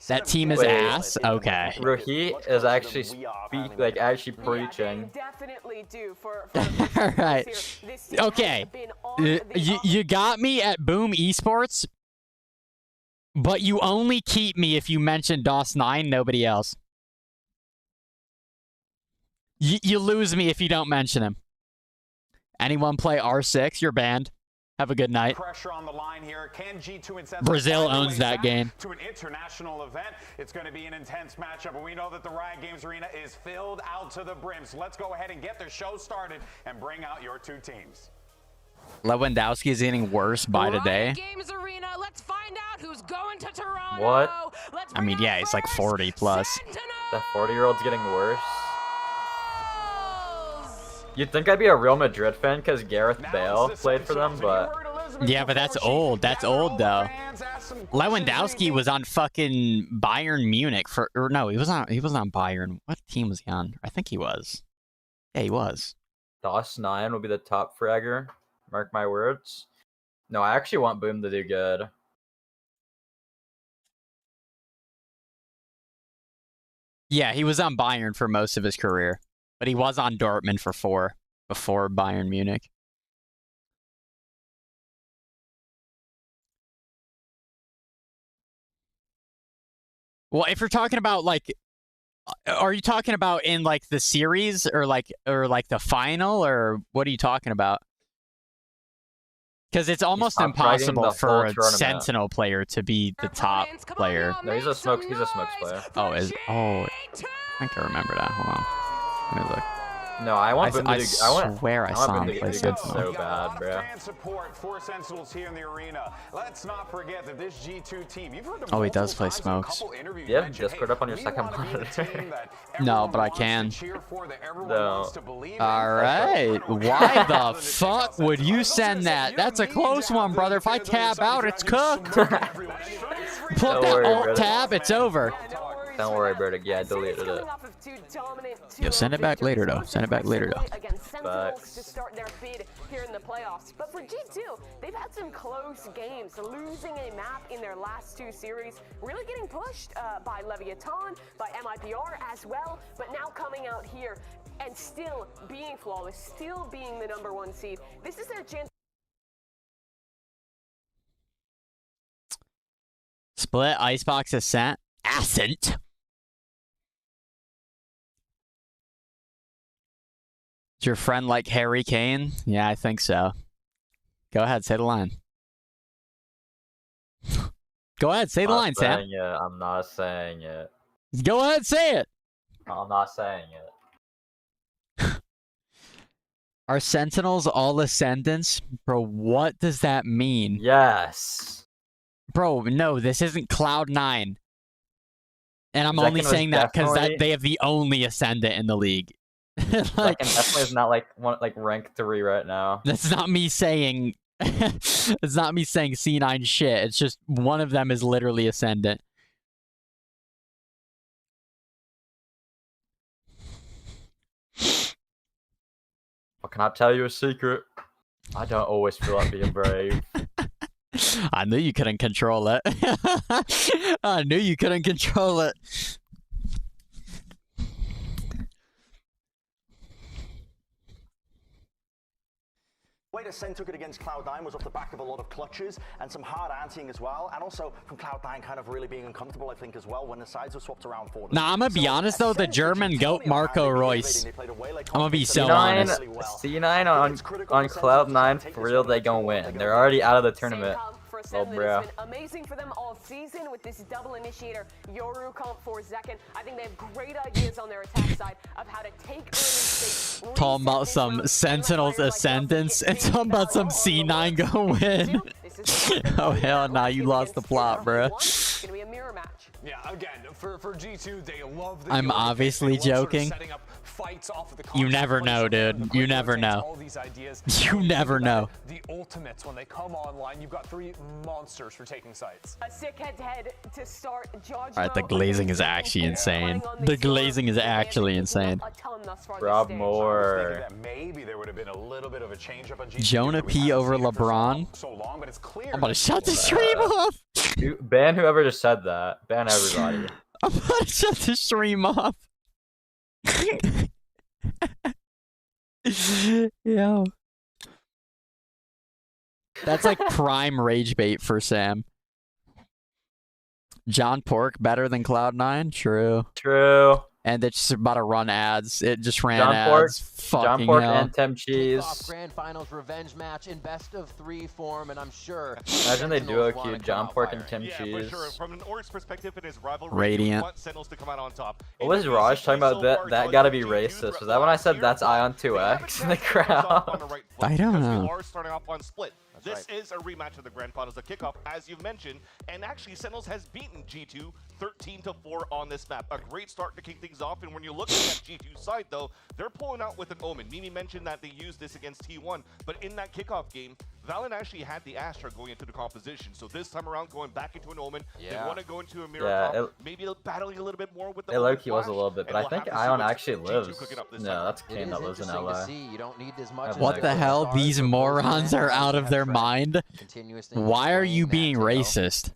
That team is ass. Okay. Rohit is actually actually preaching. Definitely do for All right. Okay. You got me at Boom Esports, but you only keep me if you mention DOS9, nobody else. You lose me if you don't mention him. Anyone play R6, you're banned. Have a good night. Pressure on the line here. Can G2 and Sentinels Brazil find their owns way that back game. to an international event? It's going to be an intense matchup, and we know that the Riot Games Arena is filled out to the brim. So let's go ahead and get the show started and bring out your two teams. Lewandowski is getting worse by today. Riot Games Arena. Let's find out who's going to Toronto. What? Let's I mean, yeah, he's like 40 plus. That 40-year-old's getting worse. You'd think I'd be a Real Madrid fan because Gareth Bale played for them, but Yeah, but that's old. That's old though. Lewandowski was on fucking Bayern Munich or no, he was on Bayern. What team was he on? I think he was. Yeah, he was. DOS 9 will be the top fragger. Mark my words. No, I actually want Boom to do good. Yeah, he was on Bayern for most of his career, but he was on Dortmund for 4 before Bayern Munich. Well, if you're talking about like, are you talking about in like the series or like the final, or what are you talking about? Because it's almost impossible for a Sentinel player to be the top player. No, he's a smokes player. Oh, I think I remember that. Hold on. Let me look. No, I want Boom to do. I swear I saw him play Sentinel. So bad, bro. Fan support for Sentinels here in the arena. Let's not forget that this G2 team. You've heard Oh, he does play smokes. You have Discord up on your second monitor. No, but I can. No. All right. Why the fuck would you send that? That's a close one, brother. If I tab out, it's cooked. Put that alt tab, it's over. Don't worry about it. Yeah, I deleted it. Yo, send it back later, though. Send it back later, though. Sentinels to start their bid here in the playoffs. But for G2, they've had some close games, losing a map in their last 2 series, really getting pushed by Leviathan, by MIBR as well, but now coming out here and still being flawless, still being the #1 seed. This is their chance. Split, Icebox, Ascent. Is your friend like Harry Kane? Yeah, I think so. Go ahead, say the line. Go ahead, say the line, Sam. I'm not saying it. Go ahead, say it. I'm not saying it. Are Sentinels all Ascendants? Bro, what does that mean? Yes. Bro, no, this isn't Cloud9. And I'm only saying that because they have the only Ascendant in the league. Like, definitely is not like rank 3 right now. That's not me saying. It's not me saying C9 shit. It's just one of them is literally Ascendant. Well, can I tell you a secret? I don't always feel like being brave. I knew you couldn't control it. I knew you couldn't control it. The way that Sen took it against Cloud9 was off the back of a lot of clutches and some hard anting as well, and also from Cloud9 kind of really being uncomfortable, I think, as well, when the sides were swapped around for them. Nah, I'm gonna be honest though, the German GOAT Marco Royce. I'm gonna be so honest. C9 on Cloud9, for real, they gonna win. They're already out of the tournament. Oh, bro. It's been amazing for them all season with this double initiator, Yoru comp for Zekken. I think they have great ideas on their attack side of how to take early stakes. Talking about some Sentinels Ascendants and talking about some C9 go win. Oh hell nah, you lost the plot, bro. It's gonna be a mirror match. Yeah, again, for G2, they love the I'm obviously joking. You never know, dude. You never know. You never know. The ultimates, when they come online, you've got 3 monsters for taking sites. A sick head-to-head to start. Alright, the glazing is actually insane. The glazing is actually insane. Rob Moore. Maybe there would have been a little bit of a change up on G2. Jonah P over LeBron. I'm about to shut the stream off. Ban whoever just said that. Ban everybody. I'm about to shut the stream off. Yo. That's like prime rage bait for Sam. John Pork better than Cloud9? True. True. And it's just about to run ads. It just ran John ads. Pork, John Pork and Tim Cheese. Grand Finals revenge match in best-of-3 form, and I'm sure. Imagine they duo queue John Pork and Tim Cheese. For sure. From an Oryx perspective, it is rivalry. Radiant. Want Sentinels to come out on top. What was Raj talking about? That gotta be racist. Was that when I said that's Ion 2X in the crowd? I don't know. We are starting off on split. This is a rematch of the Grand Finals, the kickoff, as you've mentioned, and actually Sentinels has beaten G2 13-4 on this map. A great start to kick things things off. And when you're looking at G2's side, though, they're pulling out with an Omen. Mimi mentioned that they used this against T1, but in that kickoff game, Valen actually had the Astra going into the composition. So this time around, going back into an Omen, they want to go into a mirror maybe maybe battling a little bit more with the low-key was a little bit, but I think Ion actually lives. No, that's Kane that lives in LA. What the hell? These morons are out of their mind? Why are you being racist?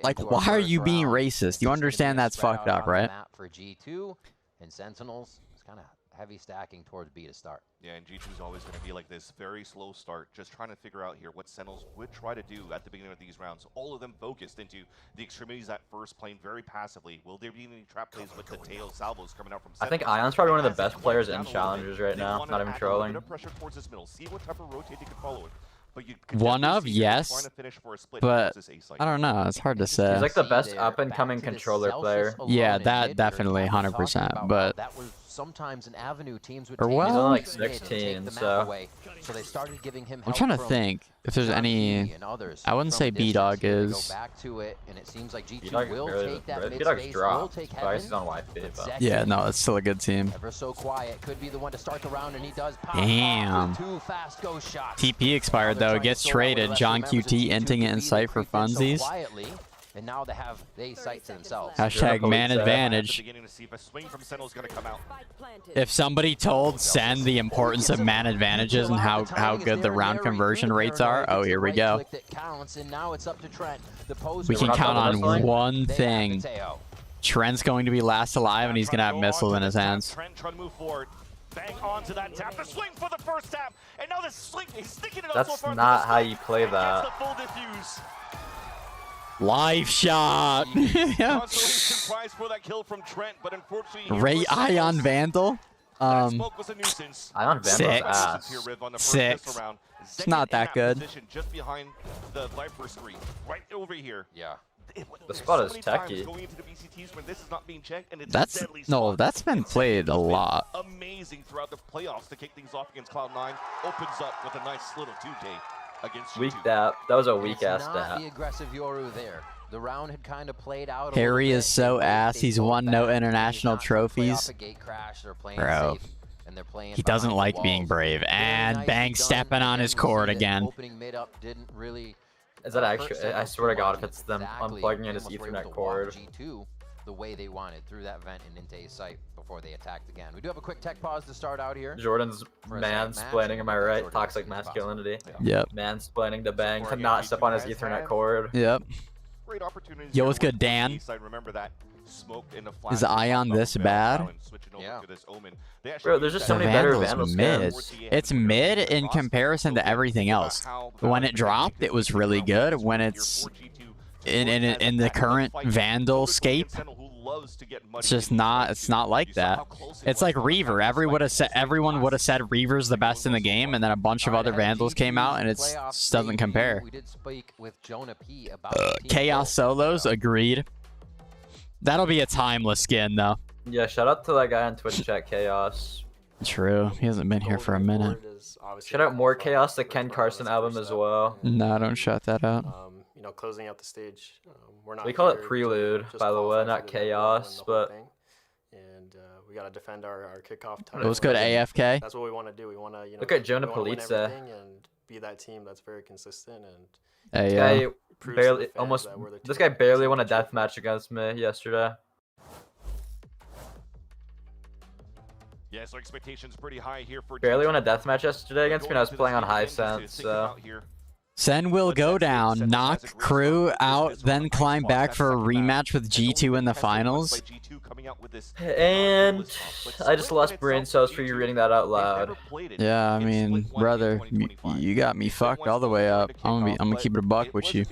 Like, why are you being racist? You understand that's fucked up, right? For G2 and Sentinels, it's kind of heavy stacking towards B to start. Yeah, and G2 is always going to be like this very slow start, just trying to figure out here what Sentinels would try to do at the beginning of these rounds. All of them focused into the extremities at first, playing very passively. Will there be any trap plays with the tail salvos coming out from Sentinels? I think Ion's probably one of the best players in challengers right now. Not even trolling. Pressure towards this middle. See what type of rotate they can follow it. One of, yes, but I don't know. It's hard to say. He's like the best up-and-coming controller player. Yeah, that definitely 100%. But that was sometimes an avenue teams would or take. well, he's only like 16, so so they started giving him. I'm trying to think if there's any. I wouldn't say B-Dog is. Go back to it, and it seems like G2 will take that mid B-Dog's space. dropped. He's on Wi-Fi, but Yeah, no, it's still a good team. Ever so quiet, could be the one to start the round, and he does. Damn. Two fast go shots. TP expired though. Gets traded. John QT inting it in sight for funsies. And now they have sight to themselves. Hashtag man advantage. If somebody told Sen the importance of man advantages and how good the round conversion rates are, oh, here we go. We can count on one thing. Trent's going to be last alive, and he's going to have missiles in his hands. Trent trying to move forward. Bang onto that tap. The swing for the first tap. And now the swing. He's sticking it up so far. That's not how you play that. Live shot. Surprise for that kill from Trent, but unfortunately, Ray Ion Vandal. Ion Vandal's ass. 6. It's not that good. Just behind the Viper screen, right over here. Yeah. The spot is techie. That's been played a lot. Amazing throughout the playoffs to kick things off against Cloud9. Opens up with a nice little 2K against Weak dap. That was a weak ass dap. dap. The aggressive Yoru there. The round had kind of played out. Harry is so ass. He's won no international trophies. Bro. He doesn't like being brave. And Bang stepping on his cord again. Is that actually? I swear to God, if it's them unplugging in his Ethernet cord. G2 the way they wanted through that vent and into his site before they attacked again. We do have a quick tech pause to start out here. Jordan's mansplaining, am I right? Toxic masculinity. Yep. Mansplaining to Bang to not step on his Ethernet cord. Yep. Great opportunities. Yo, what's good, Dan? Remember that smoke in the Is Ion this bad? Yeah. Bro, there's just so many better Vandals mid. It's mid in comparison to everything else. When it dropped, it was really good. When it's in the current Vandal scape, it's just not. It's not like that. It's like Reaver. Everyone would have said Reaver's the best in the game, and then a bunch of other Vandals came out, and it just doesn't compare. Chaos solos, agreed. That'll be a timeless skin, though. Yeah, shout out to that guy on Twitch chat, Chaos. True. He hasn't been here for a minute. Shout out more Chaos, the Ken Carson album as well. No, don't shut that out. You know, closing out the stage. We're not. We call it Prelude, by the way, not Chaos, but. And we got to defend our kickoff time. It was good, AFK. That's what we want to do. We want to, you know, look at Jonah Polizza and be that team that's very consistent and. This guy barely this guy barely won a deathmatch against me yesterday. Yeah, so expectations pretty high here for barely won a deathmatch yesterday against me, and I was playing on high sense, so. Sen will go down, knock Crew out, then climb back for a rematch with G2 in the finals. And I just lost brain cells for you reading that out loud. Yeah, I mean, brother, you got me fucked all the way up. I'm gonna keep it a buck with you.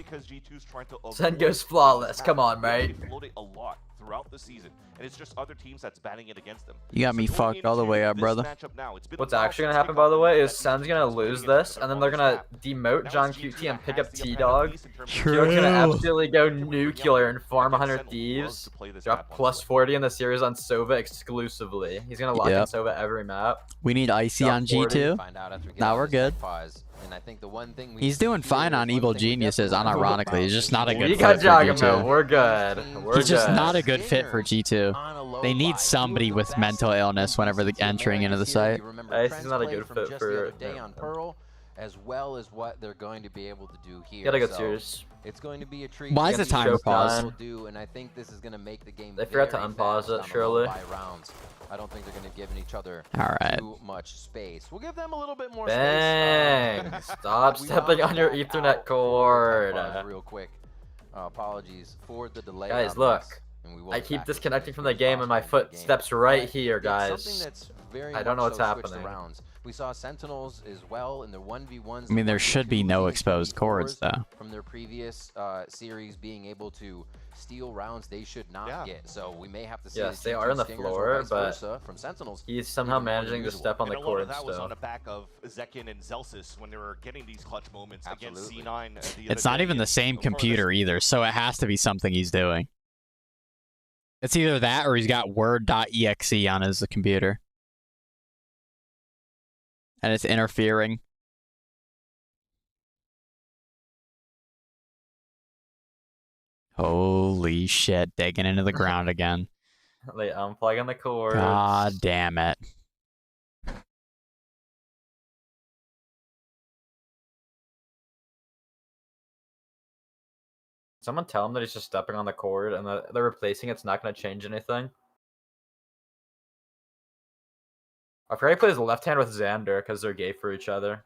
Sen goes flawless. Come on, mate. Throughout the season, and it's just other teams that's batting it against them. You got me fucked all the way up, brother. What's actually gonna happen, by the way, is Sen's gonna lose this, and then they're gonna demote John QT and pick up T-Dog. T-Dog's gonna absolutely go nuclear and farm 100 Thieves. Drop plus 40 in the series on Sova exclusively. He's gonna lock in Sova every map. We need Icy on G2. Now we're good. And I think the one thing He's doing fine on Evil Geniuses, unironically. He's just not a good We fit got for Jagamo. G2. We're good. We're He's just good. not a good fit for G2. They need somebody with mental illness whenever they're entering into the site. He's not a good fit for Pearl, as well as what they're going to be able to do here. Gotta go So serious. it's going to be a treat. Why is the timer paused? And I think this is going to make the game. They forgot to unpause it, surely. Rounds. I don't think they're going to give each other too much space. We'll give them a little bit more Bang! space. Stop stepping on your Ethernet cord. Real quick. Apologies for the delay. Guys, look. I keep disconnecting from the game and my foot steps right here, guys. I don't know what's happening. We saw Sentinels as well in their 1v1s. I mean, there should be no exposed cords, though. From their previous series being able to steal rounds they should not get. So we may have to see. Yes, they are on the floor, but from Sentinels, he's somehow managing to step on the cord that was still. on the back of Zekin and Zelsis when they were getting these clutch moments against C9. It's not even the same computer either, so it has to be something he's doing. It's either that or he's got Word.exe on his computer. And it's interfering. Holy shit, digging into the ground again. They unplugging the cord. God damn it. Someone tell him that he's just stepping on the cord and that they're replacing it's not going to change anything. I forgot he plays left hand with Xander because they're gay for each other.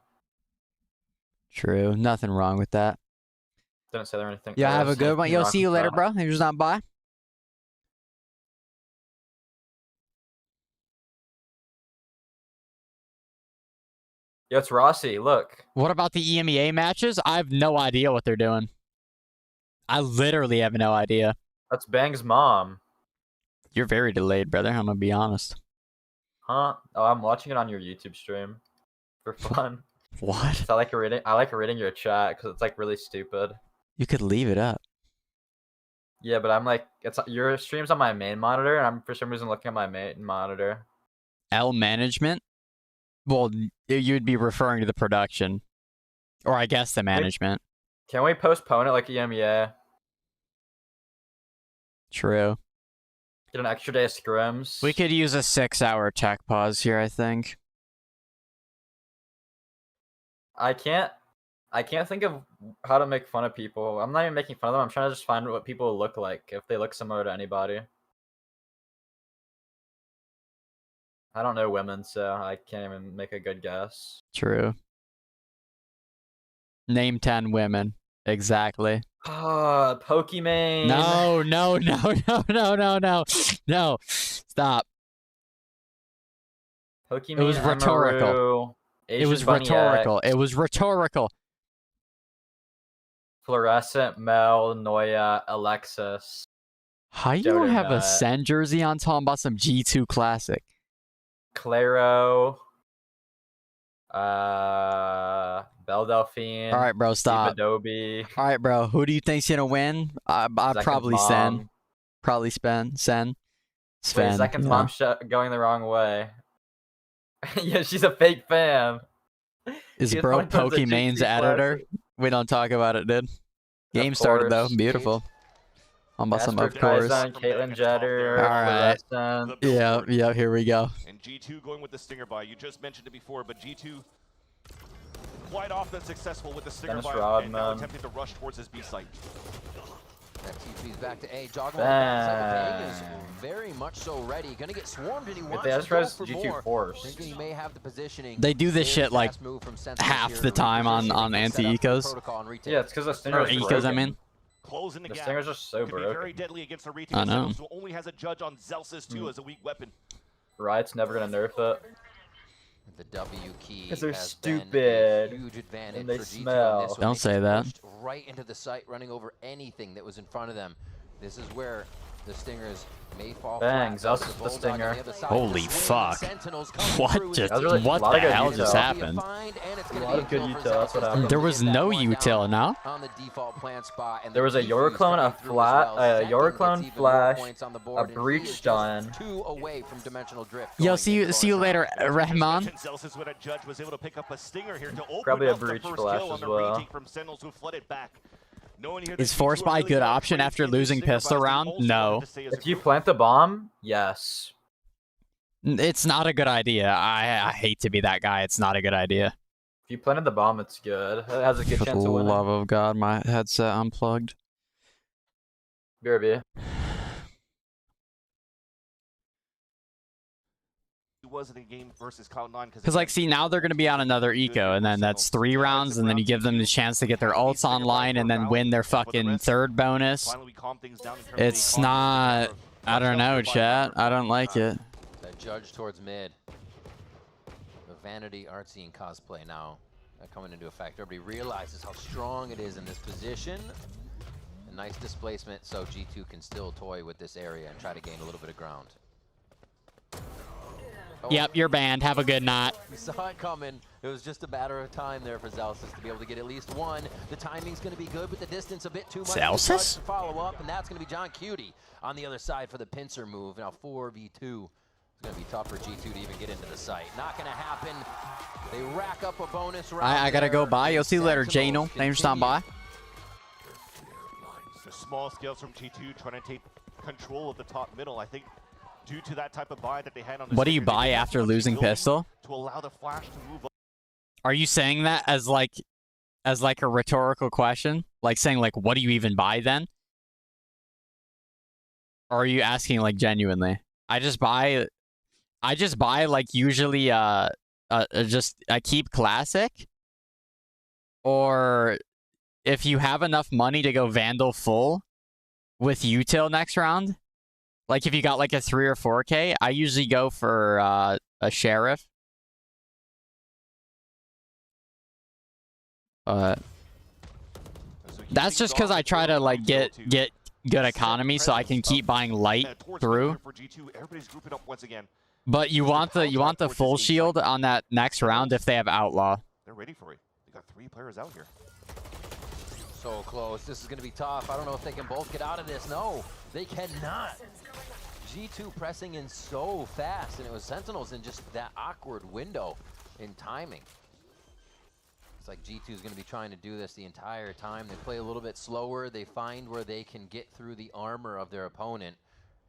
True. Nothing wrong with that. Didn't say there anything. Yeah, have a good one. Yo, see you later, bro. Thanks for stopping by. Yo, it's Rossi. Look. What about the EMEA matches? I have no idea what they're doing. I literally have no idea. That's Bang's mom. You're very delayed, brother. I'm gonna be honest. Huh? Oh, I'm watching it on your YouTube stream for fun. What? So I like reading your chat because it's like really stupid. You could leave it up. Yeah, but I'm like, it's your stream's on my main monitor, and I'm for some reason looking at my main monitor. L management? Well, you'd be referring to the production, or I guess the management. Can we postpone it like EMEA? True. Get an extra day of scrims. We could use a 6-hour tech pause here, I think. I can't think of how to make fun of people. I'm not even making fun of them. I'm trying to just find what people look like if they look similar to anybody. I don't know women, so I can't even make a good guess. True. Name 10 women. Exactly. Pokemon. No. No. Stop. Pokemon. It was rhetorical. It was rhetorical. It was rhetorical. Fluorescent, Mel, Noya, Alexis. How you don't have a Sen jersey on talking about some G2 Classic? Claro. Belle Delphine. All right, bro, stop. Adobe. All right, bro. Who do you think's gonna win? I probably Sen. Probably Sen. Wait, Second's mom going the wrong way. Yeah, she's a fake fan. Is bro Pokemon's editor? We don't talk about it, dude. Game started though. Beautiful. I'm about some of course. Caitlyn Jetter. All right. Yeah. Here we go. And G2 going with the Stinger buy. You just mentioned it before, but G2 quite often successful with the Stinger buy and now attempting to rush towards his B site. That TP's back to A. Joggle Bang is very much so ready. Gonna get swarmed and he wants to go for G2 more. force. Thinking he may have the positioning. They do this shit like half the time on anti-ecos. Yeah, it's because the Stingers or ecos, I mean. Closing the gap. Stingers are so Could be very deadly against a retail Sentinels who only has a judge on Zelsis too as a weak weapon. Riot's never gonna nerf it. The W key because they're has stupid been a huge advantage and they for G2 smell. in this. Don't say that. Right into the site, running over anything that was in front of them. This is where The Stingers may fall Bang, flat. Zeus is the Stinger. Holy fuck. What just, Really, what the hell just happened? A lot of good util, that's what happened. There was no util, no? On the default plant spot, and There was a Yorclone, a Yorclone flash, a breach stun. 2 away from dimensional drift. Yo, see you later, Rahman. Probably a breach flash as well. Is force buy a good option after losing pistol round? No. If you plant the bomb, yes. It's not a good idea. I hate to be that guy. It's not a good idea. If you planted the bomb, it's good. It has a good For chance the of winning. love of God, my headset unplugged. BRB. Was in a game versus Cloud9 Because, like, see, now they're going to be on another eco, and then that's 3 rounds, and then you give them the chance to get their ults online and then win their fucking third bonus. It's not... I don't know, chat. I don't like it. The judge towards mid. The vanity, artsy, and cosplay now coming into effect. Everybody realizes how strong it is in this position. A nice displacement, so G2 can still toy with this area and try to gain a little bit of ground. Yep, you're banned. Have a good night. We saw it coming. It was just a matter of time there for Zelsis to be able to get at least one. The timing's going to be good, but the distance a bit too much. Zelsis? Follow up, and that's going to be John Cutie on the other side for the pincer move. Now 4v2. It's going to be tough for G2 to even get into the site. Not going to happen. They rack up a bonus round. I gotta go bye. You'll see you later, Janel. Thanks for stopping by. The small scales from G2 trying to take control of the top middle. I think due to that type of buy that they had on the What do you buy after losing pistol? to allow the flash to move up. Are you saying that as like a rhetorical question? Like saying like, what do you even buy then? Or are you asking like genuinely? I just buy like usually just I keep classic. Or if you have enough money to go Vandal full with util next round, like if you got like a 3 or 4K, I usually go for a Sheriff. That's just because I try to like get good economy so I can keep buying light through. But you want the full shield on that next round if they have outlaw. They're ready for it. They got 3 players out here. So close. This is going to be tough. I don't know if they can both get out of this. No, they cannot. G2 pressing in so fast, and it was Sentinels in just that awkward window in timing. It's like G2 is going to be trying to do this the entire time. They play a little bit slower. They find where they can get through the armor of their opponent,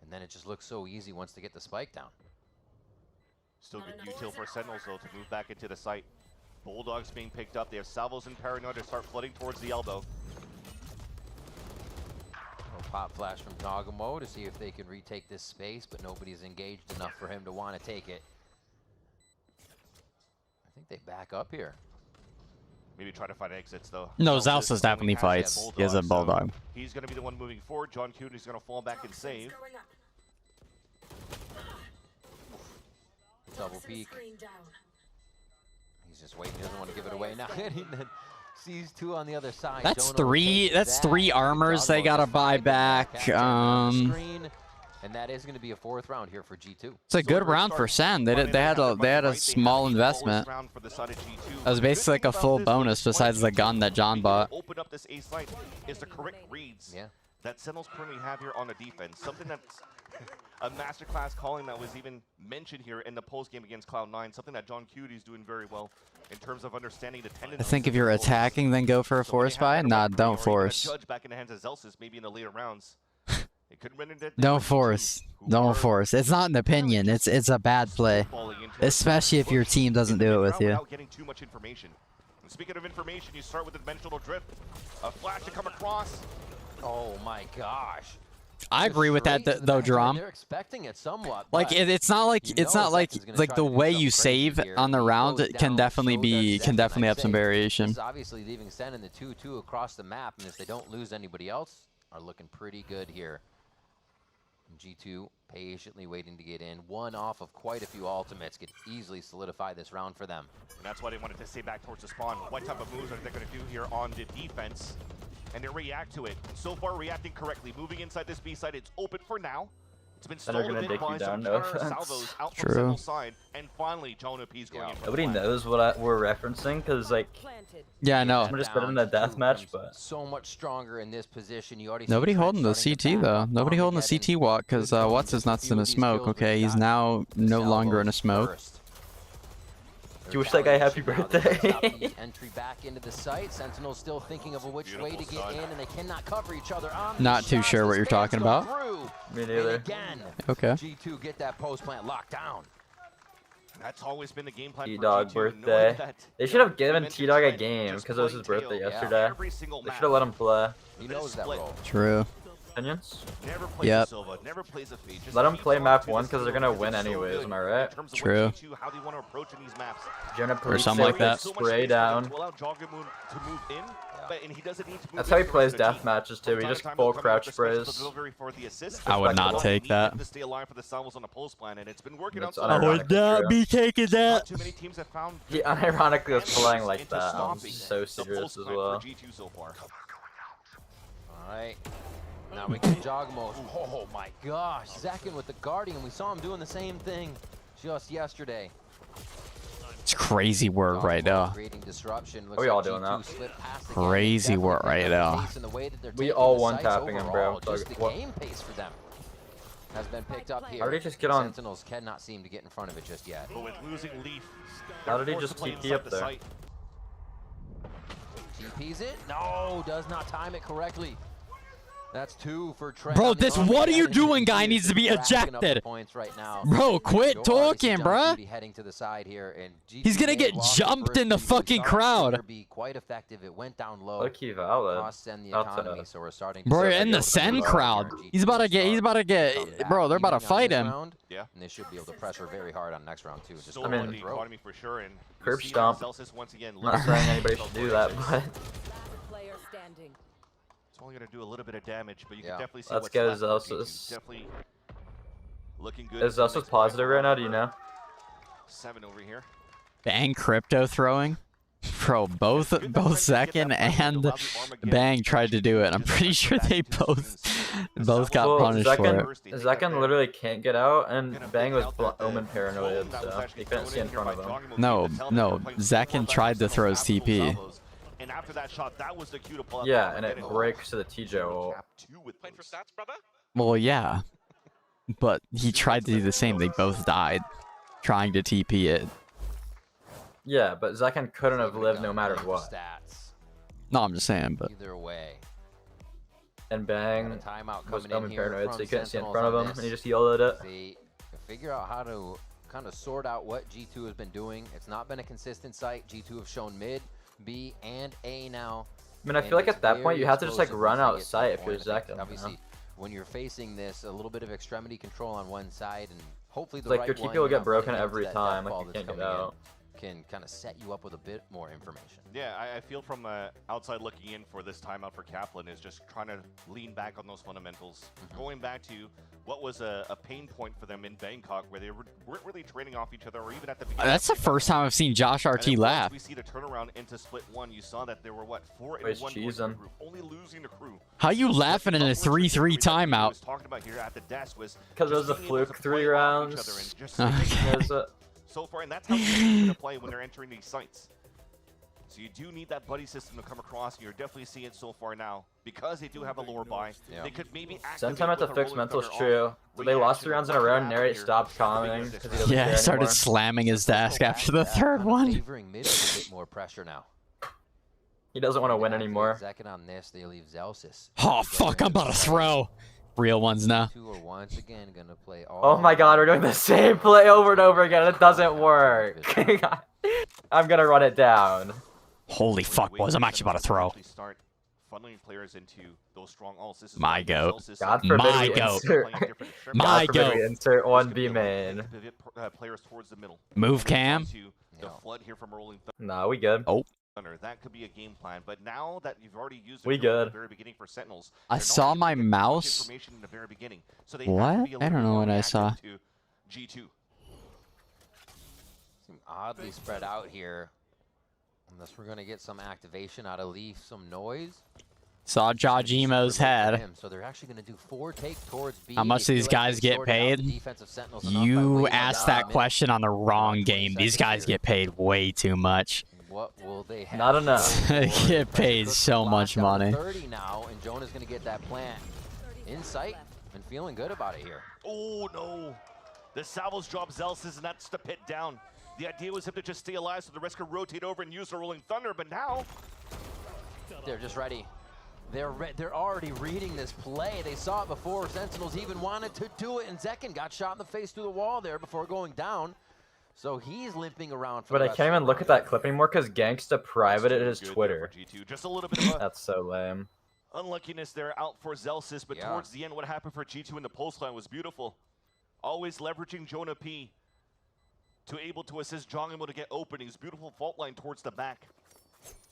and then it just looks so easy once they get the spike down. Still good util for Sentinels, though, to move back into the site. Bulldogs being picked up. They have Salvos and Paranoid to start flooding towards the elbow. Pop flash from Nagamo to see if they can retake this space, but nobody's engaged enough for him to want to take it. I think they back up here. Maybe try to find exits, though. No, Zelsis definitely fights. He has a Bulldog. So he's going to be the one moving forward. John Cutie's going to fall back and save. Double peek. He's just waiting. He doesn't want to give it away now. Sees 2 on the other side. That's three armors they gotta buy back. And that is going to be a 4th round here for G2. It's a good round for Sen. They had a small investment. That was basically like a full bonus besides the gun that John bought. Open up this A site is the correct reads that Sentinels currently have here on the defense. Something that's a masterclass calling that was even mentioned here in the post game against Cloud9. Something that John Cutie is doing very well in terms of understanding the tendencies. I think if you're attacking, then go for a force buy. Nah, don't force. Judge back in the hands of Zelsis, maybe in the later rounds. It could render that. Don't force. Don't force. It's not an opinion. It's a bad play, especially if your team doesn't do it with you. Without getting too much information. And speaking of information, you start with the dimensional drift. A flash to come across. Oh my gosh. I agree with that though, Drum. They're expecting it somewhat. Like it's not like the way you save on the round can definitely have some variation. This is obviously leaving Sen in the 2-2 across the map, and if they don't lose anybody else, are looking pretty good here. G2 patiently waiting to get in. 1 off of quite a few ultimates could easily solidify this round for them. And that's why they wanted to stay back towards the spawn. What type of moves are they going to do here on the defense? and they react to it. So far, reacting correctly. Moving inside this B side, it's open for now. It's been And they're stolen gonna a bit dick you by down, some no counter offense. salvos out from True. Sentinel's side, and finally, Jonah P's going in for the Nobody plant. knows what we're referencing, because, like, Yeah, I know. I'm just putting in a deathmatch, but So much stronger in this position. You already Nobody see Trent holding the starting to CT back though. up Nobody holding the Armageddon. CT walk because Good going, what's his just a nuts few in a of these smoke. kills, but Okay, you he's got now no longer in a salvos smoke. first. do you wish that guy happy birthday? The entry back into the site. Sentinels still thinking of which way to get in, and they cannot cover each other. On Not these too shots, sure the what you're spans talking go about. through. Me And neither. again, Okay. G2 get that post plant locked down. That's always been the game plan for T-Dog G2, birthday. knowing that, They you should know, have given mentioned T-Dog a Trent game just because it was his playing birthday tail yesterday. every single They map. should have let him play. He knows that role. True. Opinions? Never plays Yep. a Silva, never plays a Fade. Just Let him keeps play on map to one this because they're field gonna because win it's so anyways, good am I right? in terms of True. what G2, how they want to approach in these maps. Jonah Or something like that. Spray down. To allow Joggermoon to move in, and he doesn't need to move That's in how he for the plays rest of the team. deathmatches too. He From time just to time, full they'll come out crouch with the special sprays. delivery for the assist. I would not Respectable. take that. To stay alive for the salvos on the post plan, and it's been working out It's so I far. would not be taking Not that. too many teams have found He good unironically was playing like into that. I'm stopping so the serious post as plan well. for G2 so far. All right. Now we get Jogmos. Oh my gosh. Zekin with the Guardian. We saw him doing the same thing just yesterday. It's crazy work right now. Creating disruption. Are we all doing that? Crazy work right now. We all one-tapping him, bro. Just the What- game pace for them has been picked up here. How did he just get on- Sentinels cannot seem to get in front of it just yet. But with losing Leaf, How did he they're just forced to play TP up inside the there? site. TP's it? No, does not time it correctly. That's 2 for Trent. Bro, on the this Armageddon. what are you doing, He guy? is Needs to be racking up the ejected. points right now. Bro, quit You'll already see talking, John bruh. Beauty heading to the side here, and G2 He's gonna may get have lost the jumped first in the two. fucking Shots crowd. appear to be quite effective. It went down low. Low-key valid. Costs and the Not economy, to- so we're starting to Bro, see in the a Sen little crowd. bit He's about to get, come back bro, they're about to evening on fight this him. round, Yeah. and they should be able to pressure very hard on next round too. Just So don't I let mean- it the throw. economy for sure, and Curb we see stomp. Celsius once again. I'm not saying anybody should do that, but Player standing. It's only going to do a little bit of damage, but you Yeah. can definitely see Let's what's go, left for G2. Zelsus. Definitely looking good. is Zelsus positive right now? Do you know? 7 over here. Bang crypto throwing. Bro, both Zekin and Bang tried to do it. I'm pretty sure they both got Well, punished for it. Zekin literally can't get out, and Bang was Omen paranoid, so he couldn't see in front of him. No, Zekin tried to throw his TP. And after that shot, that was the cue to pull out Yeah, the and it Armageddon. breaks to the TJ ult. Playing for stats, brother? Well, yeah. But he tried to do the same. They both died trying to TP it. Yeah, but Zekin couldn't have lived no matter Stats. what. No, I'm just saying, but Either way. And Bang Got a timeout was coming in Omen here paranoid, so from he couldn't see in Sentinels front of on him, this. and he just yelled at it. They figure out how to kind of sort out what G2 has been doing. It's not been a consistent site. G2 have shown mid, B, and A now. I mean, I feel like at that point, you have to just like run out of sight if you're Zekin. Obviously, when you're facing this, a little bit of extremity control on one side, and hopefully the It's like right your TP one, will you're get not broken running into every that time, death like ball you that's can't get coming in, out. can kind of set you up with a bit more information. Yeah, I feel from outside looking in for this timeout for Kaplan is just trying to lean back on those fundamentals. Going back to what was a pain point for them in Bangkok, where they weren't really trading off each other, or even at the beginning. That's the first time I've seen Josh And RT then laugh. once we see the turnaround into split one, you saw that there were, what, 4 in Where's one Cheese group, on? only losing the crew. How you laughing in a 3-3 timeout? Was talking about here at the desk was Because it was a just being able fluke to 3 play off each rounds. other and just Okay. There's a- so far, and that's how they're going to play when they're entering these sites. So you do need that buddy system to come across, and you're definitely seeing it so far now. Because they do have a lower buy, they could maybe activate Sometime at the with a fixed rolling mental's thunder true. off They lost 3 reaction rounds in a row, of and what Narrate happened stopped here. commenting because he doesn't Yeah, care he started anymore. slamming his desk after the third one. Favoring mid with a bit more pressure now. He doesn't want to win Activate anymore. Second on this, they leave Zelsis. Oh, fuck, I'm about to throw. Real ones now. Two are once again gonna play all Oh my god, we're doing the same play over and over again. It doesn't work. I'm gonna run it down. Holy fuck, boys, I'm actually about to throw. Start funneling players into those strong ults. This is My why goat. Zelsis God is forbid My we goat. insert. playing different extremities. My God forbid goat. we insert one This B could be a way main. to pivot, players towards the middle. Move cam. To the flood here from Rolling Nah, we good. Oh, Thunder. That could be a game plan, but now that you've already used We it at the good. very beginning for Sentinels, I they're not saw able to my get too much mouse. information in the very beginning, so they have to What? be a I little don't bit know more what I saw. reactive to G2. Seem oddly spread out here. Unless we're gonna get some activation out of Leaf, some noise. Saw Jajimo's head. So they're actually going to do 4 take towards B. How much do these guys get paid? You asked that question on the wrong game. These guys get paid way too much. What will they have? Not enough. They get paid so much money. 30 now, and Jonah's going to get that plant in sight and feeling good about it here. Oh no! The salvos drop Zelsis, and that's the pit down. The idea was him to just stay alive so the rest could rotate over and use the Rolling Thunder, but now they're just ready. They're already reading this play. They saw it before Sentinels even wanted to do it, and Zekin got shot in the face through the wall there before going down. So he's limping around. But I can't even look at that clip anymore because Gangsta privated his Twitter. just a little bit of a That's so lame. unluckiness there out for Zelsis, but towards the end, what happened for G2 in the post line was beautiful. Always leveraging Jonah P to able to assist Jongimo to get openings. Beautiful fault line towards the back.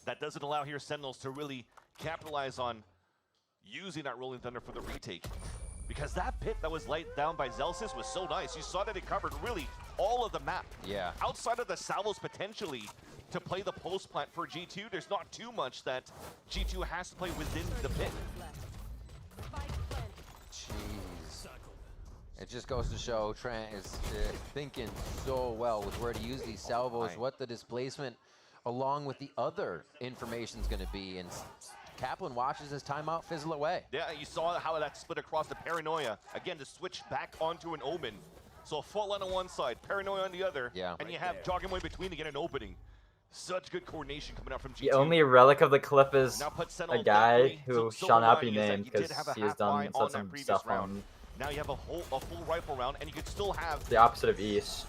That doesn't allow here Sentinels to really capitalize on using that Rolling Thunder for the retake. Because that pit that was laid down by Zelsis was so nice. You saw that it covered really all of the map. Yeah. Outside of the salvos potentially to play the post plant for G2, there's not too much that G2 has to play within the pit. Jeez. It just goes to show Trent is thinking so well with where to use these salvos, what the displacement along with the other information is going to be. And Kaplan watches his timeout fizzle away. Yeah, you saw how that split across the Paranoia. Again, to switch back onto an Omen. So a fault line on one side, Paranoia on the other, and you have Jogging in between to get an opening. Such good coordination coming out from G2. The only relic of the clip is a guy who shall not be named because he has done some stuff on now you have a full rifle round, and you could still have the opposite of East.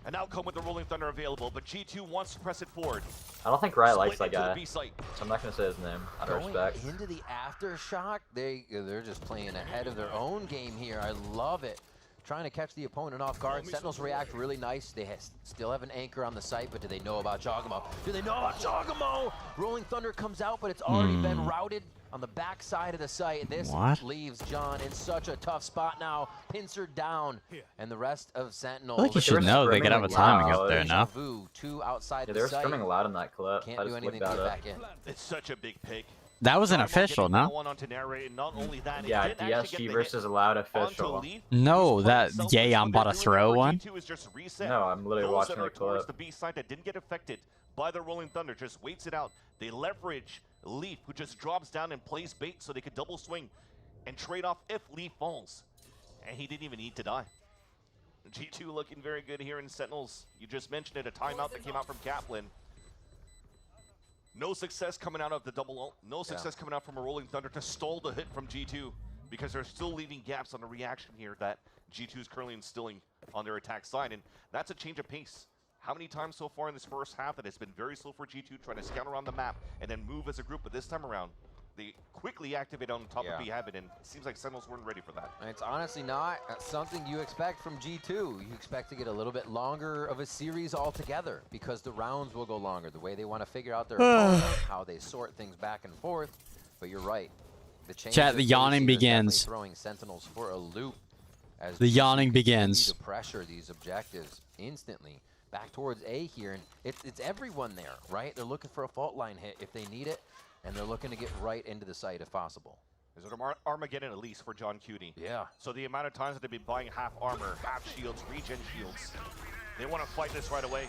An outcome with the Rolling Thunder available, but G2 wants to press it forward. I don't think Riot likes that Split into guy, the B site. so I'm not going to say his name out of Going respect. into the aftershock, they're just playing ahead of their own game here. I love it. Trying to catch the opponent off guard. Sentinels react really nice. They still have an anchor on the site, but do they know about Jogamo? Do they know about Jogamo? Rolling Thunder comes out, but it's already been routed on the back side of the site. This leaves John in such a tough spot now. Pincer down, and the rest of Sentinels. I think you should know they could have a timing up there now. Two outside Yeah, of they the were site. screaming loud in that clip. Can't I do just anything looked to that get up. back in. It's such a big pick. That was an official, no? One on to narrate, and not only that, Yeah, DSG versus a loud official. No, that gay I'm about to throw one. No, I'm literally Those watching that are the towards clip. the B side that didn't get affected by the Rolling Thunder just waits it out. They leverage Leaf, who just drops down and plays bait so they could double swing and trade off if Leaf falls. And he didn't even need to die. G2 looking very good here in Sentinels. You just mentioned it, a timeout that came out from Kaplan. No success coming out of the double ult. No success coming out from a Rolling Thunder to stall the hit from G2 because they're still leaving gaps on the reaction here that G2 is currently instilling on their attack side. And that's a change of pace. How many times so far in this first half that it's been very slow for G2 trying to scout around the map and then move as a group, but this time around, they quickly activate on top of B-Habit, and it seems like Sentinels weren't ready for that. And it's honestly not something you expect from G2. You expect to get a little bit longer of a series altogether because the rounds will go longer. The way they want to figure out their opponent, how they sort things back and forth. But you're right. The change Chat, the yawning begins. Throwing Sentinels for a loop as The yawning begins. to pressure these objectives instantly back towards A here, and it's everyone there, right? They're looking for a fault line hit if they need it. And they're looking to get right into the site if possible. Is it Armageddon at least for John Cutie? Yeah. So the amount of times that they've been buying half armor, half shields, regen shields, they want to fight this right away.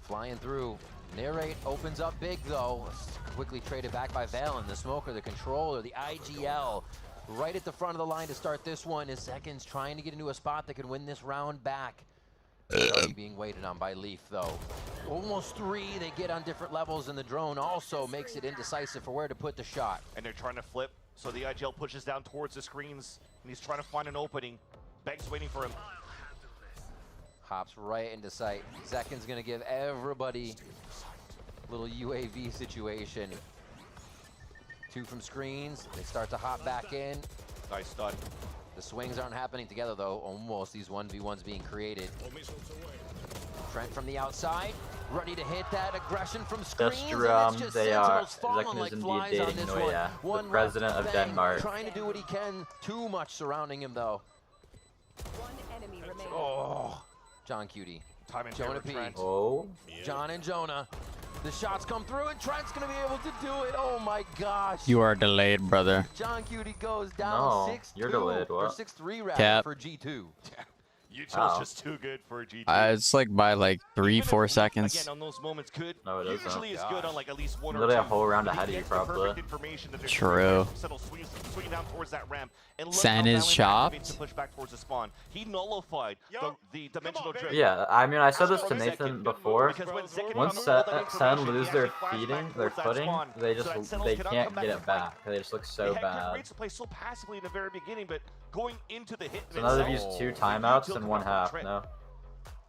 Flying through. Narrate opens up big though. Quickly traded back by Valen. The smoker, the controller, the IGL. Right at the front of the line to start this one is Seconds trying to get into a spot that could win this round back. Already being waited on by Leaf though. Almost 3 they get on different levels, and the drone also makes it indecisive for where to put the shot. And they're trying to flip, so the IGL pushes down towards the screens, and he's trying to find an opening. Beg's waiting for him. Hops right into sight. Zekin's gonna give everybody a little UAV situation. 2 from screens, they start to hop back in. Nice stun. The swings aren't happening together though, almost these 1v1s being created. Trent from the outside, ready to hit that aggression from screens. They are. Zekin is indeed dating Noya, the president of Denmark. Trying to do what he can, too much surrounding him though. One enemy remaining. Oh, John Cutie. Time and Jonah P. Oh. John and Jonah. The shots come through, and Trent's gonna be able to do it. Oh my gosh. You are delayed, brother. John Cutie goes down No, 6-2. you're delayed, Or what? 6-3 rather Cap. for G2. Util's just too good for G2. It's like by like 3-4 seconds. Again, on those moments could No, it isn't. usually is good on like at least one or Literally two. a whole round But he ahead of you, gets the probably. perfect information that they're True. Settle swinging down towards that ramp. And look Sen how is Valen chopped. activates to push back towards the spawn. He nullified the dimensional drift. Yeah, I mean, I said this to Nathan before. Because when Zekin Once found all that Sen information, lose he their actually flashed feeding, back their towards that footing, spawn, they so just that Sentinels they cannot can't come back get and it fight. back. They just look so They had good bad. rates to play so passively in the very beginning, but going into the hit. So now they've used 2 timeouts in 1 half. No.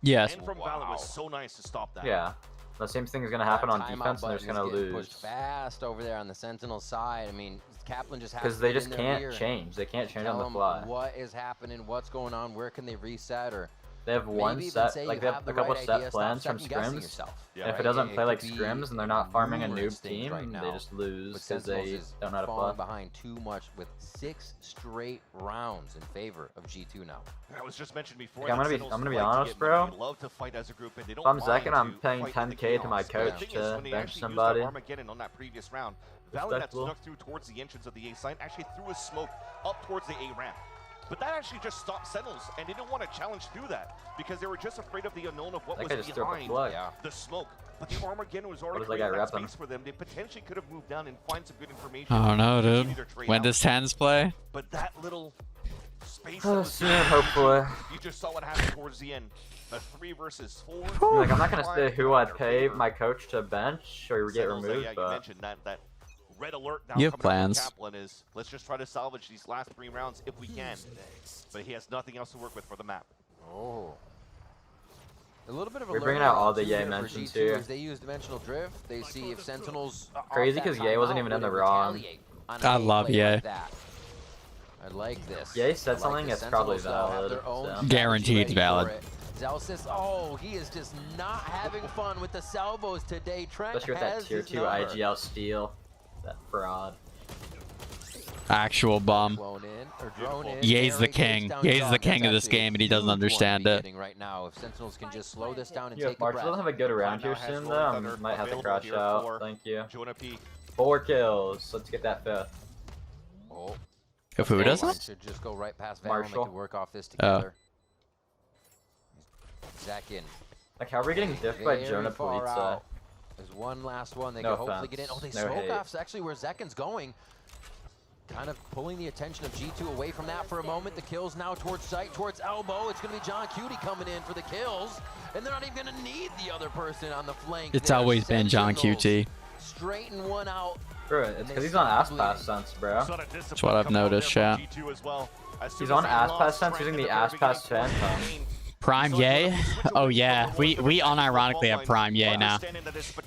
Yes. And from Valen was so nice to stop that. Yeah. The same thing is gonna happen on That timeout defense, and they're just button gonna is getting lose. pushed fast over there on the Sentinel side. I mean, Kaplan just has Because to they get just in their can't ear and change. They can't change on tell the them fly. what is happening, what's going on, where can they reset, or They have one maybe even set, say like you they have have a the couple right set idea, stop plans from second-guessing scrims. yourself. And Yeah, if it right? doesn't It play like could be scrims and they're not farming a numerous noob things team, right they now. just lose But because Sentinels they is don't know how to falling play. behind too much with 6 straight rounds in favor of G2 now. That was just mentioned before. Like, I'm that gonna be Sentinels like to honest, get bro. money. They love to fight as a group, and they don't If I'm mind Zekin, I'm to paying fight in the 10K to my chaos. coach The thing is, to when they bench actually somebody. used that Armageddon on that previous round, Valen had Respectable. snuck through towards the entrance of the A site, actually threw a smoke up towards the A ramp. But that actually just stopped Sentinels, and they didn't want to challenge through that because they were just afraid of the unknown of what That was guy just threw up a behind plug. the smoke. But the Armageddon was already does that guy creating that repping? space for them. They potentially could have moved down and find some good information. Oh no, to dude. continue their trade When out. does Tens play? But that little space Oh, that was soon, there, hopefully. you just saw what happened towards the end. A 3 versus 4. Like, I'm not gonna say who I'd pay my coach to bench or get Sentinels, removed, yeah, you but mentioned that red alert now You have coming out from plans. Kaplan is let's just try to salvage these last 3 rounds if we can. But he has nothing else to work with for the map. Oh. A little bit of a We're bringing learning out all the too Ye here for mentions G2 here. as they use dimensional drift. They see if Sentinels Crazy because Ye wasn't even in the wrong. I love Ye. I like this. Ye said I like something the that's probably Sentinels, though, have valid. their own So. strategy Guaranteed ready for valid. it. Zelsis, oh, he is just not having fun with the salvos today. Trent Especially with that has tier his 2 number. IGL steal. That fraud. Actual bum. Flown in, or drone in. Ye's the Barry takes king. down Ye's John. the king That's of this actually a game, and he doesn't huge one to understand be it. getting right now. If Sentinels can just slow this down and Yeah, take a March breath. doesn't have a good round here Now has soon, Rolling though. Thunder I might have to available crouch here out. for Thank you. Jonah P. 4 kills. Let's get that 5th. Oh. If who Line doesn't? should just go right past Valen. They Marshall. could work off this Oh. together. Zekin. Like, how are we getting diffed by Very Jonah far Politza? out. There's one last one. They No can hopefully get in. Oh, offense. they No smoke hate. off. Actually, where Zekin's going. Kind of pulling the attention of G2 away from that for a moment. The kills now towards sight, towards elbow. It's going to be John Cutie coming in for the kills. And they're not even going to need the other person on the flank. It's there. always been John Sentinels QT. Straighten one out. Bro, it's because he's on ass pass sense, bro. That's what I've noticed, chat. He's on ass pass sense using the ass pass phantom. Prime Ye? Oh yeah, we unironically have Prime Ye now.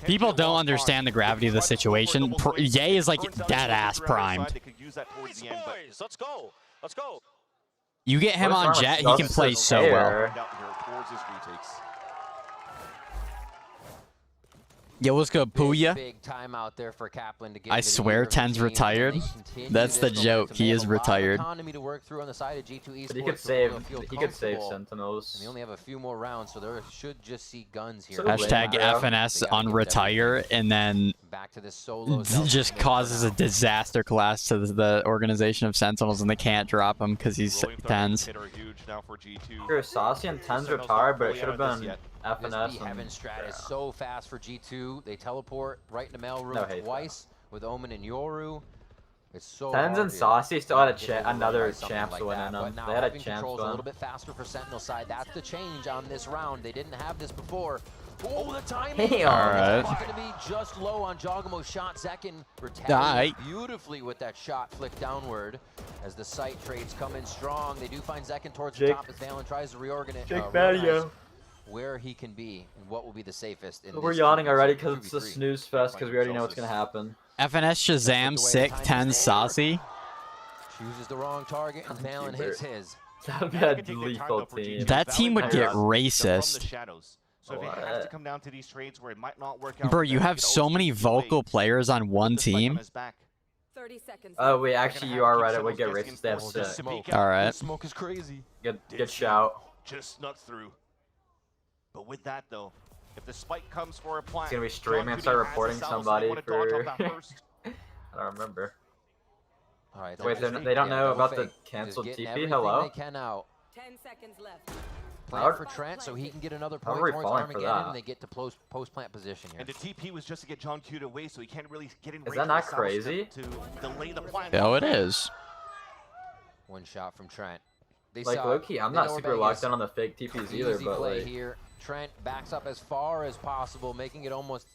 People don't understand the gravity of the situation. Ye is like dead ass primed. Let's go. Let's go. You get him What is on wrong with Jet, he can play Justice's so well. hair? Yo, what's good, Puya? Big time out there for Kaplan to get I into the swear ear of the Ten's team, retired. and they continue That's the this joke. momentum. He They is have a lot of retired. economy to work through on the side of G2 Esports, But he could so they'll save. feel He could save comfortable. Sentinels. And they only have a few more rounds, so they should just see guns here. So Hashtag lame, bro. FNS on retire, and then Back to this solo just causes a disaster class to the organization of Sentinels, and they can't drop him because he's Tens. Sure, Saucy and Tens retired, but it should have been This FNS B and... Heaven strat is so fast for G2. They teleport right in the mail room No hate twice with Omen and Yoru. It's so Tens hard and to Saucy still had a get away another by something champs like win that, in but them. now They had a having champs controls a win. little bit faster for Sentinel side. That's the change on this round. They didn't have this before. Oh, the timing! Damn. Alright. It's going to be just low on Jogamo's shot. Zekin retaliates Alright. beautifully with that shot flick downward as the sight trades come in strong. They do find Zekin towards the Jake- top as Valen tries to reorganize where he can be and what will be the safest. In We're this yawning 2v2, already because it's a 2v3. snooze fest because we already know what's going to happen. FNS Shazam sick, Tens saucy. Chooses the wrong target and Valen hits his. That would be a lethal team. That team would get From the racist. shadows. So if it has to come down to these trades where it might not work out, Bro, then you it have could so always many be too vocal late. players on one The spike on team. his back. 30 seconds. Oh wait, They're actually gonna you have are to right. keep It would get Sentinels racist. They have guessing sick. smoke. Alright. Smoke is crazy. Good shout. Just snuck through. But with that though, If the spike comes for a plant, He's gonna be streaming and start reporting somebody for. I don't remember. All right, Wait, just- they don't yeah, know don't about fake. the canceled Just getting TP? everything Hello? they can out. 10 seconds left. Plant for Trent so he can get another How point are we towards falling for Armageddon, that? and they get to post-plant position here. And the TP was just to get John Q away, so he can't really get in range. Is that not for the crazy? to delay the plant. No, it is. One shot from Trent. They Like, saw low-key, I'm they not know super Vegas. locked in on the fake TPs either, Easy but play like, here. Trent backs up as far as possible, making it almost.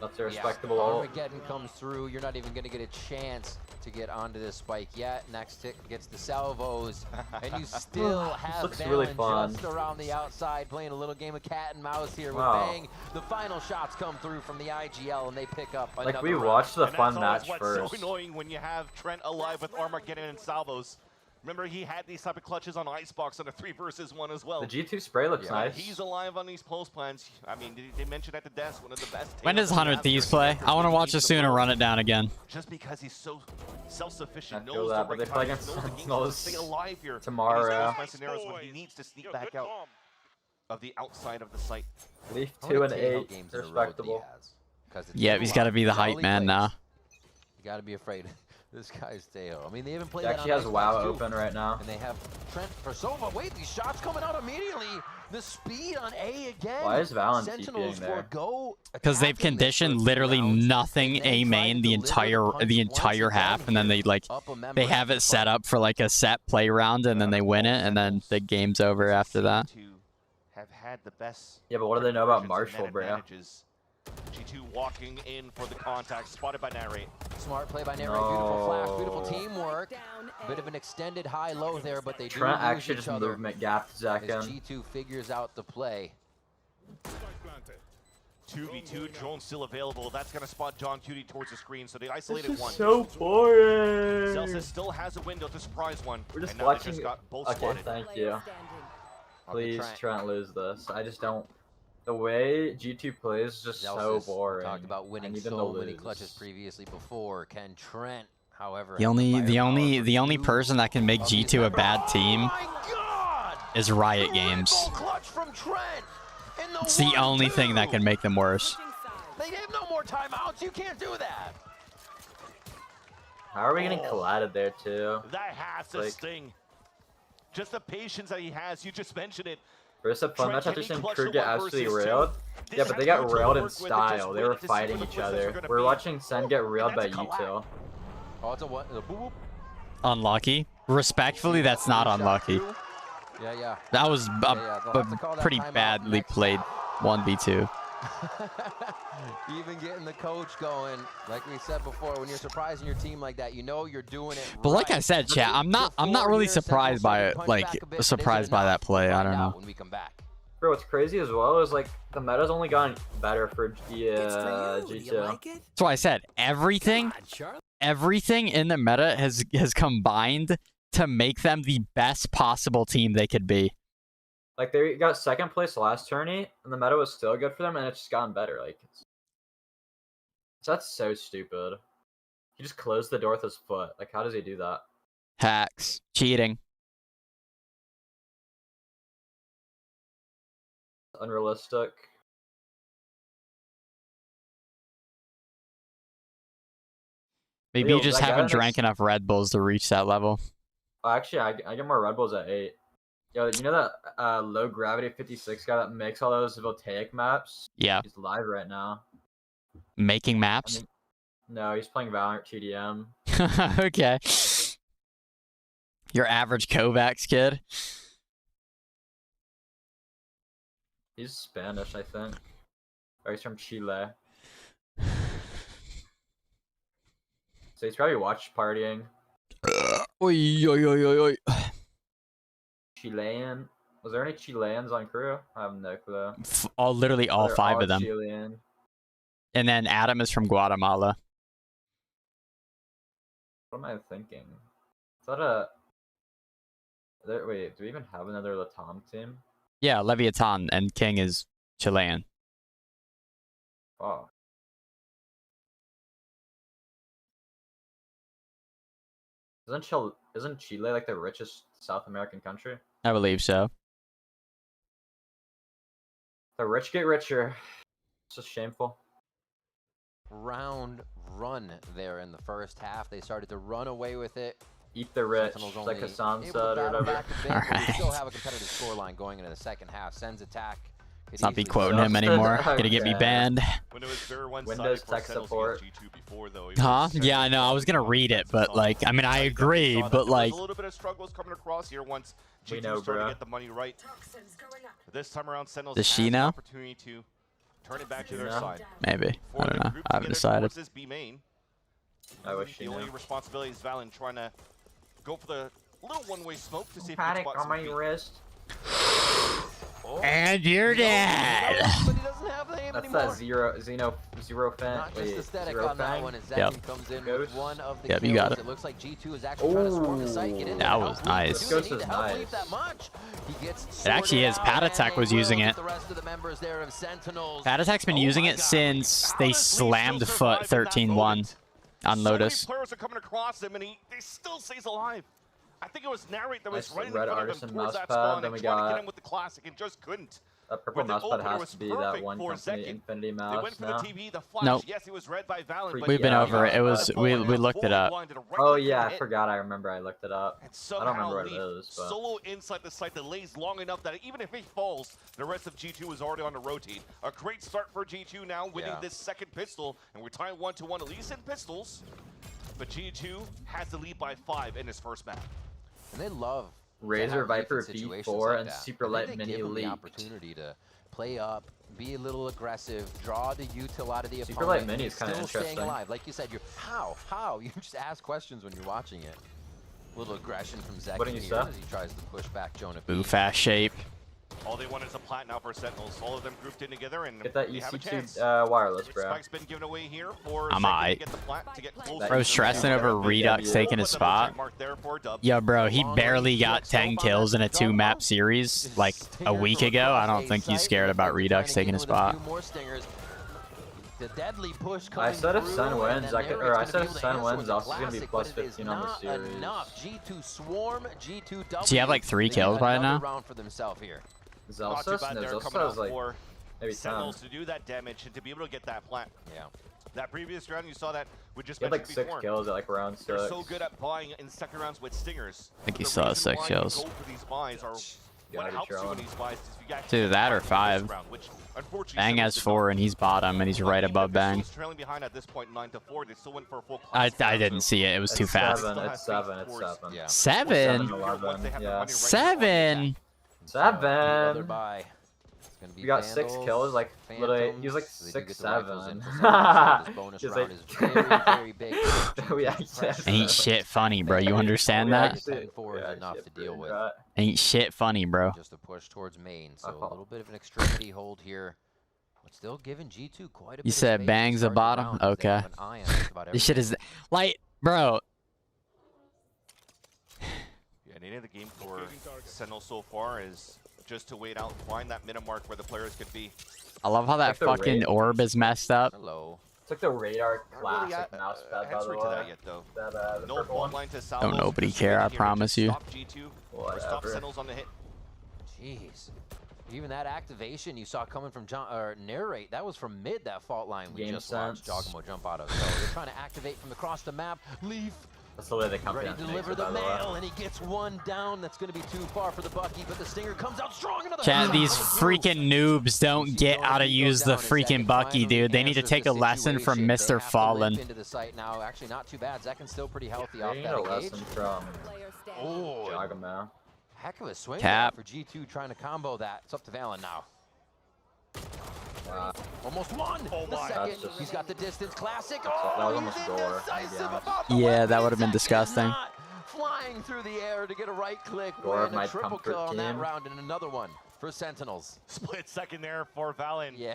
that's a respectable ult. Armageddon comes through. You're not even going to get a chance to get onto this spike yet. Next tick gets the salvos, and you still have looks Valen really fun. just around the outside playing a little game of cat and mouse here with Wow. Bang. The final shots come through from the IGL, and they pick up another Like, we round. watched the And fun that's always match what's first. so annoying when you have Trent alive with Armageddon and salvos. Remember, he had these type of clutches on Icebox on a 3 versus 1 as well. The G2 spray looks Yeah, nice. he's alive on these post plans. I mean, they mentioned at the desk one of the best. When does tails 100 we Thieves have play? versus I want to the watch teams it in the soon and world. run it down again. Just because he's so self-sufficient, I feel knows that, the but right they play time, against knows the games to Sentinels stay alive here. tomorrow. And he's scenarios when he needs to sneak back out of the outside of the site. Leaf How 2 many and KO 8, games in a row respectable. he has? 'Cause it's Yeah, too he's got to loud. be the That's all hype he man plays. now. You got to be afraid. This guy's Teo. I mean, they even play He that actually on has Icebox WoW too. open right now. And they have Trent for Sova. Wait, these shots coming out immediately. The speed on A again. Why is Valen Sentinels TPing there? forgo Because they've attacking this conditioned for literally rounds, nothing and then A try main to the deliver the entire punch once half, again and then they like up a member they of have the it set fight. up for like a set play round, and then they win it, and then the game's over after that. To have had the best. Yeah, but what do they know about conversions and Marshall, net bro? advantages. G2 walking in for the contact, spotted by Narrate. Smart play by Narrate. Beautiful flash, beautiful teamwork. Bit of an extended high-low there, but they do Trent lose actually each just other movement gapped as Zakin. G2 figures out the play. 2v2, drone still available. That's going to spot John Cutie towards the screen, so they isolated This is one. so boring. Celsius still has a window to surprise one. We're just and now watching. they just got both Okay, spotted. thank you. Please, Trent. Trent, lose this. I just don't. The way G2 plays is just Zelsis so boring. talked about I winning need them so to many lose. clutches previously before. Can Trent, however, The have only firepower for only two person that can make of these G2 a members? bad team is Riot The Games. Red Bull clutch from Trent in the It's the only thing that 1-2. can make them worse. They have no more timeouts. You can't do that. How are we getting collided there too? That has to Like- sting. Just the patience that he has, you just mentioned it. First up, fun Trent, match after can he seeing clutch Crew the get one absolutely versus two? railed. This Yeah, but they has got to railed in work with it, just style. They wait were to see fighting where the each footsteps other. are gonna We're be. watching Sen get railed by that's a you two. Oh, it's a what? A boop. Unlucky. Respectfully, that's not unlucky. Yeah. That was They'll have to call a that pretty timeout badly next played 1v2. Even getting the coach going, like we said before, when you're surprising your team like that, you know you're doing it But like I right. said, chat, I'm not really surprised by it. Like surprised by that play. I don't know. When we come back. Bro, what's crazy as well is like the meta's only gotten better for G2. That's why I said everything in the meta has combined to make them the best possible team they could be. Like they got second place last tourney, and the meta was still good for them, and it's just gotten better. Like, that's so stupid. He just closed the door with his foot. Like, how does he do that? Hacks, cheating. Unrealistic. Maybe Yo, you just that guy haven't that drank makes- enough Red Bulls to reach that level. Oh, actually, I get more Red Bulls at 8. Yo, you know that low gravity 56 guy that makes all those voltaic maps? Yeah. He's live right now. Making maps. No, he's playing Valorant TDM. Okay. Your average Kovacs kid. He's Spanish, I think. Or he's from Chile. So he's probably watch partying. Oy, oy, oy, oy, oy. Chilean. Was there any Chileans on crew? I have no clue. Literally all They're 5 all of them. Chilean. And then Adam is from Guatemala. What am I thinking? Is that a... Wait, do we even have another Latam team? Yeah, Leviathan and King is Chilean. Wow. Isn't Chile like the richest South American country? I believe so. The rich get richer. It's just shameful. Round run there in the first half. They started to run away with it. Eat the rich, Sentinels like only Hassan able said to or battle whatever. back a bit, but we still have a competitive scoreline going into the second half. Sen's attack. Let's not be quoting him anymore. Gonna get me banned. Windows tech support. Huh? Yeah, I know. I was gonna read it, but like, I mean, I agree, but like. A little bit of struggles coming across here once G2 know, started to bro. get the money right. This time around, Sentinels Does she has know? an opportunity to turn it back to their side. Maybe. I don't know. I haven't decided. This B main. I wish the you only knew. responsibility is Valen trying to go for the little one-way smoke to see if he can Panic spot on some my B. wrist. And you're dead. But he doesn't have the aim That's anymore. that zero fan. Not just Wait, aesthetic zero on that fang? one as Yep. Zen comes in Ghost? with one of the Yep, kills. you got it. It looks like G2 is actually trying to swarm the site, get in there, That help was Leaf. nice. They Ghost need is to help nice. Leaf that much. He gets It actually is. sorted out, Patatek and was they using will it. with the rest of the members there of Sentinels. Patatek's been using it since they slammed foot 13-1 on Lotus. So many players are coming across him, and he still stays alive. I think it was Narrate that was Nice right in red front of artisan him towards that mousepad, spawn then and we trying to got- get him with the classic and just couldn't. That purple With the mousepad opener has was to be that perfect one for a company second. Infinity They mouse went for now. the TV, the flash. Nope. Yes, he was read by Valen, but We've been Yeah, over it. It was we looked it up. Oh yeah, I forgot. I remember. I looked it up. And I don't somehow remember what it Leaf is, but solo inside the site that lays long enough that even if he falls, the rest of G2 is already on the rotate. A great start for G2 now, winning this second pistol, and we're tying 1-1 at least in pistols. But G2 has the lead by 5 in his first map. And they love Razor Viper situations B4 like and that. Super I think Light they Mini give them the Leak. opportunity to play up, be a little aggressive, draw the util out of the Super Light opponent, Mini is kinda still staying interesting. alive. Like you said, you're how? You just ask questions when you're watching it. Little aggression from Zeki What do you here say? as he tries to push back Jonah. Boo fast shape. All they want is a plat now for Sentinels. All of them grouped in together, and Get that they have a chance. EC2 wireless, bro. Spike's been given away here for I'm Zeki to aight. get the plat to get closer. Bro, stressing over Redux taking his spot. Yo, bro, he barely got 10 kills in a 2-map series like a week ago. I don't think he's scared about Redux taking his spot. The deadly push I said if through, Sen and wins, then I could, Narrate's or I gonna said be if able to Sen answer wins, with the also gonna be classic, plus but it is 15 on the not series. enough. G2 swarm, G2 Does he have like 3 kills by now? round for themselves here. Not too Zelsus? bad No, there, coming Zelsus out has like for maybe 10. Sentinels to do that damage and to be able to get that plant. Yeah. That previous round, you saw that we just He had like mentioned 6 before. kills at like round 6. They're so good at buying in second rounds with stingers. I think he The saw reason 6 why you kills. go for these buys are what Gotta be helps you in trolling. these buys is you actually It's either that or find the 5. first round, which unfortunately Bang Sentinels has did 4 not. and he's bottom and he's right Even above if Bang. Pistols trailing behind at this point 9-4, they still went for a full I class round, didn't so see it. It was too It's fast. 7, it's 7, it's 7. Yeah. 7? 11, yeah. 7? 7. 7! Gonna be We got 6 Vandals, kills, like literally, he was like Phantoms, so they do 6, get the rifles in 7. for Sentinels, so this bonus He's round like- is very, very big. We actually have Ain't shit funny, bro. You understand We that? actually- 10-4 we is enough actually to deal pretty with. right. Ain't shit funny, bro. Just a push towards main, so a little bit of an extremity hold here. But still giving G2 quite a bit You of said space Bang's to the start the bottom? round, as they Okay. have an eye on just about This shit everything. is like, bro. Yeah, the name of the game for Sentinel so far is just to wait out and find that minute mark where the players could be. I love how that Like the fucking raid. orb is messed up. Hello. It's like the radar Not really classic mouse pad, by the answering way. to that yet, though. That, the No purple fault one. line to Salvos. Don't nobody Just care, waiting I here to promise just you. Stop G2 or stop Whatever. Sentinels on the hit. Jeez. Even that activation you saw coming from Narrate, that was from mid that fault line we Game just watched sense. Jogamo jump out of. So they're trying to activate from across the map. Leaf That's the way they come ready down to deliver the mail, and he gets one down. That's going to be too far for the Bucky, but the Stinger comes out strong. Another Chat, these headshot coming through. freaking noobs don't get how to use the freaking Bucky, dude. They need to take a lesson from Mr. Fallen. Into the site now. Actually, not too bad. Zekin's still pretty healthy They off need that a engage. lesson from Oh, Jogamo. heck of a swing Cap. there for G2 trying to combo that. It's up to Valen now. Wow. Almost won. Oh The my. second, That's just- he's got the distance classic. that Oh, was he's almost gore, to be indecisive honest. about the Yeah, weapon. that would've been Zeki is disgusting. not flying through the air to get a right click. Gore of Win my a triple comfort kill on that team. round and another one for Sentinels. Split second there for Valen Yeah.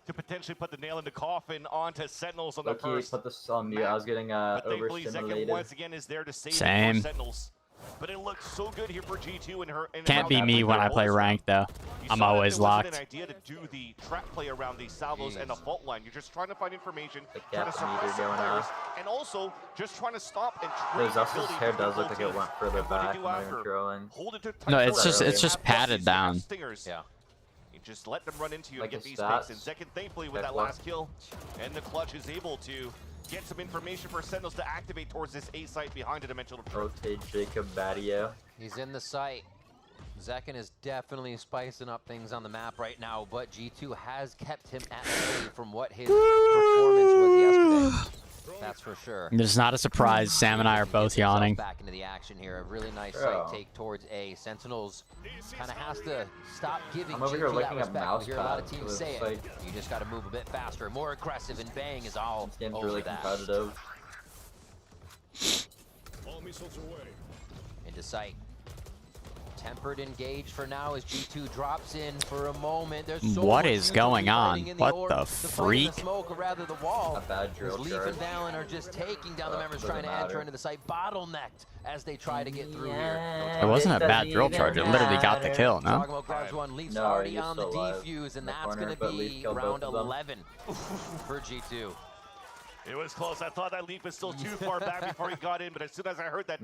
to potentially put the nail in the coffin onto Sentinels on the Loki first. put this on mute. I was getting But thankfully, Zeki overstimulated. once again is there to save the Same. poor Sentinels. But it looks so good here for G2 and her. Can't be me when I play ranked, though. I'm always locked. An idea to do the trap play around these salvos and the fault line. You're just trying to find information, The trying to gap meter suppress the going players, on. and also just trying to stop and His trade Zelsus' hair does look like it went further back. I'm not even trolling. Hold it to No, tight it's zone. just Have padded Buckies, have down. Stingers. Yeah. You Just let them run into you Like and get his these picks. stats. And Zekin thankfully with that Heck, last kill. And the clutch is able to get some information for Sentinels to activate towards this A site behind a dimensional trip. Rotate Jacob Badio. He's in the site. Zekin is definitely spicing up things on the map right now, but G2 has kept him at bay from what his performance was yesterday. That's for sure. It's not a surprise. Sam and I are both yawning. Back into the action here. A really nice site take towards A. Sentinels kind of has to stop giving I'm over G2 here that looking at respect. mouse We hear a lot of pads, teams so say it's it. like- You just got to move a bit faster, more aggressive, and Bang is all This game's over really that. competitive. All missiles away. Into sight. Tempered engage for now as G2 drops in for a moment. There's so What much is user going on? fighting in What orb the to fight in freak? The smoke, or rather the wall. A bad drill As Leaf charge. and Valen are just taking down the members doesn't trying to enter matter. into the site, bottlenecked as they try to get through here. It wasn't a bad drill charge. It literally got the kill, no? Jogmo grabs one. Leaf's No, already he's on the still alive defuse, in and the that's corner, going to but Leaf be killed round both of them. 11 for G2. It was close. I thought that leap was still too far back before he got in, but as soon as I heard that,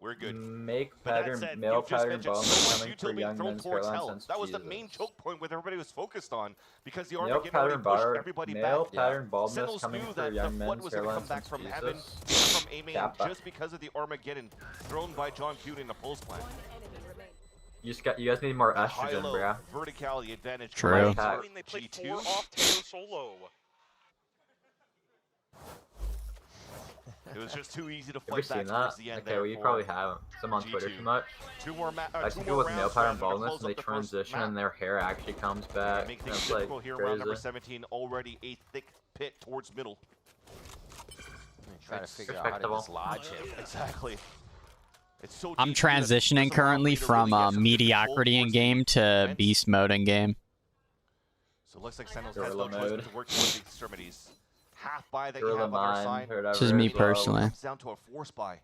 we're good. Make But that pattern, said, male you've just pattern mentioned bonus so much coming util for being young thrown men's towards Carolina hell. since That was the Jesus. main choke point where everybody was focused on because the Male Armageddon already pattern pushed bar, everybody male back. pattern baldness Sentinels coming knew for that the young flood men's was going to Carolina come back since from Jesus. heaven, from aiming Kappa. just because of the Armageddon thrown by John Kuhn in the pulse plant. You guys need more estrogen, High-low bro. verticality advantage. True. They played 4 off solo. It was just too easy to Ever fight back seen that? towards the end Okay, there well you for probably haven't. 'Cause I'm on Twitter G2. too much. Two more I see people with male pattern baldness and they transition and their hair actually comes back. Make And things it's like difficult here. Round number crazy. 17, already a thick pit towards middle. Try to figure out how to dislodge him. Exactly. It's so I'm deep that it transitioning doesn't allow currently me to from really get some mediocrity in game to beast mode in game. So it looks like Sentinels has Gorilla no choice mode. but to work towards the extremities. Half buy that you Gorilla have on our mine, side. heard This is me as well. personally. Comes down to a force buy.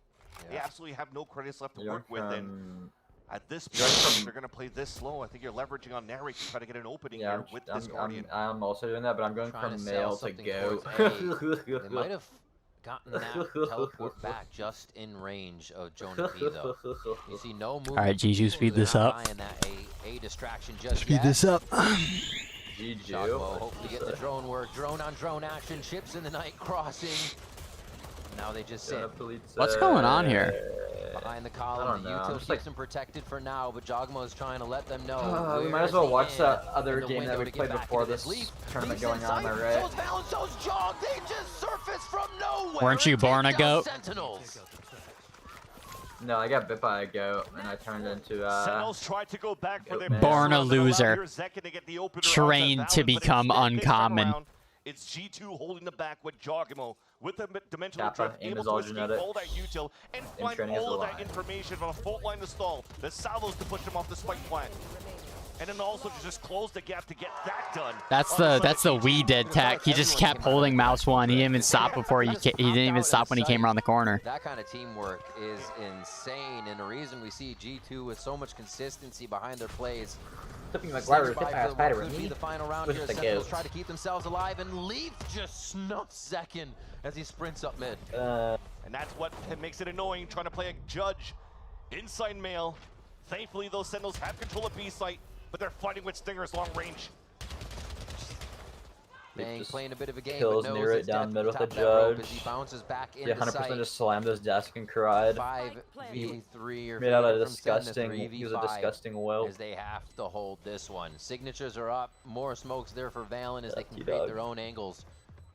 They absolutely have no credits left to You're work with, and from- at this you're point, from- if they're going to play this slow, I think you're leveraging on Narrate to try to get an opening Yeah, here with this I'm Guardian. also doing that, but I'm going Trying from to sell male to something goat. towards A. They might have gotten that teleport back just in range of Jonah B, though. You see no movement. Alright, Jiju, speed They're this not up. buying that A distraction just Speed yet. this up. Jogmo hopefully getting the drone work. Drone on drone action. Ships in the night crossing. Now they just sit. What's going on here? Behind the I column, don't the know, I'm util just keeps them protected for now, but Jogmo's trying to let them know. We where might as is well the watch end that other and the game that window we to get played back before into this Leaf. tournament Leaf's going on, inside, alright? Shows Valen, shows Jog. They just surfaced from nowhere. Weren't you and born take a down goat? Sentinels. No, I got bit by a goat and I turned into Sentinels tried to go back for their Born a best run. They'll allow loser. your Zekin to get the opener Trained onto to Valen, but become instead this time uncommon. around, it's G2 holding the back with Jogmo with the dimensional Kappa, drift, aim able is to all escape genetic. all that util and Aim find training is all of a that lie. information from a fault line to stall. The salvos to push him off the spike plant. And then also to just close the gap to get that done. That's on the side of G2. we did tech. He just kept holding mouse one. He didn't even stop before he didn't even stop when he came around the corner. That kind of teamwork is insane, and the reason we see G2 with so much consistency behind their plays. Tipping Stands McGuire by hit for by a what could be the final round with here. the Sentinels goat. try to keep themselves alive, and Leaf just snuffs Zekin as he sprints up mid. And that's what makes it annoying, trying to play a judge inside male. Thankfully, those Sentinels have control of B site, but they're fighting with Stingers long range. Bang playing a bit of a game, kills but knows near it it's down death middle at with the the top of that rope judge. as he bounces back Yeah, into 100% sight. just slammed his desk and cried. 5v3 or Made out a from Sen to disgusting. He was a 3v5 disgusting whelp. as they have to hold this one. Signatures are up, more smokes there for Valen as they can Lucky create dog. their own angles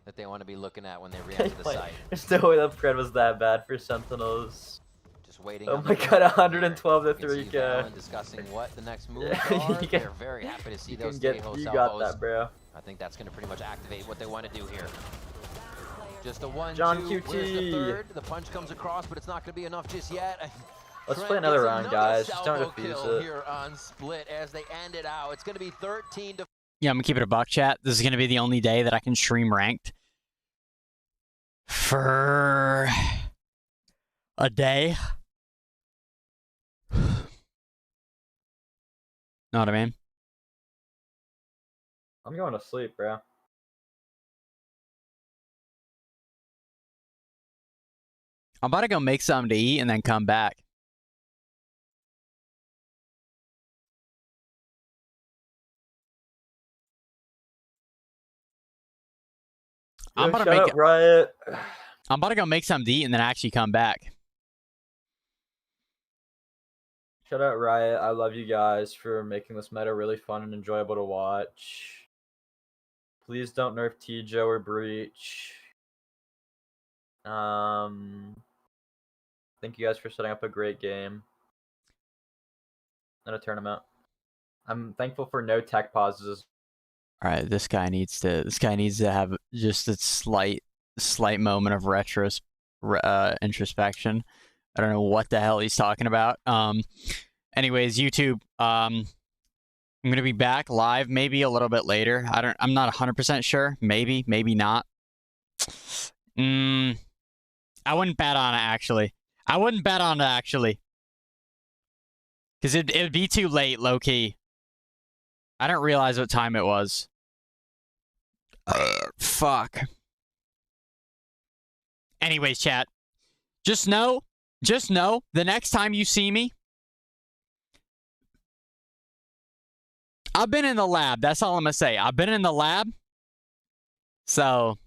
that they want to be looking at when they re-enter the site. There's no way that spread was that bad for Sentinels. Just waiting. Oh on my the god, break. 112 to You can see 3k. Valen discussing what the next moves are. You They're very happy to see you those can get, Tejo you salvos. got that, bro. I think that's going to pretty much activate what they want to do here. Just a 1-2. John Where's the QT. third? The punch comes across, but it's not going to be enough just yet. Let's Trent play another gets round, another guys. Just don't salvo defuse kill it. here on Split as they end it out. It's going to be 13 to. Yeah, I'm gonna keep it a buck, chat. This is gonna be the only day that I can stream ranked for a day. Know what I mean? I'm going to sleep, bro. I'm about to go make something to eat and then come back. I'm about to shout make out Riot. I'm about to go make something to eat and then actually come back. Shout out Riot. I love you guys for making this meta really fun and enjoyable to watch. Please don't nerf Tijo or Breach. Thank you guys for setting up a great game and a tournament. I'm thankful for no tech pauses. All right, this guy needs to have just a slight moment of introspection. I don't know what the hell he's talking about. Anyways, YouTube, I'm gonna be back live maybe a little bit later. I'm not 100% sure. Maybe not. I wouldn't bet on it actually. Because it'd be too late, low key. I didn't realize what time it was. Fuck. Anyways, chat. Just know, the next time you see me, I've been in the lab. That's all I'm gonna say. I've been in the lab. So,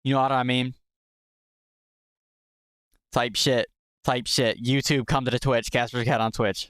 you know what I mean? Type shit. YouTube, come to the Twitch. Casper's Cat on Twitch.